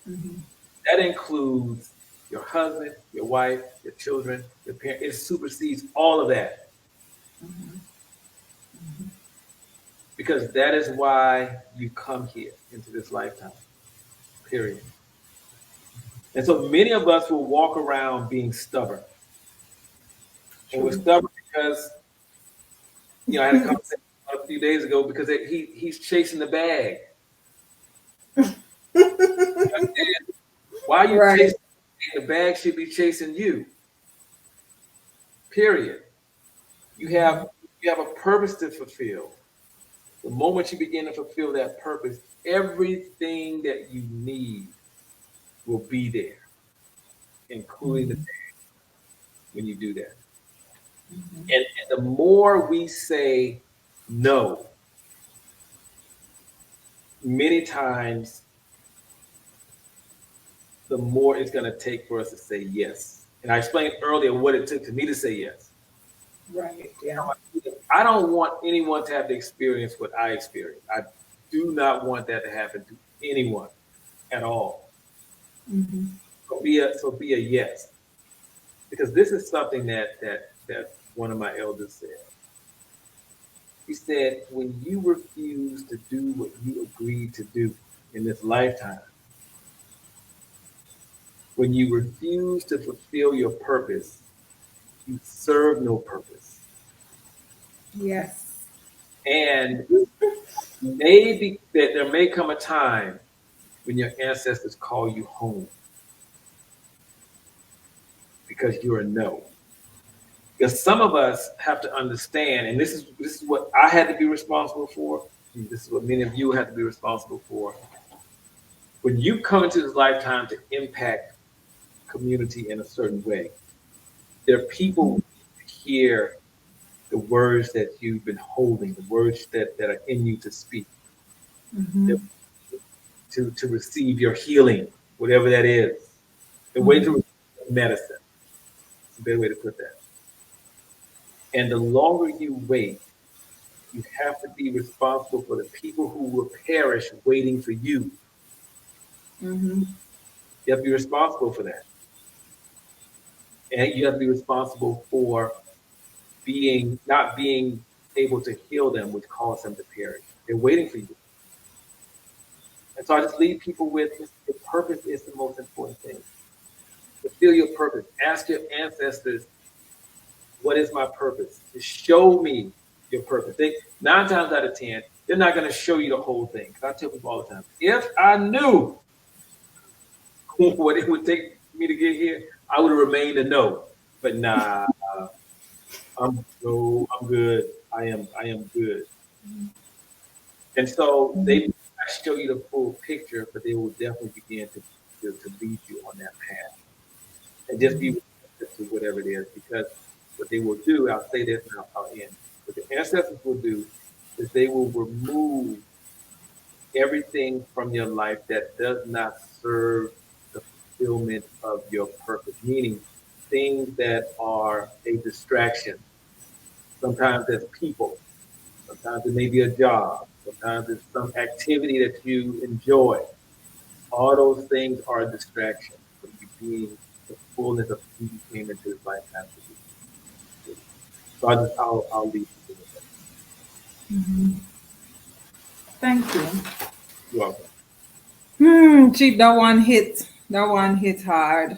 mhm, That includes your husband, your wife, your children, your parents. It supersedes all of that mhm, because that is why you come here into this lifetime, period. And so many of us will walk around being stubborn. And we're true. stubborn because, I had a conversation a few days ago because he's chasing the bag. Why are you Right. chasing the bag? The bag should be chasing you, period. You have Mhm, you have a purpose to fulfill. The moment you begin to fulfill that purpose, everything that you need will be there, including the mhm, bag when you do that. mhm. And the more we say no, many times the more it's going to take for us to say yes. And I explained earlier what it took for me to say yes. Right. Yeah. I don't want anyone to have to experience what I experienced. I do not want that to happen to anyone at all. Mhm, So be a yes, because this is something that one of my elders said. He said, when you refuse to do what you agreed to do in this lifetime, when you refuse to fulfill your purpose, you serve no purpose. yes. And maybe that there may come a time when your ancestors call you home because you're a no. Because some of us have to understand, and this is what I had to be responsible for. And this is what many of you have to be responsible for. When you come into this lifetime to impact community in a certain way, there are people who need to hear the words that you've been holding, the words that are in you to speak, Mhm, to receive your healing, whatever that is. The way to mhm, receive medicine. It's a better way to put that. And the longer you wait, you have to be responsible for the people who will perish waiting for you. mhm, You have to be responsible for that. And you have to be responsible for being not being able to heal them, which caused them to perish. They're waiting for you. And so I just leave people with this, your purpose is the most important thing. Fulfill your purpose. Ask your ancestors, what is my purpose? To show me your purpose. 9 times out of 10, they're not going to show you the whole thing. Because I tell people all the time, if I knew what it would take me to get here, I would have remained a no. But nah, I'm good. I am good. And so they may mhm, not show you the full picture, but they will definitely begin to lead you on that path. And just be mhm, receptive to whatever it is, because what they will do, I'll say this and I'll end. What the ancestors will do is they will remove everything from your life that does not serve the fulfillment of your purpose, meaning things that are a distraction. Sometimes it's people, sometimes it may be a job, sometimes it's some activity that you enjoy. All those things are a distraction from you being the fullness of who you came into this life as to be. So I'll leave you with that. Thank you. You're welcome. Chief, that one hit. That one hit hard.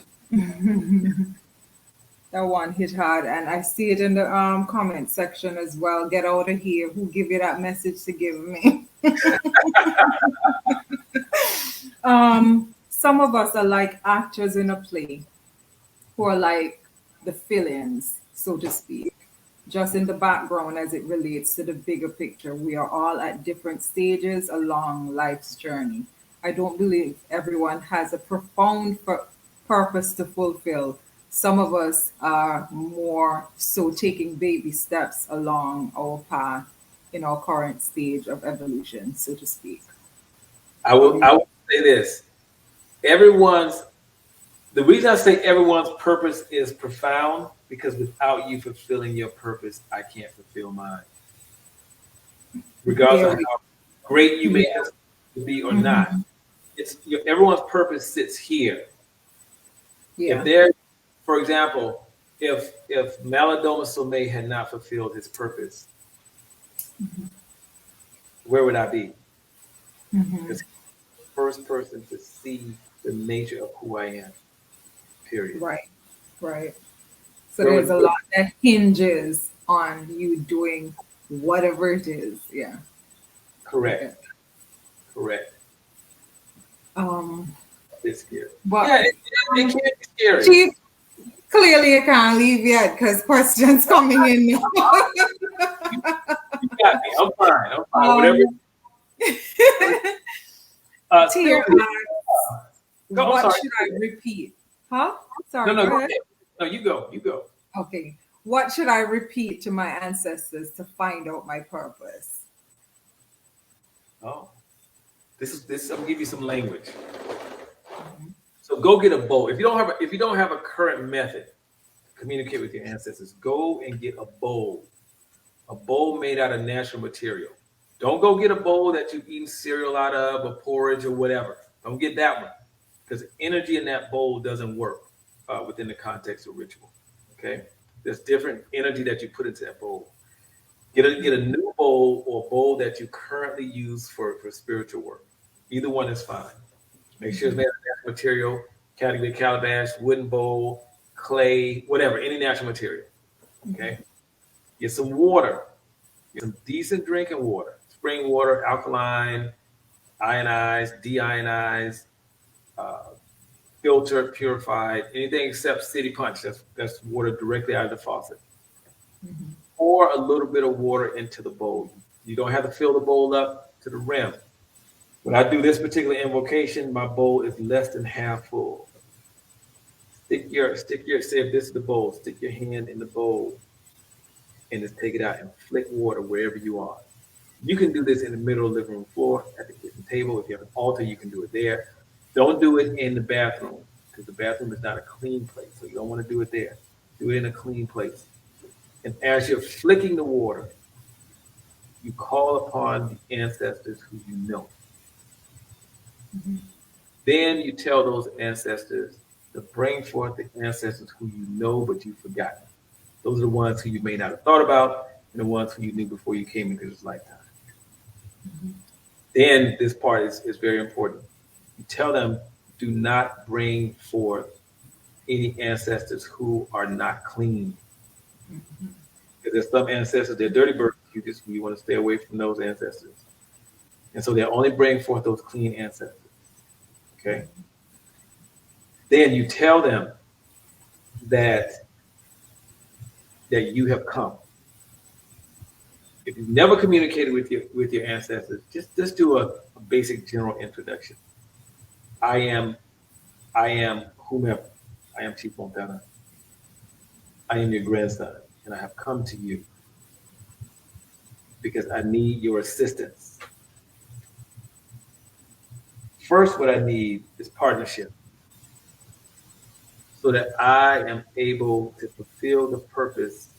That one hit hard, and I see it in the comment section as well. Get out of here. Who give you that message to give me? Some of us are like actors in a play who are like the fill-ins, so to speak, just in the background as it relates to the bigger picture. We are all at different stages along life's journey. I don't believe everyone has a profound purpose to fulfill. Some of us are more so taking baby steps along our path in our current stage of evolution, so to speak. Um, I will say this. Everyone's The reason I say everyone's purpose is profound because without you fulfilling your purpose, I can't fulfill mine. Regardless there of we how great you may Yeah. just be or not. Hmm. Everyone's purpose sits here. If Yeah. there, for example, if Malidoma Somé had not fulfilled his purpose, where would I be? Hmm. Because he's the first person to see the nature of who I am. Period. Right. Right. So Where there's would a lot that hinges on you doing whatever it is. Yeah, I correct, get. correct. Um, It's scary. but Yeah, it can be scary. Chief, clearly you can't leave yet because questions coming in now. You got me. I'm fine. I'm fine. Whatever. um, Still Tia to this. asks, Go. I'm what sorry. should I repeat? Huh? No, Sorry, no. go Go ahead. ahead. No, you go. You go. Okay. What should I repeat to my ancestors to find out my purpose? Oh, this. I'm gonna give you some language. Mhm. So go get a bowl. If you don't have a current method to communicate with your ancestors, go and get a bowl. A bowl made out of natural material. Don't go get a bowl that you've eaten cereal out of or porridge or whatever. Don't get that one because energy in that bowl doesn't work within the context of ritual. Okay, there's different energy that you put into that bowl. Get a new bowl or bowl that you currently use for spiritual work. Either one is fine. Make sure it's made of natural material, category calabash, wooden bowl, clay, whatever, any natural material. Okay. Get some water. Get some decent drinking water. Spring water, alkaline, ionized, deionized, uh, filtered, purified, anything except city punch. That's water directly out of the faucet. Mhm. Pour a little bit of water into the bowl. You don't have to fill the bowl up to the rim. When I do this particular invocation, my bowl is less than half full. Say if this is the bowl, stick your hand in the bowl and just take it out and flick water wherever you are. You can do this in the middle of the living room floor, at the kitchen table. If you have an altar, you can do it there. Don't do it in the bathroom because the bathroom is not a clean place. So you don't want to do it there. Do it in a clean place. And as you're flicking the water, you call upon the ancestors who you know. Mhm. Then you tell those ancestors to bring forth the ancestors who you know but you've forgotten. Those are the ones who you may not have thought about and the ones who you knew before you came into this lifetime. Then this part is very important. You tell them, do not bring forth any ancestors who are not clean. Because there's some ancestors, they're dirty birds. You want to stay away from those ancestors. And so they only bring forth those clean ancestors. Okay. Then you tell them that you have come. If you've never communicated with your ancestors, just do a basic general introduction. I am I am whomever. I am Chief Montana. I am your grandson, and I have come to you because I need your assistance. First, what I need is partnership so that I am able to fulfill the purpose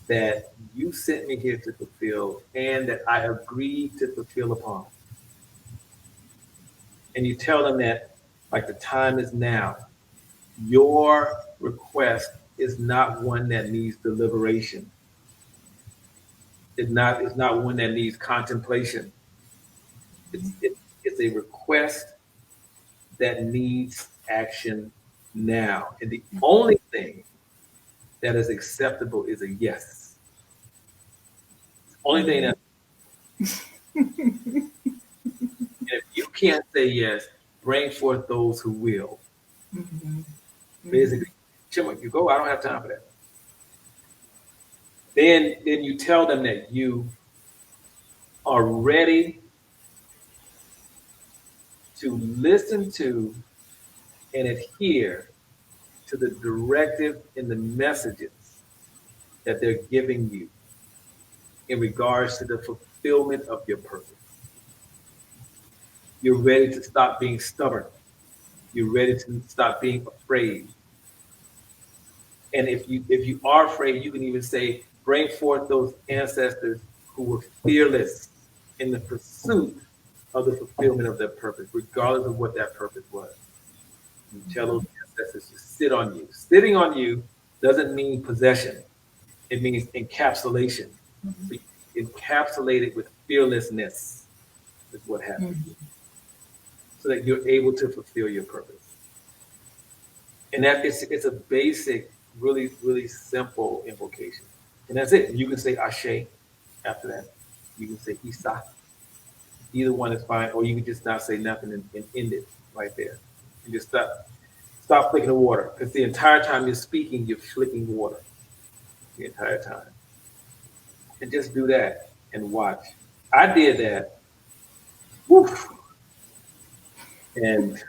that you sent me here to fulfill and that I agreed to fulfill upon. and you tell them that like the time is now. Your request is not one that needs deliberation. It's not one that needs contemplation. It's a request that needs action now. And the only thing that is acceptable is a yes. Only thing that, if you can't say yes, bring forth those who will. Mhm. Mhm. Basically, Chima, you go, I don't have time for that. Then you tell them that you are ready to listen to and adhere to the directive and the messages that they're giving you in regards to the fulfillment of your purpose. You're ready to stop being stubborn. You're ready to stop being afraid. And if you are afraid, you can even say, bring forth those ancestors who were fearless in the pursuit of the fulfillment of their purpose, regardless of what that purpose was. You tell those ancestors to sit on you. Sitting on you doesn't mean possession. It means encapsulation. So you encapsulate it with fearlessness is what happens, Mhm. so that you're able to fulfill your purpose. And that it's a basic, really, really simple invocation. And that's it. You can say Ashe after that. You can say Isa. Either one is fine, or you can just not say nothing and end it right there. And just stop flicking the water. Because the entire time you're speaking, you're flicking water the entire time. And just do that and watch. I did that. Woof, and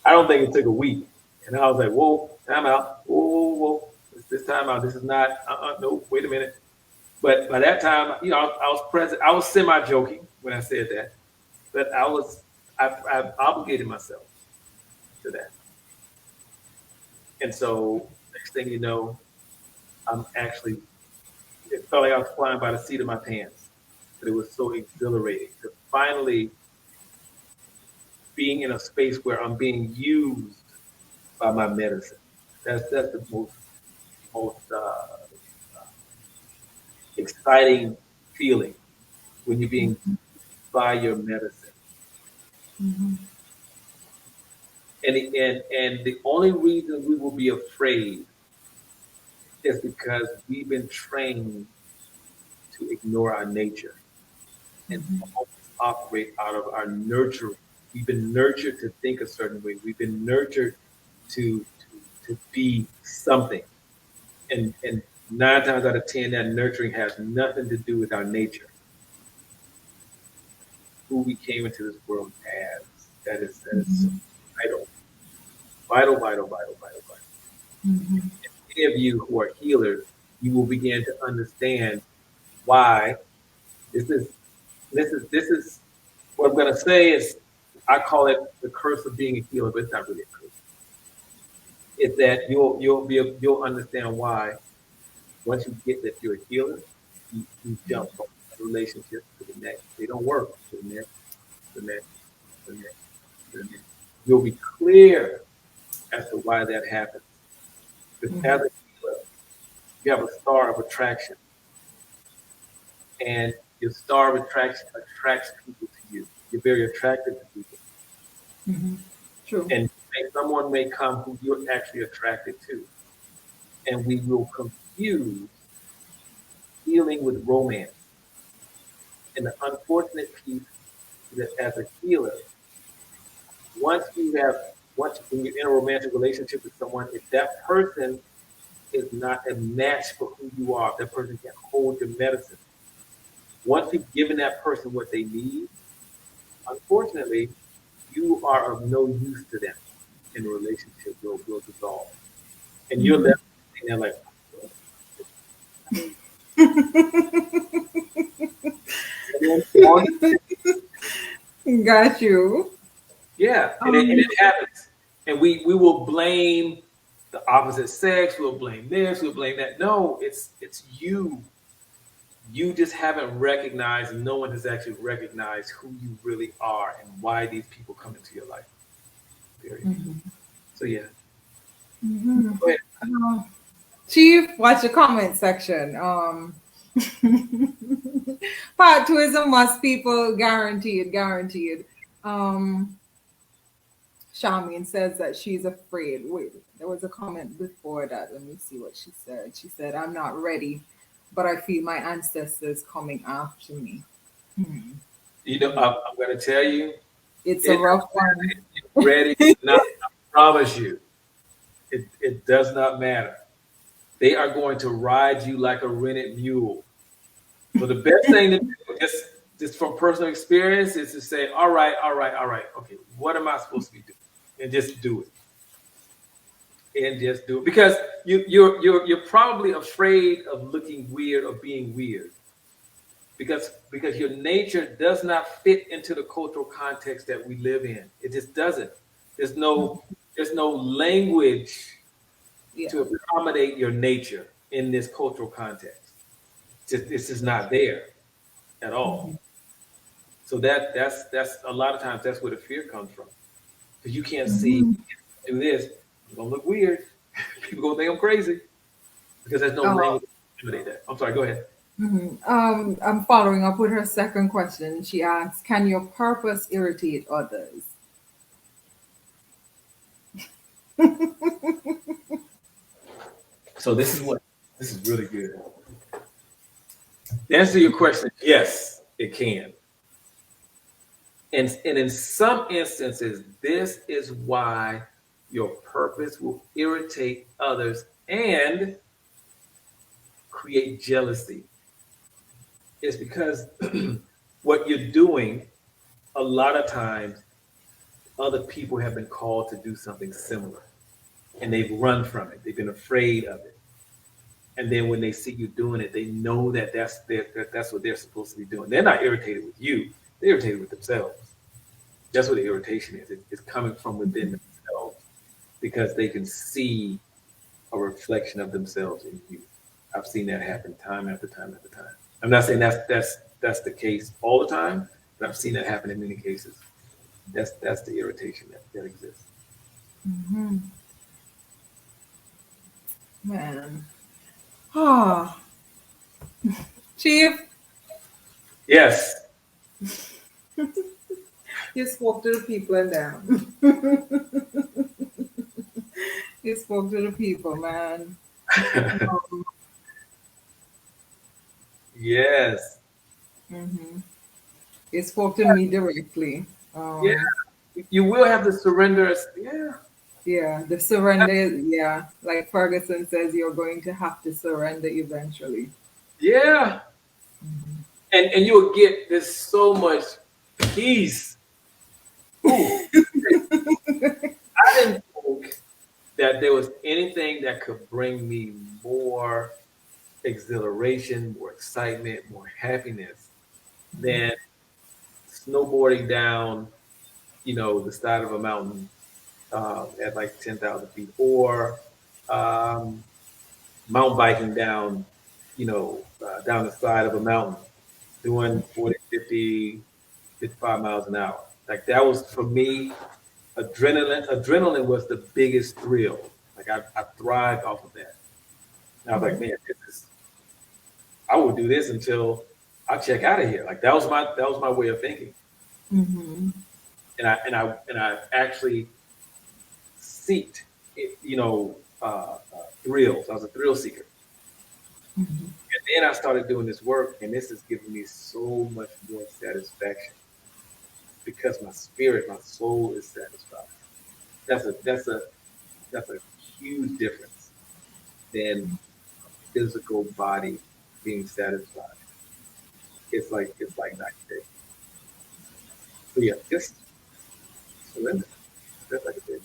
I don't think it took a week. And I was like, whoa, time out. Whoa, whoa, whoa. This time out. This is not, no, wait a minute. But by that time, I was present. I was semi joking when I said that, but I obligated myself to that. And so next thing you know, I'm actually, it felt like I was flying by the seat of my pants. But it was so exhilarating to finally being in a space where I'm being used by my medicine. That's the most exciting feeling when you're being by your medicine. Mhm. And the only reason we will be afraid is because we've been trained to ignore our nature and Mhm. always operate out of our nurturing. We've been nurtured to think a certain way. We've been nurtured to be something. And 9 times out of 10, that nurturing has nothing to do with our nature, who we came into this world as. That is so Mhm. vital, vital, vital, vital, vital, vital. Mhm. Many of you who are healers, you will begin to understand why this is this is what I'm gonna say is, I call it the curse of being a healer, but it's not really a curse. It's that you'll understand why once you get that you're a healer, you jump from one relationship to the next. They don't work to the next, the next, the next, the next. You'll be clear as to why that happens. Because as Mhm. a healer, you have a star of attraction, and your star of attraction attracts people to you. You're very attractive to people, Mhm. True. and someone may come who you're actually attracted to, and we will confuse healing with romance. And the unfortunate piece is that as a healer, once you have once when you're in a romantic relationship with someone, if that person is not a match for who you are, if that person can't hold your medicine. Once you've given that person what they need, unfortunately, you are of no use to them, and the relationship will dissolve. And you're Mhm. left sitting there like, well, Got you. yeah, and Um, it happens. And we will blame the opposite sex, we'll blame this, we'll blame that. No, it's you. You just haven't recognized, no one has actually recognized who you really are and why these people come into your life. Period. Mhm. So yeah. Mhm. Go ahead. Chief, watch the comment section. Part two is a must, people. Guaranteed, guaranteed. Um, Charmaine says that she's afraid. Wait, there was a comment before that. Let me see what she said. She said, I'm not ready, but I feel my ancestors coming after me. Hmm. I'm going to tell you, It's a it rough one. ready or not. I promise you, it does not matter. They are going to ride you like a rented mule. So the best thing to do, just from personal experience, is to say, all right, all right, all right. Okay, what am I supposed to be doing? And just do it. And just do it. Because you're probably afraid of looking weird or being weird. Because your nature does not fit into the cultural context that we live in. It just doesn't. There's no there's no language Yeah. to accommodate your nature in this cultural context. This is not there at Mhm. all. So that's a lot of times that's where the fear comes from. Because you can't see Mhm. do this, I'm gonna look weird. People gonna think I'm crazy because there's no Oh, language to accommodate that. I'm sorry, go ahead. mhm. I'm following up with her second question. She asks, "Can your purpose irritate others?" So this is really good. To answer your question, yes, it can. And in some instances, this is why your purpose will irritate others and create jealousy. It's because what you're doing, a lot of times, other people have been called to do something similar and they've run from it. They've been afraid of it. And then when they see you doing it, they know that that's what they're supposed to be doing. They're not irritated with you, they're irritated with themselves. That's what the irritation is. It's coming from within themselves because they can see a reflection of themselves in you. I've seen that happen time after time after time. I'm not saying that's the case all the time, but I've seen that happen in many cases. That's the irritation that exists. Mhm. Man. Ah, Chief, Yes. you spoke to the people in there. You spoke to the people, man. Um, Yes. mhm. You spoke to me directly. Yeah. You will have to surrender. Yeah. Yeah, the surrender. Yeah, like Ferguson says, you're going to have to surrender eventually. Yeah. Mhm. And you'll get there's so much peace. Ooh. I didn't think that there was anything that could bring me more exhilaration, more excitement, more happiness than snowboarding down, the side of a mountain at like 10,000 feet, or um, mountain biking down, down the side of a mountain, doing 40, 50, 55 miles an hour. Like that was for me, adrenaline was the biggest thrill. Like I thrived off of that. And I was like, man, I will do this until I check out of here. Like that was my way of thinking. Mhm. And I actually seeked, thrills. I was a thrill seeker. Mhm. And then I started doing this work, and this is giving me so much more satisfaction because my spirit, my soul is satisfied. That's a huge difference than physical body being satisfied. It's like night and day. So yeah, just surrender. That's like I said.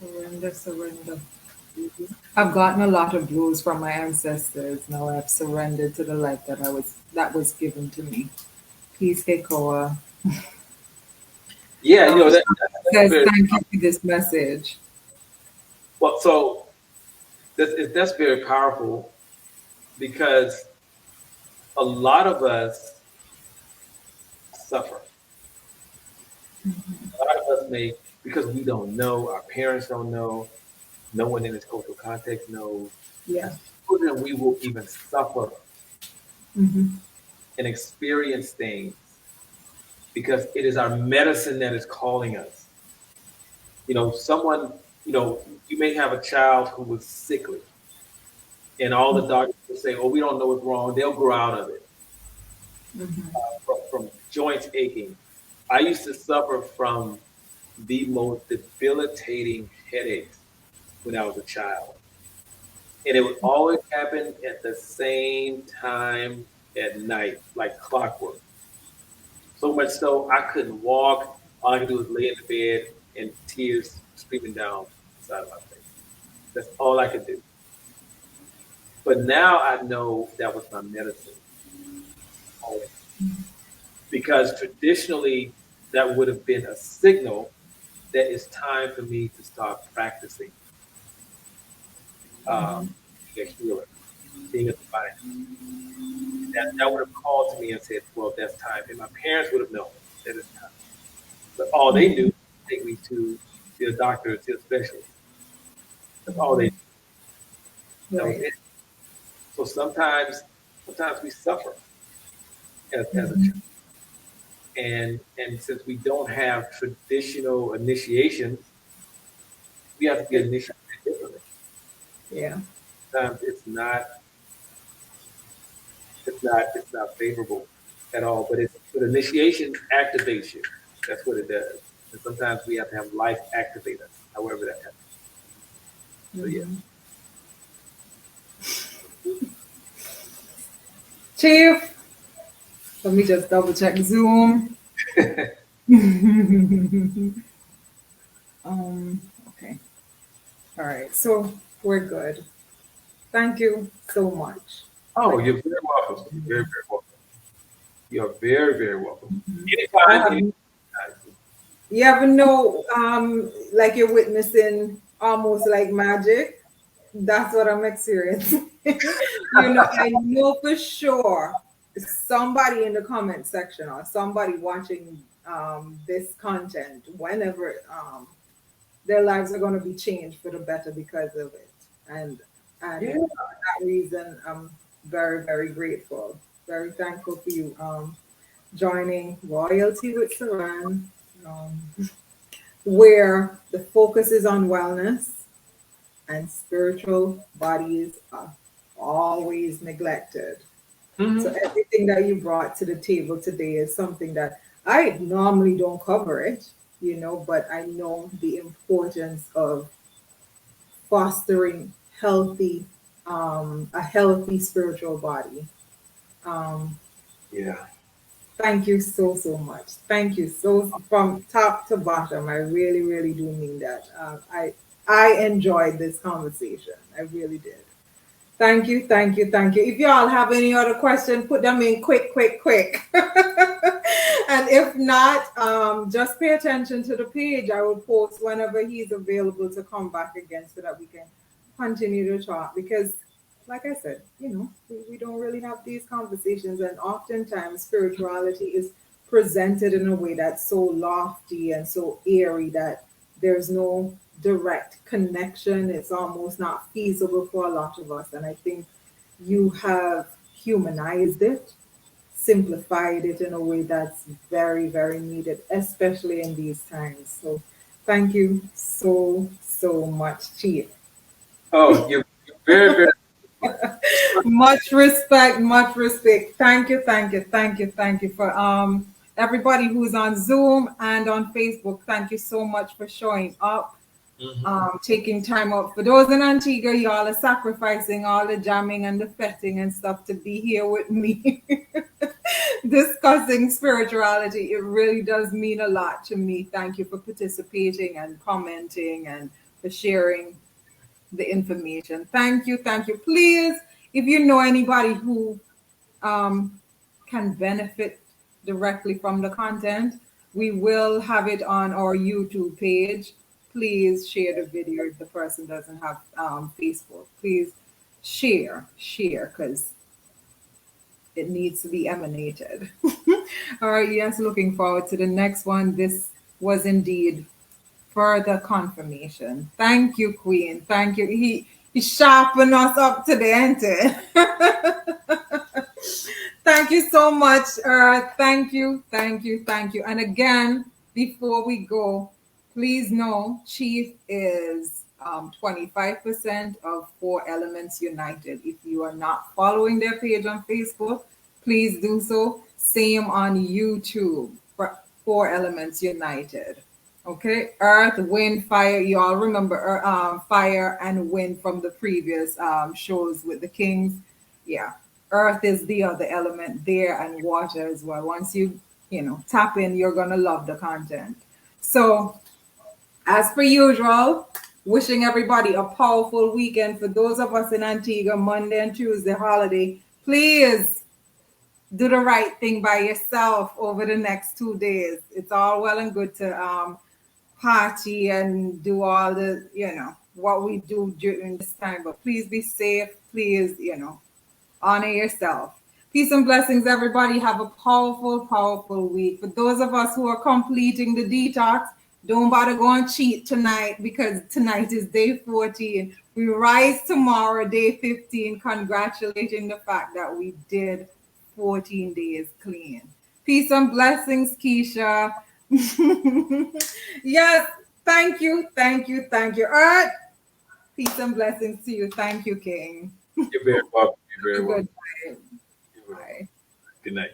Surrender, surrender. I've gotten a lot of blows from my ancestors. Now I've surrendered to the light that was given to me. Peace, Kekoa. Yeah, that's Says very thank you for this message. well. So that's very powerful because a lot of us suffer. A lot of us may, because we don't know, our parents don't know, no one in this cultural context knows. Yeah. As children, we will even suffer Mm-hmm. and experience things because it is our medicine that is calling us. Someone, you may have a child who was sickly, and all the doctors will say, "Oh, we don't know what's wrong." They'll grow out of it Mm-hmm. from joints aching. I used to suffer from the most debilitating headaches when I was a child, and it would always happen at the same time at night, like clockwork. So much so I couldn't walk. All I could do was lay in the bed and tears streaming down the side of my face. That's all I could do. But now I know that was my medicine. Always. Because traditionally, that would have been a signal that it's time for me to start practicing um, Mm-hmm. being a healer, being a divine. That would have called to me and said, "Well, that's time." And my parents would have known that it's time. But all they knew Mm-hmm. was take me to see a doctor, see a specialist. That's all they Mm-hmm. knew. That was Right. it. So sometimes we suffer as a Mm-hmm. child. And since we don't have traditional initiations, we have to get initiated differently. Yeah. Sometimes it's not favorable at all. But initiation activates you. That's what it does. And sometimes we have to have life activate us, however that happens. So yeah. Mm-hmm. Chief, let me just double check Zoom. Okay. All right. So we're good. Thank you so much. Oh, Like, you're very welcome. You're very, very welcome. You're very, very welcome. I Anytime, have, anytime. you ever know, like you're witnessing almost like magic? That's what I'm experiencing. I know for sure somebody in the comment section or somebody watching this content, whenever their lives are going to be changed for the better because of it. And Yeah. for that reason, I'm very, very grateful, very thankful for you joining Royalty with Saran, um, where the focus is on wellness and spiritual bodies are always neglected. So Hmm. everything that you brought to the table today is something that I normally don't cover it, but I know the importance of fostering a healthy spiritual body. Um, Yeah. Thank you so, so much. Thank you so from top to bottom. I really, really do mean that. I enjoyed this conversation. I really did. Thank you, thank you, thank you. If y'all have any other questions, put them in quick, quick, quick. And if not, just pay attention to the page. I will post whenever he's available to come back again so that we can continue to talk. Because, like I said, we don't really have these conversations, and oftentimes spirituality is presented in a way that's so lofty and so airy that there's no direct connection. It's almost not feasible for a lot of us. And I think you have humanized it, simplified it in a way that's very, very needed, especially in these times. So thank you so, so much, Chief. Oh, you're very, very Much respect, much respect. Thank you, thank you, thank you, thank you for everybody who's on Zoom and on Facebook. Thank you so much for showing up, mhm. taking time out. For those in Antigua, y'all are sacrificing all the jamming and the fetting and stuff to be here with me discussing spirituality. It really does mean a lot to me. Thank you for participating and commenting and for sharing the information. Thank you, thank you. Please, if you know anybody who um, can benefit directly from the content, we will have it on our YouTube page. Please share the video if the person doesn't have Facebook. Please share, because it needs to be emanated. All right, yes, looking forward to the next one. This was indeed further confirmation. Thank you, Queen. Thank you. He sharpened us up today, ain't it? Thank you so much, Earth. Thank you, thank you, thank you. And again, before we go, please know Chief is 25% of Four Elements United. If you are not following their page on Facebook, please do so. Same on YouTube for Four Elements United. Okay, Earth, Wind, Fire. You all remember Fire and Wind from the previous shows with the Kings. Yeah, Earth is the other element there, and water as well. Once you tap in, you're gonna love the content. So, as per usual, wishing everybody a powerful weekend. For those of us in Antigua, Monday and Tuesday holiday, please do the right thing by yourself over the next 2 days. It's all well and good to party and do all the what we do during this time, but please be safe. Please honor yourself. Peace and blessings, everybody. Have a powerful, powerful week. For those of us who are completing the detox, don't bother going cheat tonight, because tonight is day 14. We rise tomorrow, day 15, congratulating the fact that we did 14 days clean. Peace and blessings, Keisha. Yes, thank you, thank you, thank you. All right. Peace and blessings to you. Thank you, King. You're very welcome. You're very welcome. Goodbye. Bye. Good night.